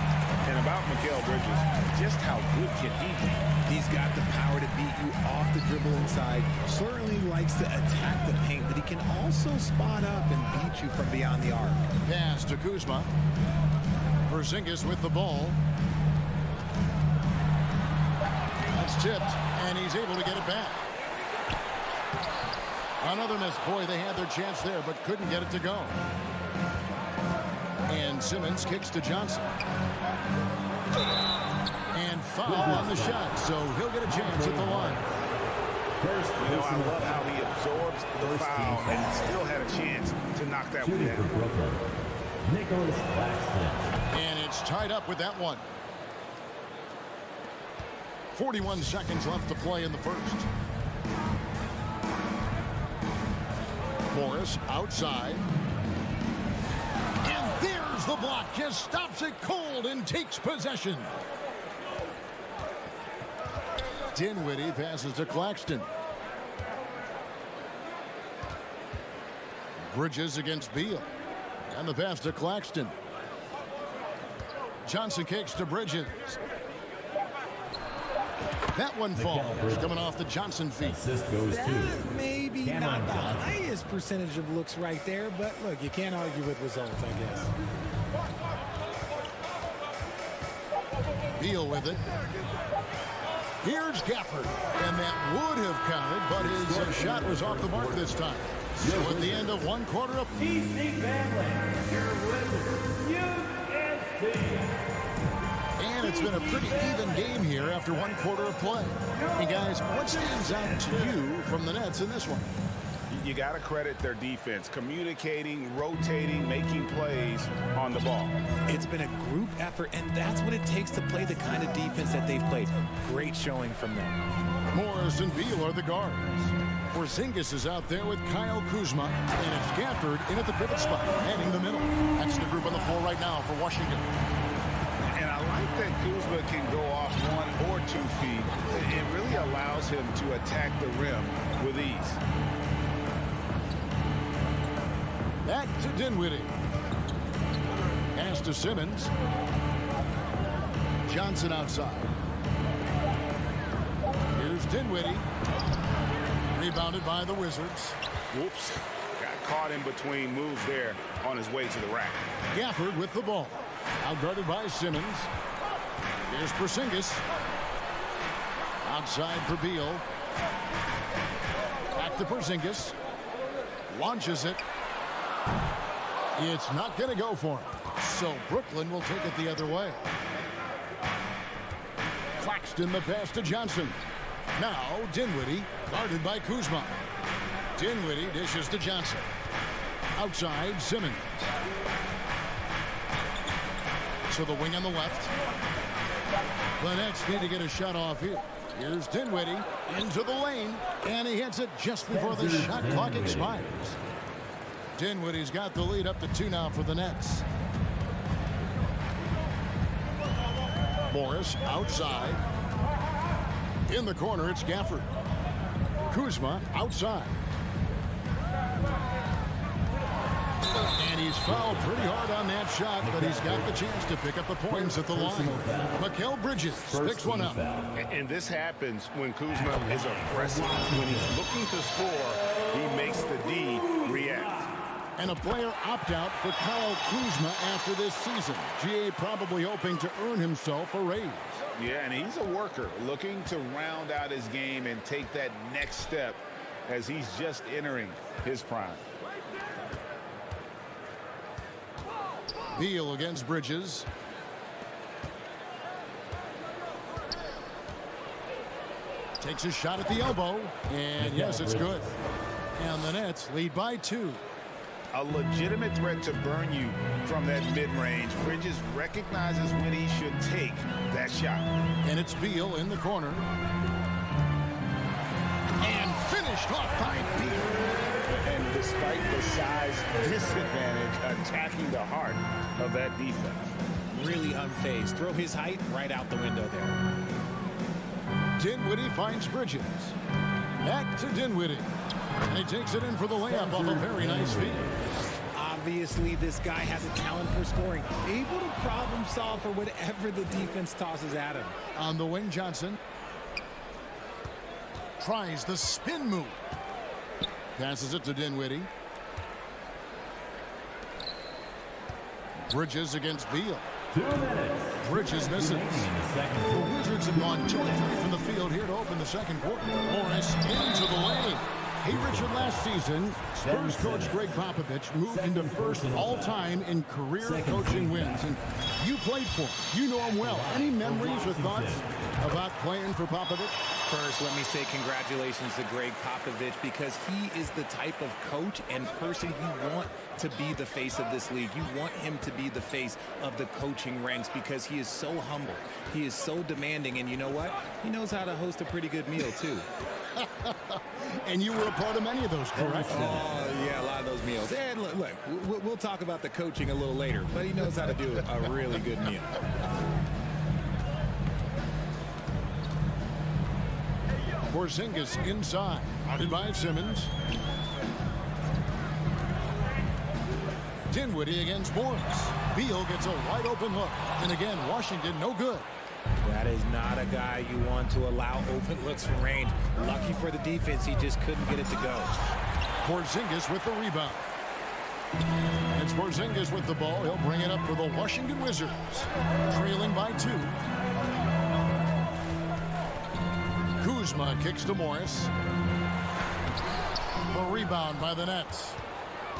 And about Mikal Bridges, just how good can he be? He's got the power to beat you off the dribble inside. Certainly likes to attack the paint, but he can also spot up and beat you from beyond the arc. Pass to Kuzma. Porzingis with the ball. That's tipped, and he's able to get it back. Another miss. Boy, they had their chance there, but couldn't get it to go. And Simmons kicks to Johnson. And foul on the shot, so he'll get a chance at the line. You know, I love how he absorbs the foul and still had a chance to knock that one down. And it's tied up with that one. 41 seconds left to play in the first. Morris outside. And there's the block. Just stops it cold and takes possession. Dinwiddie passes to Claxton. Bridges against Beal. And the pass to Claxton. Johnson kicks to Bridges. That one falls, coming off the Johnson feet. That maybe not the highest percentage of looks right there, but look, you can't argue with results, I guess. Beal with it. Here's Gafford, and that would have counted, but his shot was off the mark this time. So at the end of one quarter of... And it's been a pretty even game here after one quarter of play. And guys, what stands out to you from the Nets in this one? You got to credit their defense, communicating, rotating, making plays on the ball. It's been a group effort, and that's what it takes to play the kind of defense that they've played. Great showing from them. Morris and Beal are the guards. Porzingis is out there with Kyle Kuzma, and it's Gafford in at the pivot spot, manning the middle. That's the group on the floor right now for Washington. And I like that Kuzma can go off 1 or 2 feet. It really allows him to attack the rim with ease. Back to Dinwiddie. Pass to Simmons. Johnson outside. Here's Dinwiddie. Rebounded by the Wizards. Whoops. Got caught in between moves there on his way to the rack. Gafford with the ball. Outguarded by Simmons. Here's Porzingis. Outside for Beal. Back to Porzingis. Launches it. It's not going to go for him. So Brooklyn will take it the other way. Claxton the pass to Johnson. Now Dinwiddie guarded by Kuzma. Dinwiddie dishes to Johnson. Outside Simmons. To the wing on the left. The Nets need to get a shot off here. Here's Dinwiddie into the lane. And he hits it just before the shot clock expires. Dinwiddie's got the lead up to 2 now for the Nets. Morris outside. In the corner, it's Gafford. Kuzma outside. And he's fouled pretty hard on that shot, but he's got the chance to pick up the points at the line. Mikal Bridges picks one up. And this happens when Kuzma is aggressive. When he's looking to score, he makes the D react. And a player opt-out for Kyle Kuzma after this season. GA probably hoping to earn himself a raise. Yeah, and he's a worker, looking to round out his game and take that next step as he's just entering his prime. Beal against Bridges. Takes a shot at the elbow. And yes, it's good. And the Nets lead by 2. A legitimate threat to burn you from that mid-range. Bridges recognizes when he should take that shot. And it's Beal in the corner. And finished off by Beal. And despite the size disadvantage, attacking the heart of that defense. Really unfazed. Throw his height right out the window there. Dinwiddie finds Bridges. Back to Dinwiddie. And he takes it in for the layup off a very nice feed. Obviously, this guy has a talent for scoring. Able to problem solve for whatever the defense tosses at him. On the wing, Johnson. Tries the spin move. Passes it to Dinwiddie. Bridges against Beal. Bridges misses. The Wizards have gone 2 and 3 from the field here to open the second quarter. Morris into the lane. Hey, Richard, last season, Spurs coach Greg Popovich moved into first all-time in career coaching wins. And You played for him. You know him well. Any memories or thoughts about playing for Popovich? First, let me say congratulations to Greg Popovich, because he is the type of coach and person you want to be the face of this league. You want him to be the face of the coaching ranks, because he is so humble. He is so demanding, and you know what? He knows how to host a pretty good meal, too. And you were a part of many of those, correct? Oh, yeah, a lot of those meals. And look, we'll talk about the coaching a little later, but he knows how to do a really good meal. Porzingis inside, guarded by Simmons. Dinwiddie against Morris. Beal gets a wide open look. And again, Washington no good. That is not a guy you want to allow open looks from range. Lucky for the defense, he just couldn't get it to go. Porzingis with the rebound. It's Porzingis with the ball. He'll bring it up for the Washington Wizards. Trailing by 2. Kuzma kicks to Morris. The rebound by the Nets.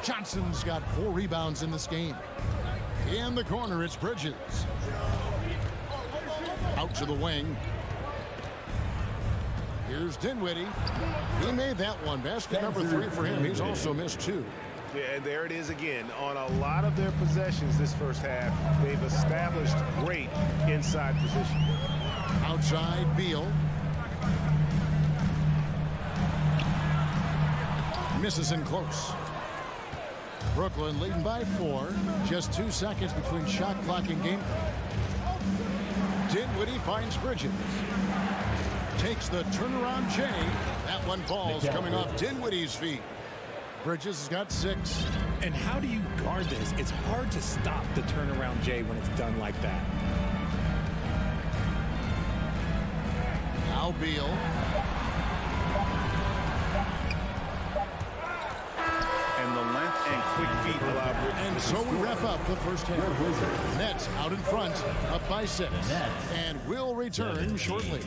Johnson's got 4 rebounds in this game. In the corner, it's Bridges. Out to the wing. Here's Dinwiddie. He made that one. Basket number 3 for him. He's also missed 2. Yeah, and there it is again. On a lot of their possessions this first half, they've established great inside position. Outside, Beal. Misses in close. Brooklyn leading by 4. Just 2 seconds between shot clock and game. Dinwiddie finds Bridges. Takes the turnaround J. That one falls coming off Dinwiddie's feet. Bridges has got 6. And how do you guard this? It's hard to stop the turnaround J when it's done like that. Now Beal. And the length and quick feet allow Bridges. And so we wrap up the first half. Nets out in front, up by 6. And we'll return shortly.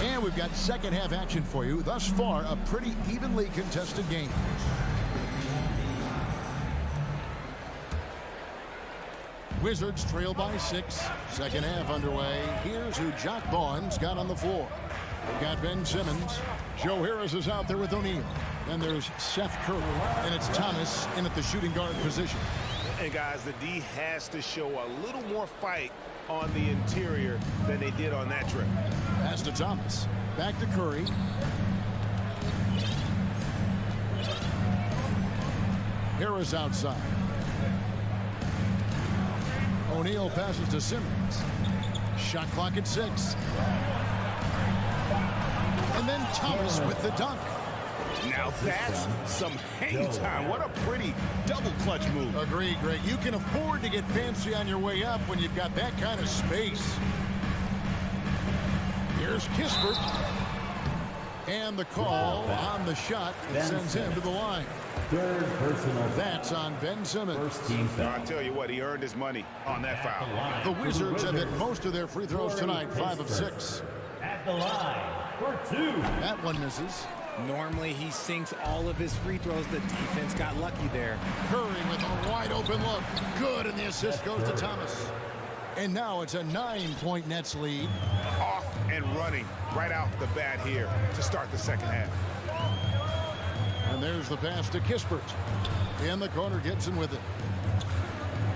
And we've got second half action for you. Thus far, a pretty evenly contested game. Wizards trail by 6. Second half underway. Here's who Jock Vaughn's got on the floor. We've got Ben Simmons. Joe Harris is out there with O'Neal. Then there's Seth Curry. And it's Thomas in at the shooting guard position. And guys, the D has to show a little more fight on the interior than they did on that trip. Pass to Thomas. Back to Curry. Harris outside. O'Neal passes to Simmons. Shot clock at 6. And then Thomas with the dunk. Now that's some hang time. What a pretty double clutch move. Agree, Greg. You can afford to get fancy on your way up when you've got that kind of space. Here's Kispert. And the call on the shot that sends him to the line. Third personal. That's on Ben Simmons. First team foul. I'll tell you what, he earned his money on that foul. The Wizards have hit most of their free throws tonight, 5 of 6. At the line for 2. That one misses. Normally, he sinks all of his free throws. The defense got lucky there. Curry with a wide open look. Good, and the assist goes to Thomas. And now it's a 9-point Nets lead. Off and running right off the bat here to start the second half. And there's the pass to Kispert. In the corner, Gibson with it.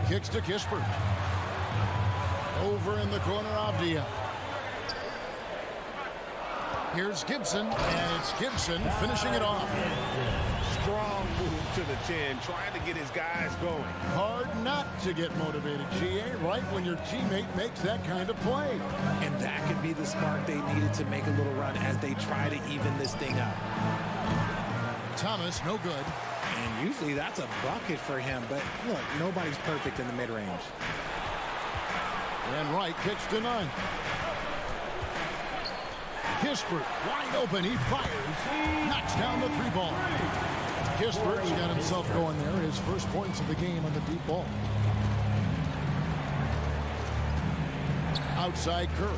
Kicks to Kispert. Over in the corner, Avdia. Here's Gibson, and it's Gibson finishing it off. Strong move to the 10, trying to get his guys going. Hard not to get motivated, GA, right when your teammate makes that kind of play. And that could be the spark they needed to make a little run as they try to even this thing up. Thomas, no good. And usually that's a bucket for him, but look, nobody's perfect in the mid-range. And Wright kicks to none. Kispert, wide open, he fires. Knocks down the 3 ball. Kispert's got himself going there. His first points of the game on the deep ball. Outside Curry.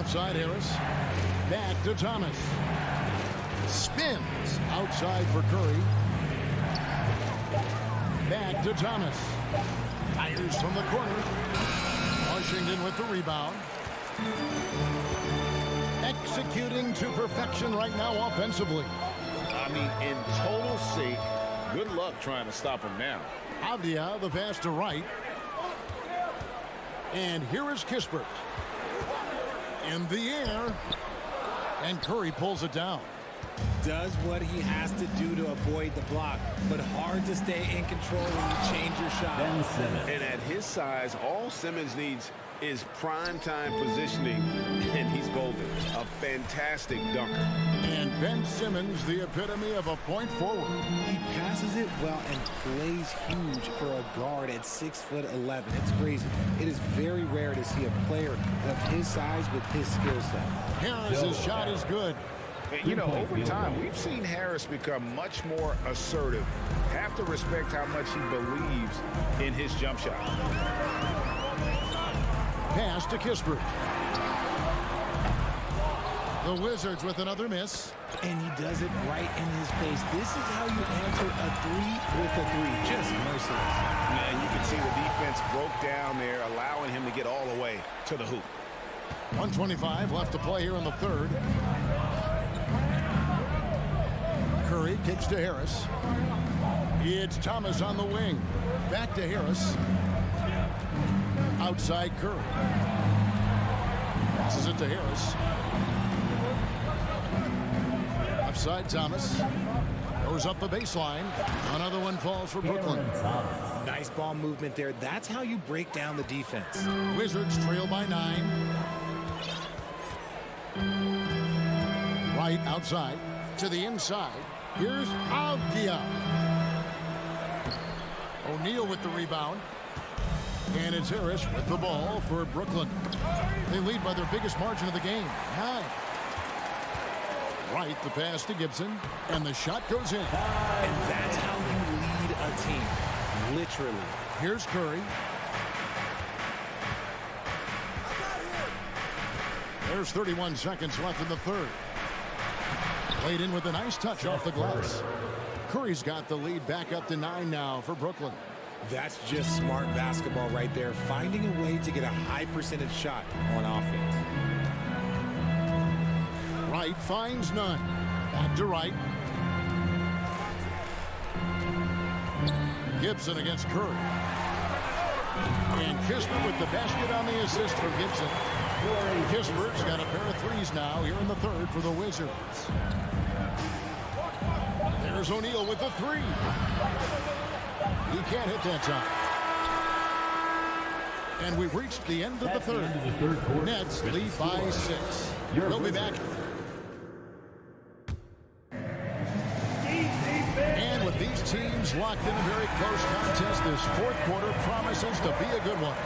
Left side, Harris. Back to Thomas. Spins outside for Curry. Back to Thomas. Fires from the corner. Washington with the rebound. Executing to perfection right now offensively. I mean, in total sync. Good luck trying to stop him now. Avdia, the pass to Wright. And here is Kispert. In the air. And Curry pulls it down. Does what he has to do to avoid the block, but hard to stay in control when you change your shot. And at his size, all Simmons needs is prime time positioning, and he's golden. A fantastic dunker. And Ben Simmons, the epitome of a point forward. He passes it well and plays huge for a guard at 6'11". It's crazy. It is very rare to see a player of his size with his skill set. Harris's shot is good. And, you know, over time, we've seen Harris become much more assertive. Have to respect how much he believes in his jump shot. Pass to Kispert. The Wizards with another miss. And he does it right in his face. This is how you answer a three with a three. Just merciless. And you can see the defense broke down there, allowing him to get all the way to the hoop. 1:25 left to play here in the third. Curry kicks to Harris. It's Thomas on the wing. Back to Harris. Outside Curry. Passes it to Harris. Offside Thomas. Goes up the baseline. Another one falls for Brooklyn. Nice ball movement there. That's how you break down the defense. Wizards trail by 9. Right outside. To the inside. Here's Avdia. O'Neal with the rebound. And it's Harris with the ball for Brooklyn. They lead by their biggest margin of the game, 9. Right, the pass to Gibson. And the shot goes in. And that's how you lead a team. Literally. Here's Curry. There's 31 seconds left in the third. Played in with a nice touch off the glass. Curry's got the lead back up to 9 now for Brooklyn. That's just smart basketball right there. Finding a way to get a high percentage shot on offense. Wright finds none. Back to Wright. Gibson against Curry. And Kispert with the basket on the assist from Gibson. Kispert's got a pair of threes now here in the third for the Wizards. There's O'Neal with the three. He can't hit that time. And we've reached the end of the third. Nets lead by 6. They'll be back. And with these teams locked in a very close contest, this fourth quarter promises to be a good one.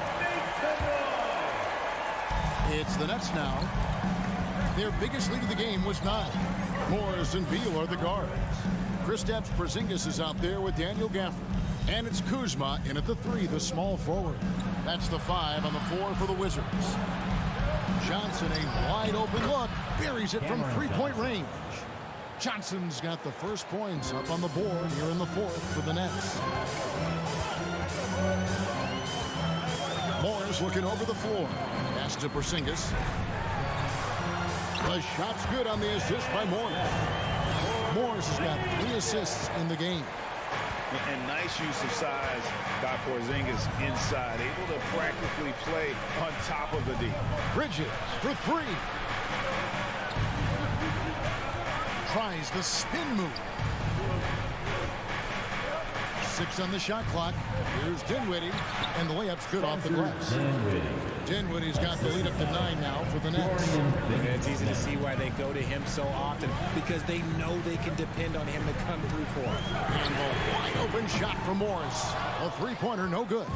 It's the Nets now. Their biggest lead of the game was 9. Morris and Beal are the guards. Kristaps Porzingis is out there with Daniel Gafford. And it's Kuzma in at the 3, the small forward. That's the 5 on the 4 for the Wizards. Johnson, a wide open look, buries it from three-point range. Johnson's got the first points up on the board here in the fourth for the Nets. Morris looking over the floor. Pass to Porzingis. The shot's good on the assist by Morris. Morris has got 3 assists in the game. And nice use of size by Porzingis inside, able to practically play on top of the D. Bridges for 3. Tries the spin move. 6 on the shot clock. Here's Dinwiddie, and the layup's good off the glass. Dinwiddie's got the lead up to 9 now for the Nets. And it's easy to see why they go to him so often, because they know they can depend on him to come through for them. And the wide open shot from Morris. A three-pointer, no good.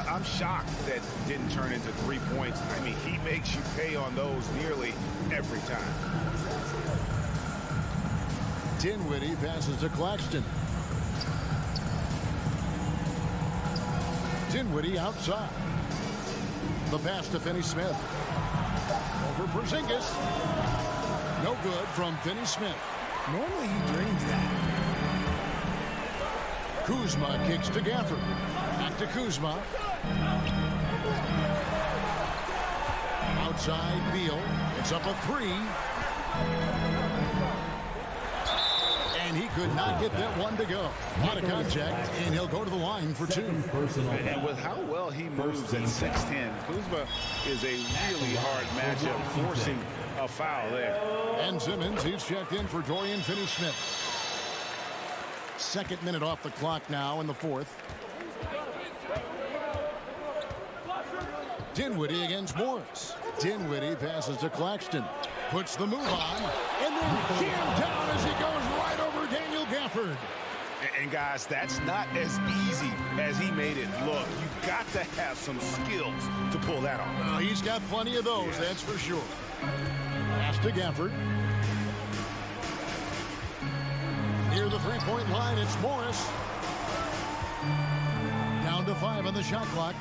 I'm shocked that didn't turn into 3 points. I mean, he makes you pay on those nearly every time. Dinwiddie passes to Claxton. Dinwiddie outside. The pass to Finney-Smith. Over Porzingis. No good from Finney Smith. Normally he drains that. Kuzma kicks to Gafford. Back to Kuzma. Outside Beal. It's up a three. And he could not get that one to go. A lot of contact, and he'll go to the line for two. And with how well he moves at 6'10", Kuzma is a really hard matchup, forcing a foul there. And Simmons, he's checked in for Dorian Finney-Smith. Second minute off the clock now in the fourth. Dinwiddie against Morris. Dinwiddie passes to Claxton. Puts the move on. And then jammed down as he goes right over Daniel Gafford. And guys, that's not as easy as he made it look. You've got to have some skills to pull that off. He's got plenty of those, that's for sure. Pass to Gafford. Near the three-point line, it's Morris. Down to 5 on the shot clock.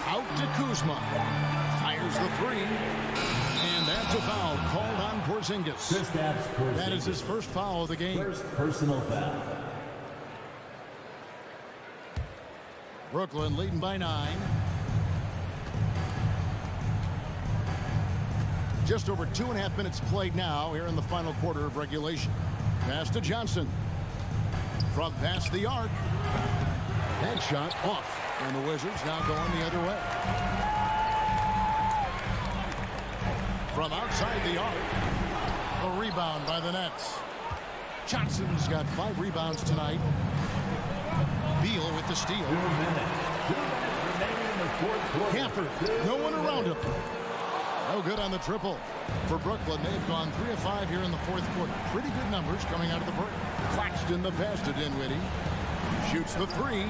Out to Kuzma. Fires the three. And that's a foul called on Porzingis. That is his first foul of the game. First personal foul. Brooklyn leading by 9. Just over 2.5 minutes played now here in the final quarter of regulation. Pass to Johnson. From past the arc. That shot off. And the Wizards now going the other way. From outside the arc. A rebound by the Nets. Johnson's got 5 rebounds tonight. Beal with the steal. 2 minutes remaining in the fourth quarter. Gafford, no one around him. No good on the triple. For Brooklyn, they've gone 3 of 5 here in the fourth quarter. Pretty good numbers coming out of the break. Claxton the pass to Dinwiddie. Shoots the three.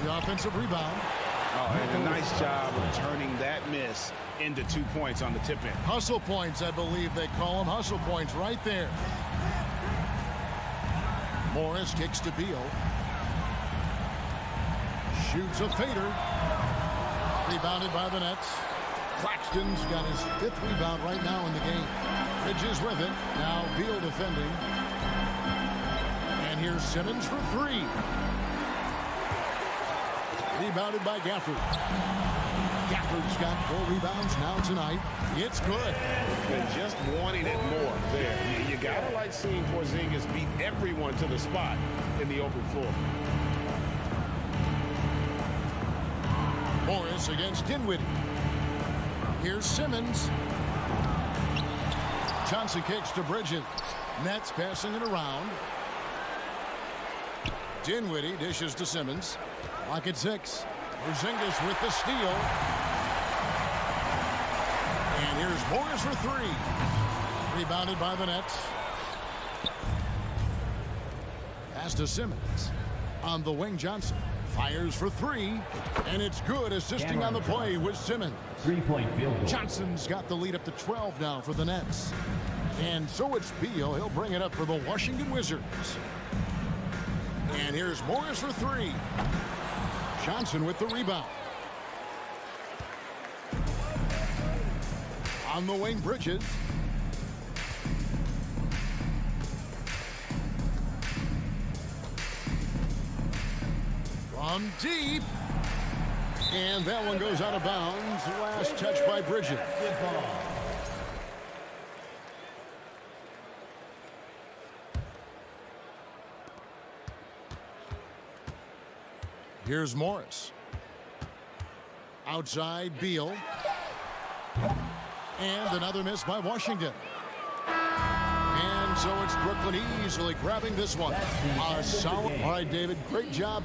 The offensive rebound. And a nice job of turning that miss into 2 points on the tip in. Hustle points, I believe they call them. Hustle points right there. Morris kicks to Beal. Shoots a fader. Rebounded by the Nets. Claxton's got his 5th rebound right now in the game. Bridges with it. Now Beal defending. And here's Simmons for 3. Rebounded by Gafford. Gafford's got 4 rebounds now tonight. It's good. And just wanting it more there. You gotta like seeing Porzingis beat everyone to the spot in the open floor. Morris against Dinwiddie. Here's Simmons. Johnson kicks to Bridges. Nets passing it around. Dinwiddie dishes to Simmons. Lock at 6. Porzingis with the steal. And here's Morris for 3. Rebounded by the Nets. Pass to Simmons. On the wing, Johnson. Fires for 3. And it's good, assisting on the play with Simmons. 3-point field goal. Johnson's got the lead up to 12 now for the Nets. And so it's Beal. He'll bring it up for the Washington Wizards. And here's Morris for 3. Johnson with the rebound. On the wing, Bridges. From deep. And that one goes out of bounds. Last touch by Bridges. Here's Morris. Outside Beal. And another miss by Washington. And so it's Brooklyn easily grabbing this one. A solid. All right, David, great job.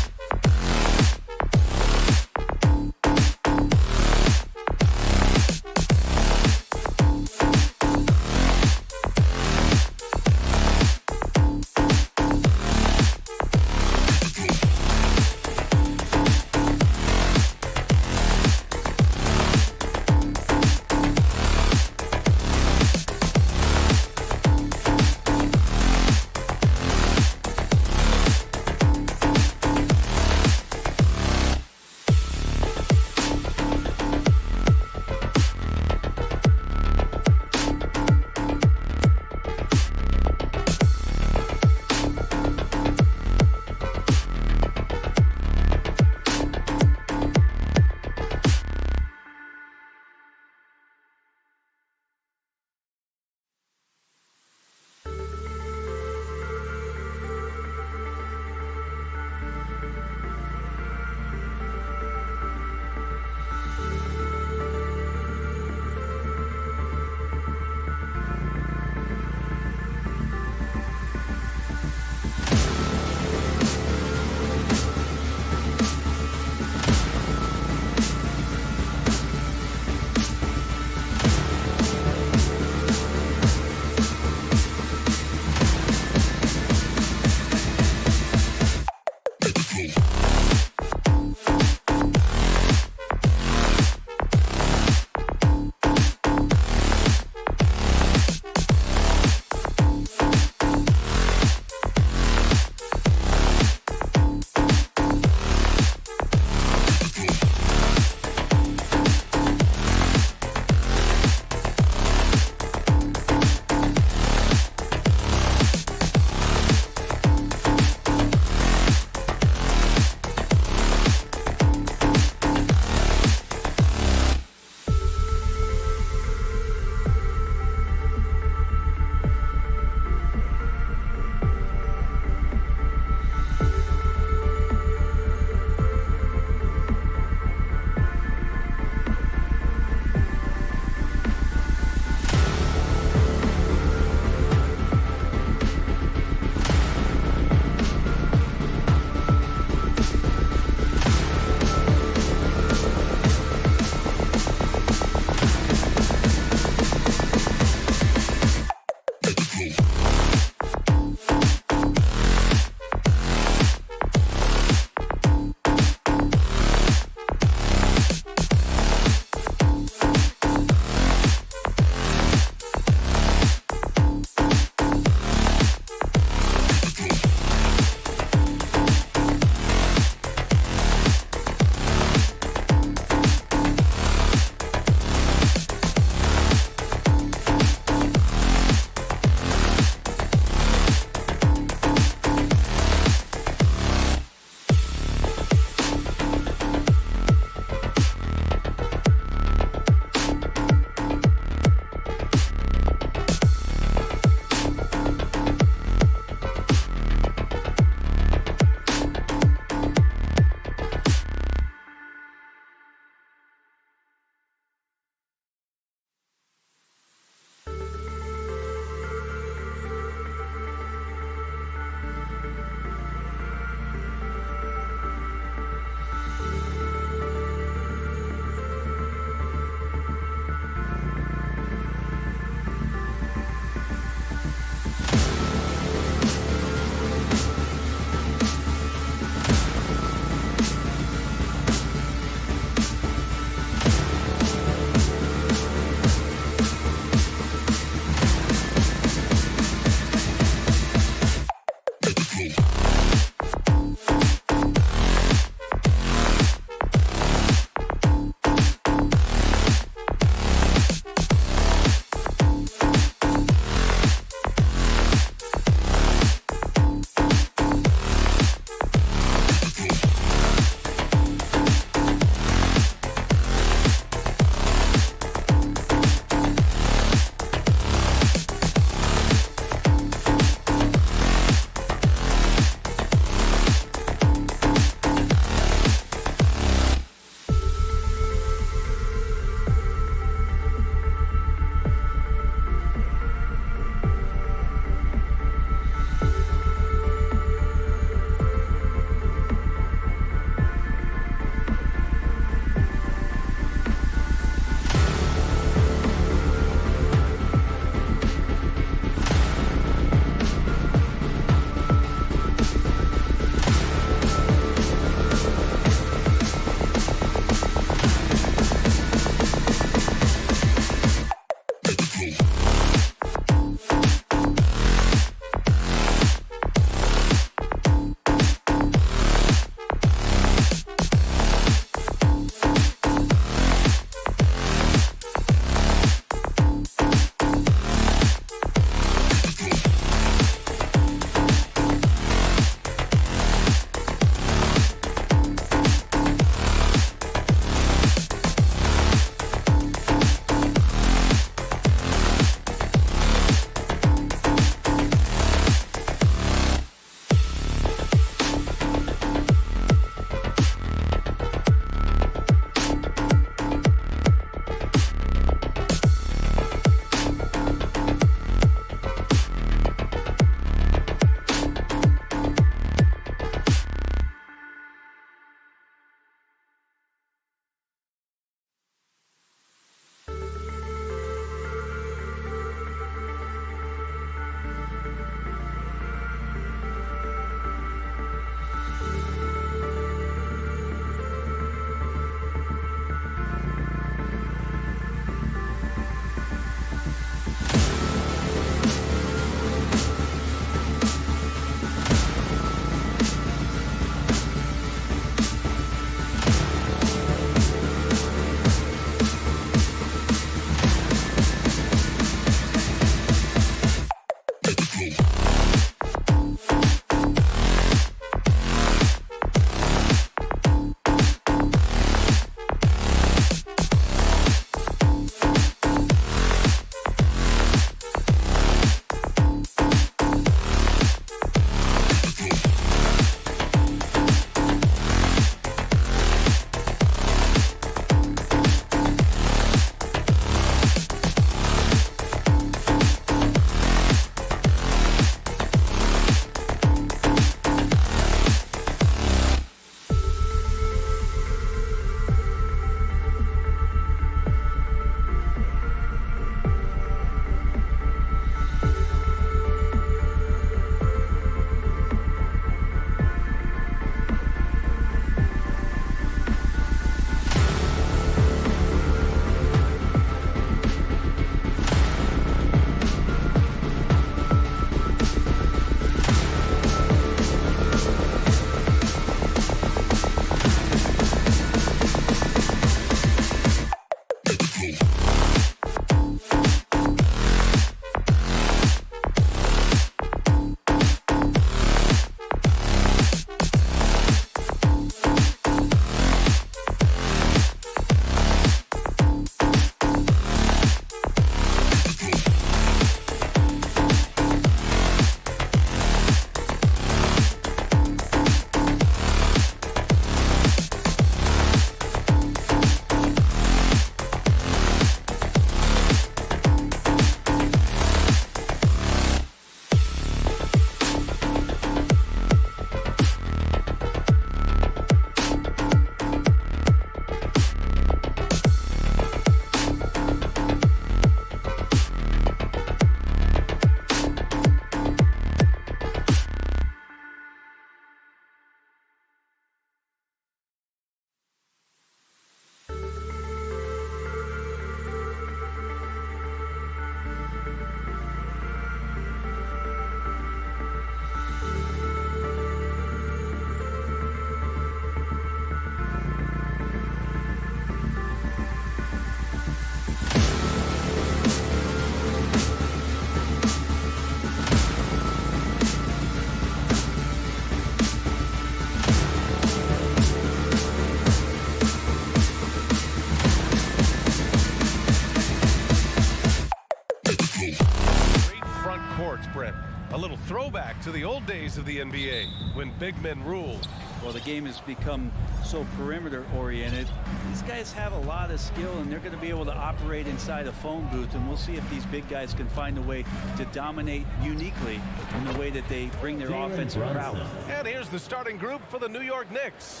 courts, Brent. A little throwback to the old days of the NBA when big men ruled. Well, the game has become so perimeter oriented. These guys have a lot of skill, and they're going to be able to operate inside a phone booth, and we'll see if these big guys can find a way to dominate uniquely in the way that they bring their offensive prowess. And here's the starting group for the New York Knicks.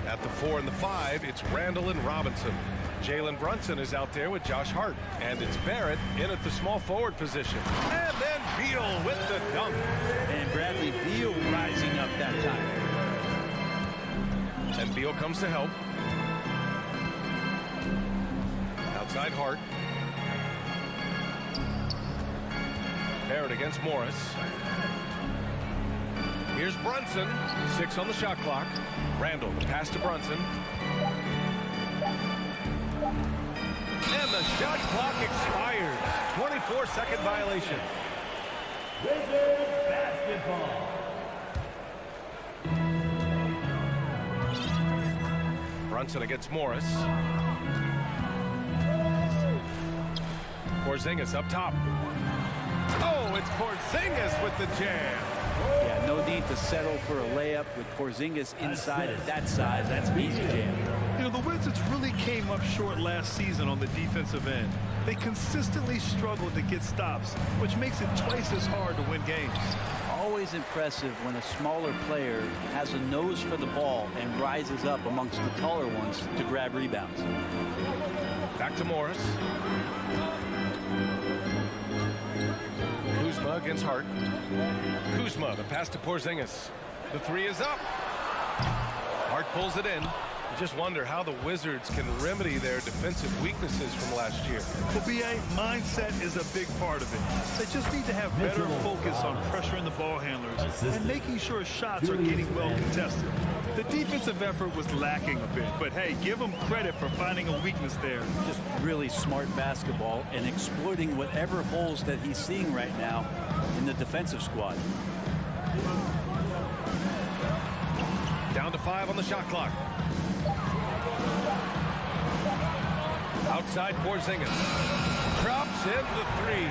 At the 4 and the 5, it's Randall and Robinson. Jalen Brunson is out there with Josh Hart. And it's Barrett in at the small forward position. And then Beal with the dunk. And Bradley Beal rising up that time. And Beal comes to help. Outside Hart. Barrett against Morris. Here's Brunson. 6 on the shot clock. Randall, the pass to Brunson. And the shot clock expires. 24-second violation. Wizards basketball. Brunson against Morris. Porzingis up top. Oh, it's Porzingis with the jam. Yeah, no need to settle for a layup with Porzingis inside at that size. That's an easy jam. You know, the Wizards really came up short last season on the defensive end. They consistently struggled to get stops, which makes it twice as hard to win games. Always impressive when a smaller player has a nose for the ball and rises up amongst the taller ones to grab rebounds. Back to Morris. Kuzma against Hart. Kuzma, the pass to Porzingis. The 3 is up. Hart pulls it in. You just wonder how the Wizards can remedy their defensive weaknesses from last year. Well, BA, mindset is a big part of it. They just need to have better focus on pressuring the ball handlers and making sure shots are getting well contested. The defensive effort was lacking a bit, but hey, give them credit for finding a weakness there. Just really smart basketball and exploiting whatever holes that he's seeing right now in the defensive squad. Down to 5 on the shot clock. Outside Porzingis. Drops in the 3.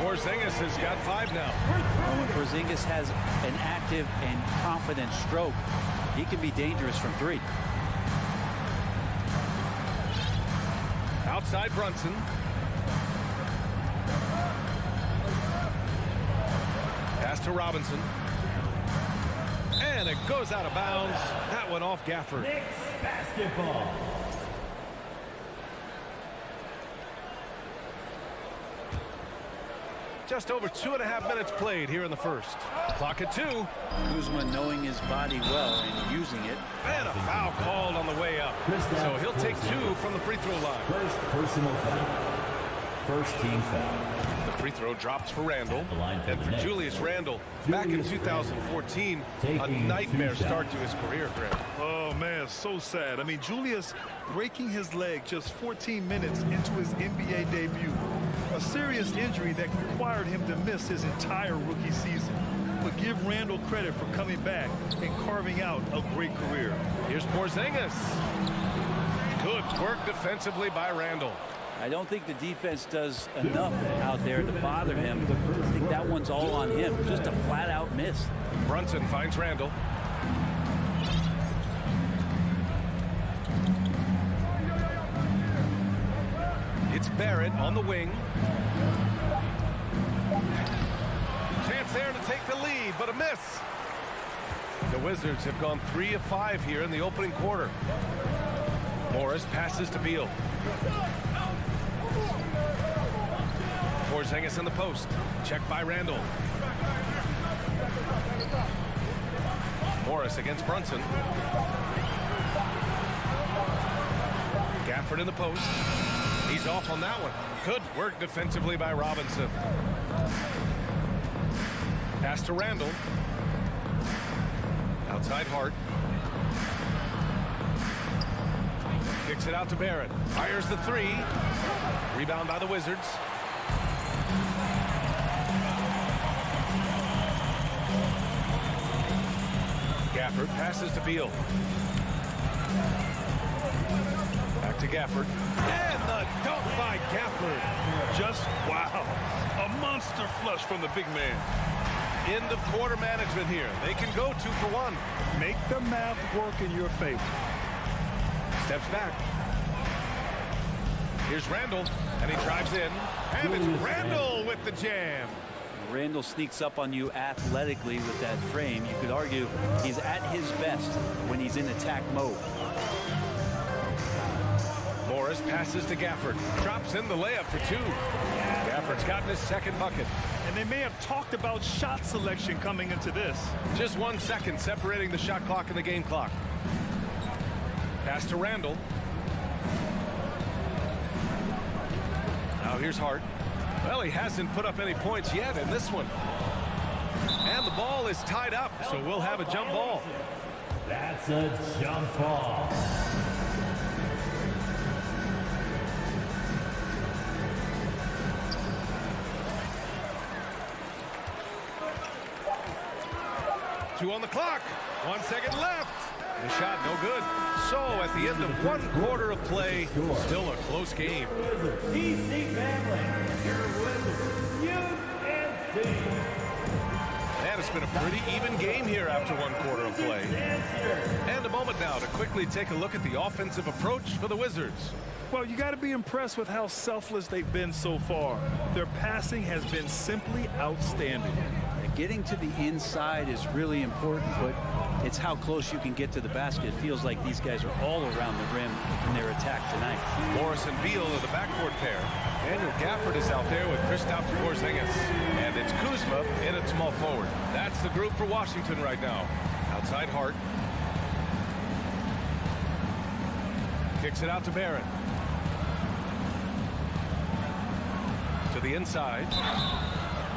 Porzingis has got 5 now. When Porzingis has an active and confident stroke, he can be dangerous from 3. Outside Brunson. Pass to Robinson. And it goes out of bounds. That one off Gafford. Knicks basketball. Just over 2.5 minutes played here in the first. Clock at 2. Kuzma knowing his body well and using it. And a foul called on the way up. So he'll take 2 from the free throw line. First personal foul. First team foul. The free throw drops for Randall. And for Julius Randle, back in 2014, a nightmare start to his career, Grant. Oh, man, so sad. I mean, Julius breaking his leg just 14 minutes into his NBA debut. A serious injury that required him to miss his entire rookie season. But give Randall credit for coming back and carving out a great career. Here's Porzingis. Good work defensively by Randall. I don't think the defense does enough out there to bother him. I think that one's all on him. Just a flat-out miss. Brunson finds Randall. It's Barrett on the wing. Chance there to take the lead, but a miss. The Wizards have gone 3 of 5 here in the opening quarter. Morris passes to Beal. Porzingis in the post. Checked by Randall. Morris against Brunson. Gafford in the post. He's off on that one. Good work defensively by Robinson. Pass to Randall. Outside Hart. Kicks it out to Barrett. Fires the 3. Rebound by the Wizards. Gafford passes to Beal. Back to Gafford. And the dunk by Gafford. Just wow. A monster flush from the big man. End of quarter management here. They can go 2 for 1. Make the math work in your favor. Steps back. Here's Randall, and he drives in. And it's Randall with the jam. Randall sneaks up on you athletically with that frame. You could argue he's at his best when he's in attack mode. Morris passes to Gafford. Drops in the layup for 2. Gafford's gotten his second bucket. And they may have talked about shot selection coming into this. Just 1 second separating the shot clock and the game clock. Pass to Randall. Now here's Hart. Well, he hasn't put up any points yet in this one. And the ball is tied up, so we'll have a jump ball. That's a jump ball. Two on the clock. 1 second left. The shot no good. So at the end of 1 quarter of play, still a close game. DC family, your Wizzards, And it's been a pretty even game here after 1 quarter of play. And a moment now to quickly take a look at the offensive approach for the Wizards. Well, you got to be impressed with how selfless they've been so far. Their passing has been simply outstanding. Getting to the inside is really important, but it's how close you can get to the basket. It feels like these guys are all around the rim in their attack tonight. Morris and Beal are the backcourt pair. Daniel Gafford is out there with Kristaps Porzingis. And it's Kuzma in at small forward. That's the group for Washington right now. Outside Hart. Kicks it out to Barron. To the inside.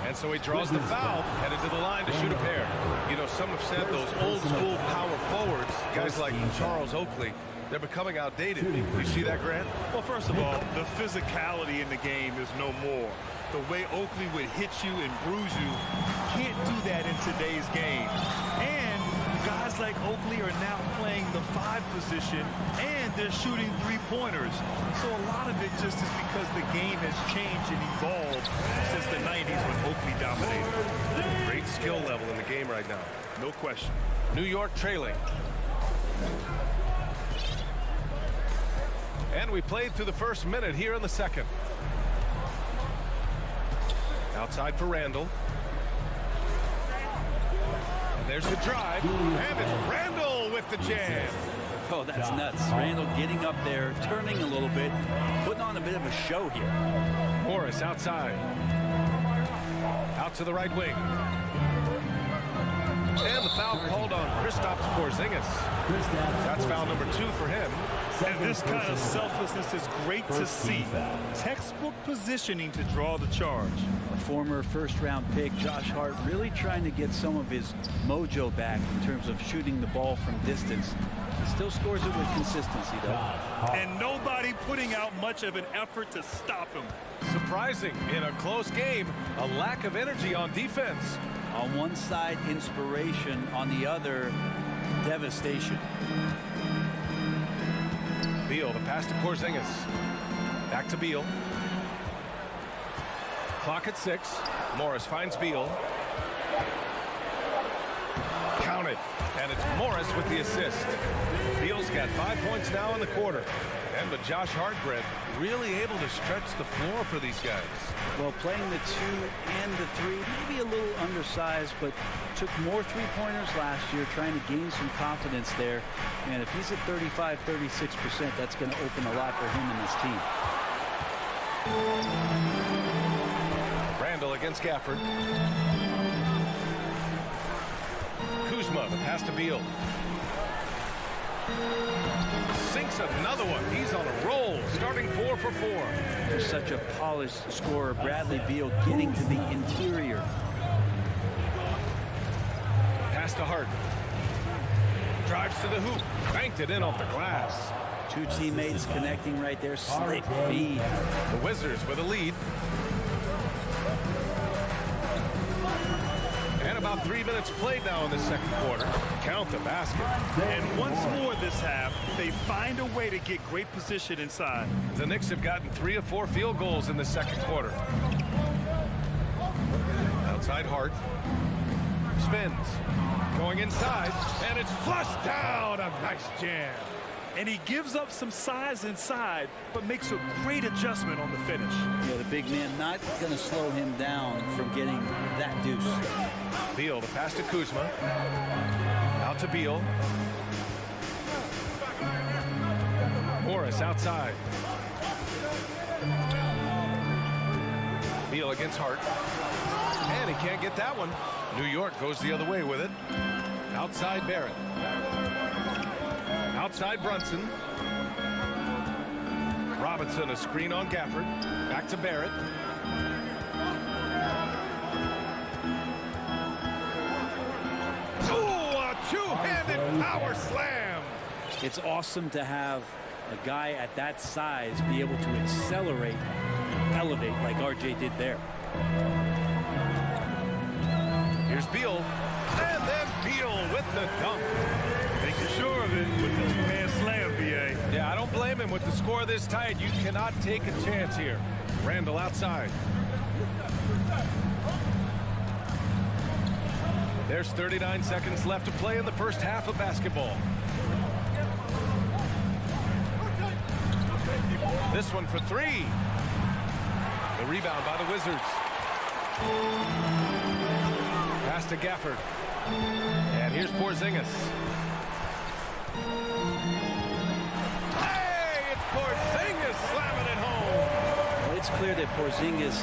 And so he draws the foul, headed to the line to shoot a pair. You know, some have said those old school power forwards, guys like Charles Oakley, they're becoming outdated. You see that, Grant? Well, first of all, the physicality in the game is no more. The way Oakley would hit you and bruise you, can't do that in today's game. And guys like Oakley are now playing the 5 position, and they're shooting 3-pointers. So a lot of it just is because the game has changed and evolved since the 90s when Oakley dominated. Great skill level in the game right now. No question. New York trailing. And we played through the first minute here in the second. Outside for Randall. And there's the drive. And it's Randall with the jam. Oh, that's nuts. Randall getting up there, turning a little bit, putting on a bit of a show here. Morris outside. Out to the right wing. And the foul called on Kristaps Porzingis. That's foul number 2 for him. And this kind of selflessness is great to see. Textbook positioning to draw the charge. A former first-round pick, Josh Hart, really trying to get some of his mojo back in terms of shooting the ball from distance. He still scores it with consistency, though. And nobody putting out much of an effort to stop him. Surprising in a close game, a lack of energy on defense. On one side, inspiration. On the other, devastation. Beal, the pass to Porzingis. Back to Beal. Clock at 6. Morris finds Beal. Count it. And it's Morris with the assist. Beal's got 5 points now in the quarter. And with Josh Hart, Brent, really able to stretch the floor for these guys. Well, playing the 2 and the 3, maybe a little undersized, but took more 3-pointers last year, trying to gain some confidence there. And if he's at 35, 36%, that's going to open a lot for him and his team. Randall against Gafford. Kuzma, the pass to Beal. Sinks another one. He's on a roll, starting 4 for 4. There's such a polished scorer. Bradley Beal getting to the interior. Pass to Hart. Drives to the hoop. Banked it in off the glass. 2 teammates connecting right there. Slick feed. The Wizards with a lead. And about 3 minutes played now in the second quarter. Count the basket. And once more this half, they find a way to get great position inside. The Knicks have gotten 3 of 4 field goals in the second quarter. outside Hart. Spins. Going inside, and it's flushed down. A nice jam. And he gives up some size inside, but makes a great adjustment on the finish. Yeah, the big man not going to slow him down from getting that deuce. Beal to pass to Kuzma. Out to Beal. Morris outside. Beal against Hart. And he can't get that one. New York goes the other way with it. Outside Barrett. Outside Brunson. Robinson, a screen on Gafford. Back to Barrett. Oh, a two-handed power slam. It's awesome to have a guy at that size be able to accelerate and elevate like RJ did there. Here's Beal. And then Beal with the dunk. Making sure of it with the two-hand slam, BA. Yeah, I don't blame him with the score this tight. You cannot take a chance here. Randall outside. There's 39 seconds left to play in the first half of basketball. This one for three. The rebound by the Wizards. Pass to Gafford. And here's Porzingis. Hey, it's Porzingis slamming it home. Well, it's clear that Porzingis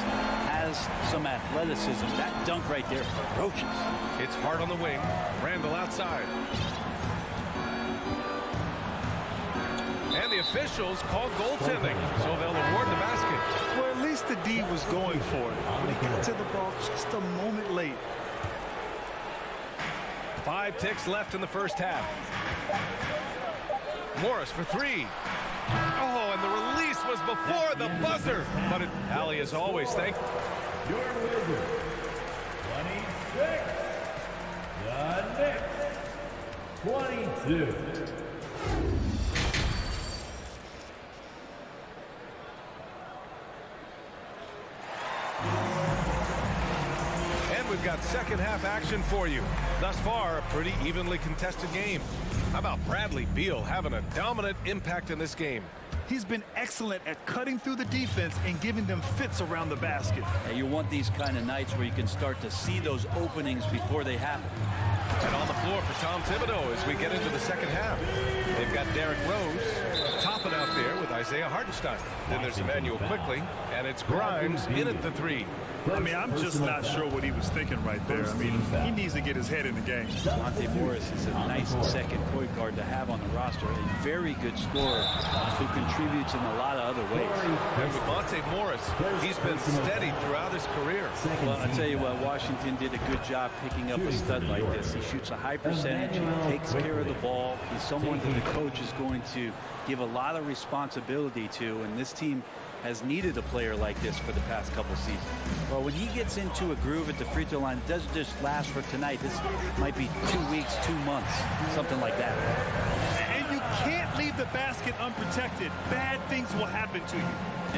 has some athleticism. That dunk right there, ferocious. It's Hart on the wing. Randall outside. And the officials call goaltending, so they'll award the basket. Well, at least the D was going for it. He got to the ball just a moment late. 5 ticks left in the first half. Morris for three. Oh, and the release was before the buzzer. But Allie, as always, thank Your Wizards, 26. The Knicks, 22. We've got second half action for you. Thus far, a pretty evenly contested game. How about Bradley Beal having a dominant impact in this game? He's been excellent at cutting through the defense and giving them fits around the basket. And you want these kind of nights where you can start to see those openings before they happen. And on the floor for Tom Thibodeau as we get into the second half. They've got Derrick Rose topping out there with Isaiah Hartenstein. Then there's Emmanuel Quickly, and it's Grimes in at the three. I mean, I'm just not sure what he was thinking right there. I mean, he needs to get his head in the game. Monte Morris is a nice second point guard to have on the roster. A very good scorer who contributes in a lot of other ways. And with Monte Morris, he's been steady throughout his career. Well, I tell you what, Washington did a good job picking up a stud like this. He shoots a high percentage. He takes care of the ball. He's someone who the coach is going to give a lot of responsibility to, and this team has needed a player like this for the past couple seasons. Well, when he gets into a groove at the free throw line, it doesn't just last for tonight. This might be 2 weeks, 2 months, something like that. And you can't leave the basket unprotected. Bad things will happen to you.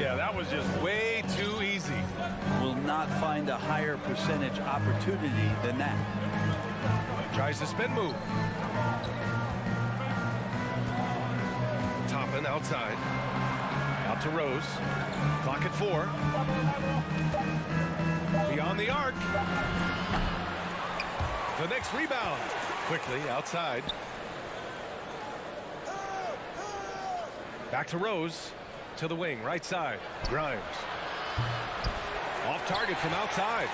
Yeah, that was just way too easy. Will not find a higher percentage opportunity than that. Tries the spin move. Toppin outside. Out to Rose. Clock at 4. Beyond the arc. The next rebound. Quickly outside. Back to Rose. To the wing, right side. Grimes. Off target from outside.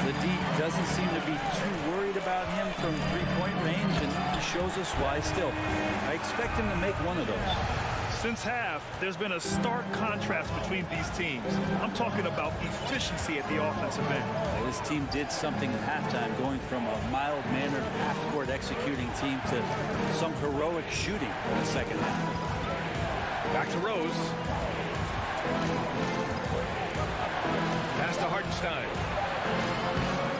The D doesn't seem to be too worried about him from three-point range, and he shows us why still. I expect him to make one of those. Since half, there's been a stark contrast between these teams. I'm talking about efficiency at the offensive end. Well, this team did something at halftime, going from a mild-mannered half-court executing team to some heroic shooting in the second half. Back to Rose. Pass to Hartenstein.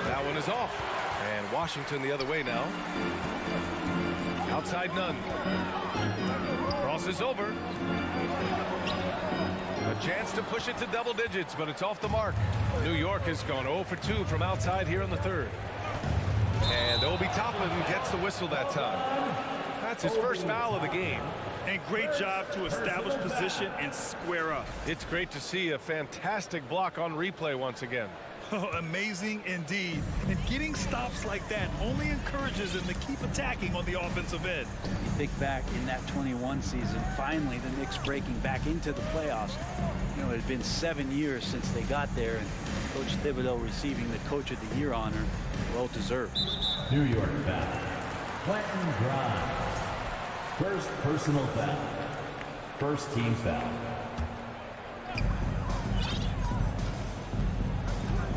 That one is off. And Washington the other way now. Outside none. Crosses over. A chance to push it to double digits, but it's off the mark. New York has gone 0 for 2 from outside here in the third. And Obi Toppin gets the whistle that time. That's his first foul of the game. And great job to establish position and square up. It's great to see a fantastic block on replay once again. Amazing indeed. And getting stops like that only encourages him to keep attacking on the offensive end. You think back in that 21 season, finally the Knicks breaking back into the playoffs. You know, it had been 7 years since they got there, and Coach Thibodeau receiving the Coach of the Year honor, well deserved. New York foul. Quentin Grimes. First personal foul. First team foul.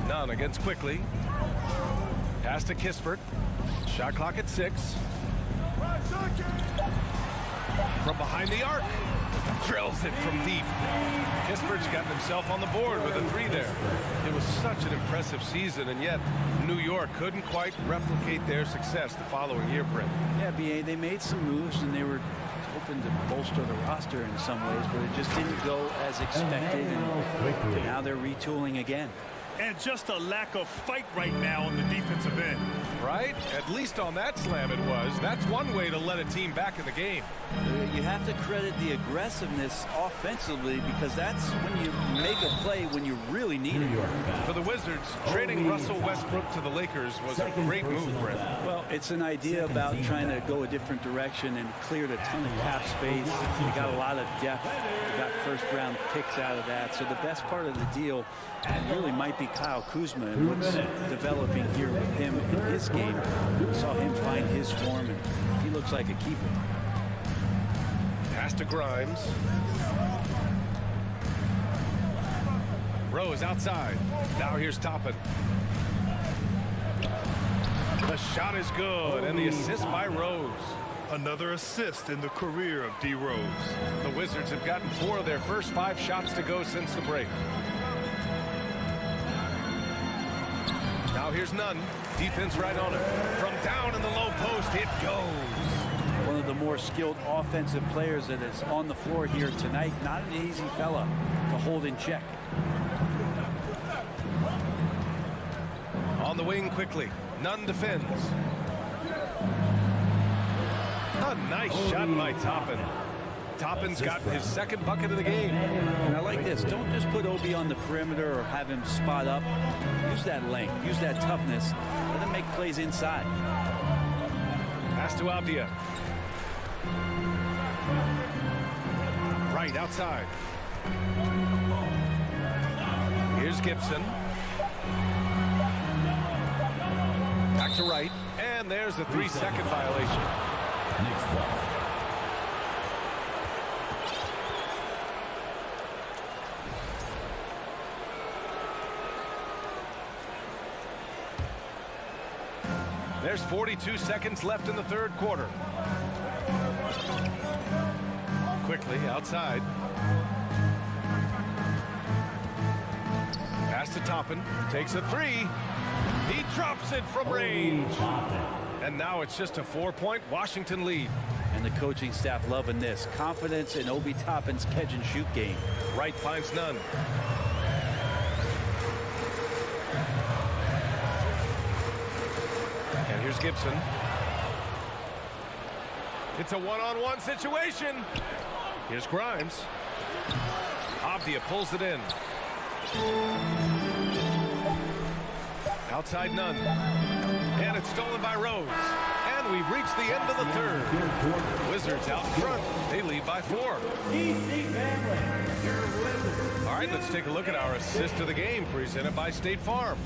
None against Quickly. Pass to Kispert. Shot clock at 6. From behind the arc. Drills it from deep. Kispert's gotten himself on the board with a 3 there. It was such an impressive season, and yet New York couldn't quite replicate their success the following year, Brent. Yeah, B.A., they made some moves, and they were hoping to bolster the roster in some ways, but it just didn't go as expected, and now they're retooling again. And just a lack of fight right now on the defensive end. Right? At least on that slam it was. That's one way to let a team back in the game. You have to credit the aggressiveness offensively, because that's when you make a play when you really need it. For the Wizards, trading Russell Westbrook to the Lakers was a great move, Brent. Well, it's an idea about trying to go a different direction, and cleared a ton of cap space. They got a lot of depth. They got first-round picks out of that. So the best part of the deal really might be Kyle Kuzma and what's developing here with him in his game. We saw him find his form, and he looks like a keeper. Pass to Grimes. Rose outside. Now here's Toppin. The shot is good, and the assist by Rose. Another assist in the career of D. Rose. The Wizards have gotten 4 of their first 5 shots to go since the break. Now here's none. Defense right on it. From down in the low post, it goes. One of the more skilled offensive players that is on the floor here tonight. Not an easy fella to hold in check. On the wing quickly. Nunn defends. A nice shot by Toppin. Toppin's got his second bucket of the game. And I like this. Don't just put Obi on the perimeter or have him spot up. Use that length. Use that toughness. Let him make plays inside. Pass to Avdia. Right outside. Here's Gibson. Back to right. And there's a 3-second violation. Knicks ball. There's 42 seconds left in the third quarter. Quickly outside. Pass to Toppin. Takes a 3. He drops it from range. And now it's just a 4-point Washington lead. And the coaching staff loving this. Confidence in Obi Toppin's catch-and-shoot game. Wright finds none. And here's Gibson. It's a one-on-one situation. Here's Grimes. Avdia pulls it in. Outside none. And it's stolen by Rose. And we've reached the end of the third. Wizards out in front. They lead by 4. All right, let's take a look at our assist of the game presented by State Farm.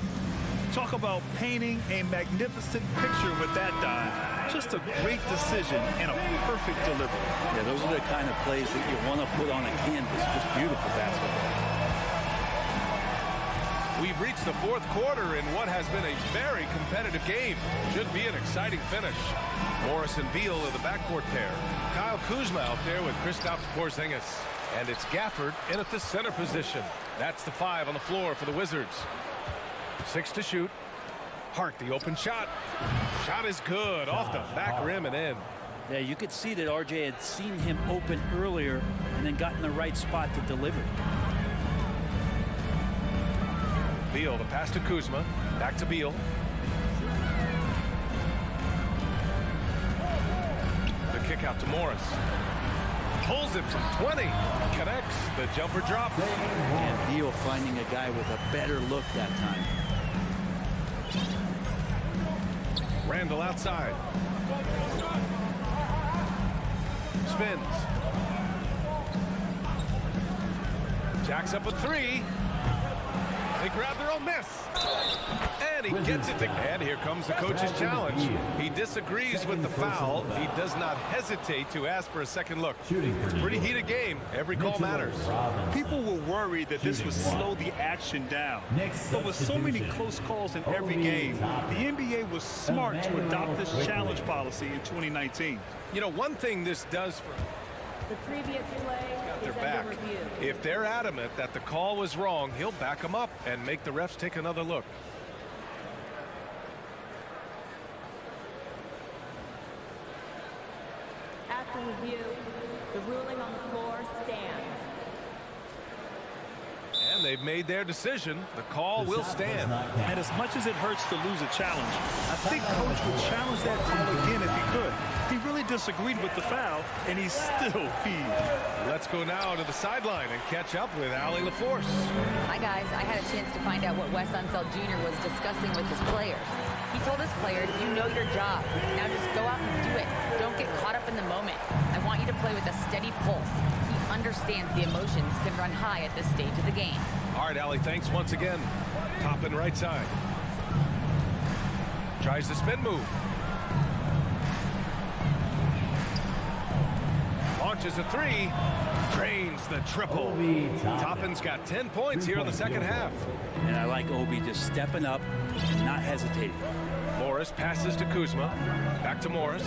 Talk about painting a magnificent picture with that dive. Just a great decision and a perfect delivery. Yeah, those are the kind of plays that you want to put on a canvas. Just beautiful basketball. We've reached the fourth quarter in what has been a very competitive game. Should be an exciting finish. Morris and Beal are the backcourt pair. Kyle Kuzma out there with Kristaps Porzingis. And it's Gafford in at the center position. That's the 5 on the floor for the Wizards. 6 to shoot. Hart, the open shot. Shot is good. Off the back rim and in. Yeah, you could see that RJ had seen him open earlier and then got in the right spot to deliver. Beal, the pass to Kuzma. Back to Beal. The kick out to Morris. Pulls it from 20. Connects. The jumper drop. And Beal finding a guy with a better look that time. Randall outside. Spins. Jacks up a three. They grab their own miss. And he gets it. And here comes the coach's challenge. He disagrees with the foul. He does not hesitate to ask for a second look. It's a pretty heated game. Every call matters. People were worried that this would slow the action down. But with so many close calls in every game, the NBA was smart to adopt this challenge policy in 2019. You know, one thing this does for the previous play got their is back. under review. If they're adamant that the call was wrong, he'll back them up and make the refs take another look. After review, the ruling on the floor stands. And they've made their decision. The call will stand. And as much as it hurts to lose a challenge, I think Coach would challenge that call again if he could. He really disagreed with the foul, and he's still peeved. Let's go now to the sideline and catch up with Allie LaForce. Hi, guys. I had a chance to find out what Wes Unseld Jr. was discussing with his players. He told his players, you know your job. Now just go out and do it. Don't get caught up in the moment. I want you to play with a steady pulse. He understands the emotions can run high at this stage of the game. All right, Allie, thanks once again. Top and right side. Tries the spin move. Launches a three. Drains the triple. Toppin's got 10 points here in the second half. And I like Obi just stepping up, not hesitating. Morris passes to Kuzma. Back to Morris.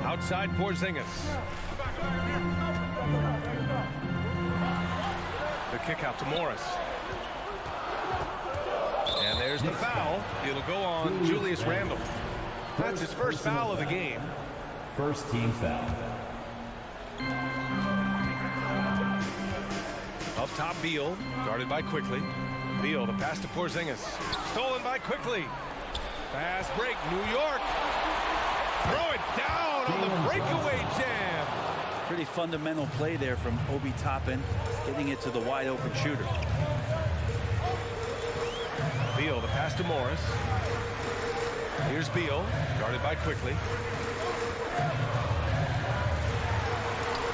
Outside Porzingis. The kick out to Morris. And there's the foul. It'll go on Julius Randle. That's his first foul of the game. First team foul. Up top, Beal, guarded by Quickly. Beal, the pass to Porzingis. Stolen by Quickly. Fast break, New York. Throw it down on the breakaway jam. Pretty fundamental play there from Obi Toppin, getting it to the wide open shooter. Beal, the pass to Morris. Here's Beal, guarded by Quickly.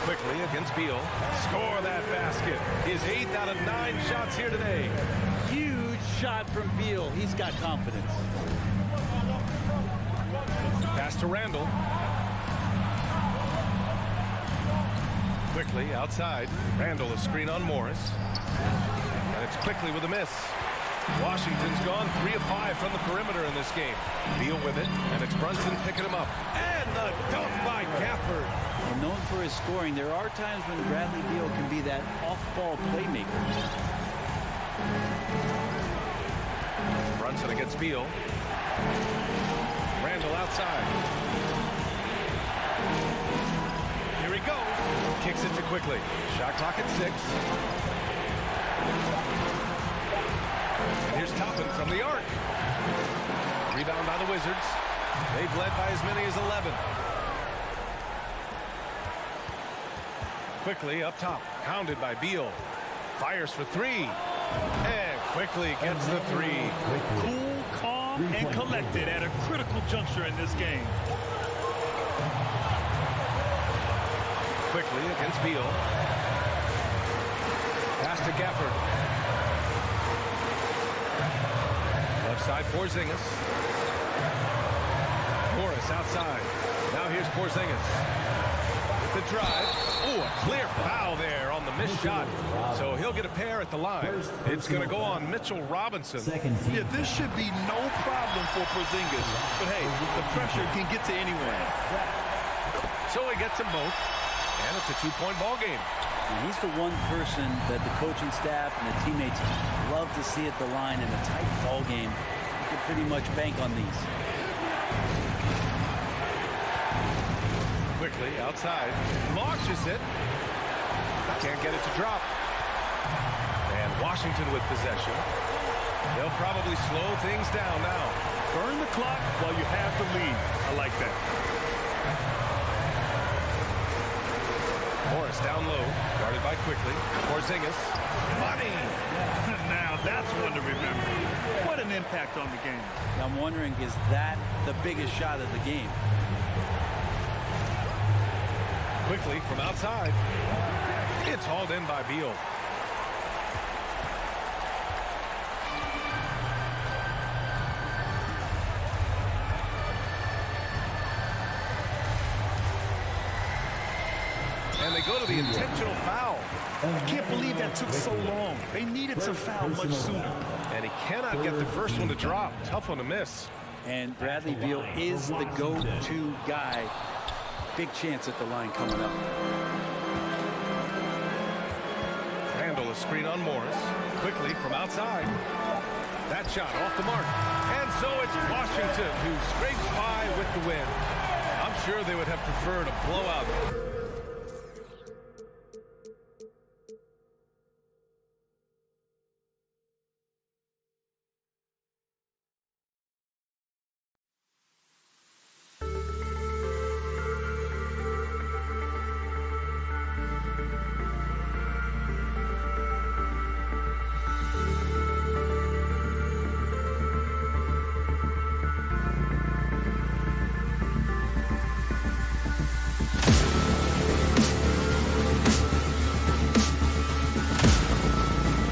Quickly against Beal. Score that basket. His 8th out of 9 shots here today. Huge shot from Beal. He's got confidence. Pass to Randall. Quickly outside. Randall, a screen on Morris. And it's Quickly with a miss. Washington's gone 3 of 5 from the perimeter in this game. Beal with it, and it's Brunson picking him up. And the dunk by Gafford. Well, known for his scoring, there are times when Bradley Beal can be that off-ball playmaker. Brunson against Beal. Randall outside. Here he goes. Kicks it to Quickly. Shot clock at 6. And here's Toppin from the arc. Rebound by the Wizards. They've led by as many as 11. Quickly up top. Pounded by Beal. Fires for 3. And Quickly gets the 3. Cool, calm, and collected at a critical juncture in this game. Quickly against Beal. Pass to Gafford. Left side, Porzingis. Morris outside. Now here's Porzingis. With the drive. Oh, a clear foul there on the missed shot. So he'll get a pair at the line. It's going to go on Mitchell Robinson. Yeah, this should be no problem for Porzingis. But hey, the pressure can get to anyone. So he gets them both. And it's a 2-point ball game. And he's the one person that the coaching staff and the teammates love to see at the line in a tight ball game. You can pretty much bank on these. quickly outside. Launches it. Can't get it to drop. And Washington with possession. They'll probably slow things down now. Burn the clock while you have the lead. I like that. Morris down low, guarded by quickly. Porzingis. Money! Now that's one to remember. What an impact on the game. I'm wondering, is that the biggest shot of the game? Quickly from outside. It's hauled in by Beal. And they go to the intentional foul. I can't believe that took so long. They needed to foul much sooner. And he cannot get the first one to drop. Tough one to miss. And Bradley Beal is the go-to guy. Big chance at the line coming up. Randall a screen on Morris. Quickly from outside. That shot off the mark. And so it's Washington who scrapes by with the win. I'm sure they would have preferred a blowout.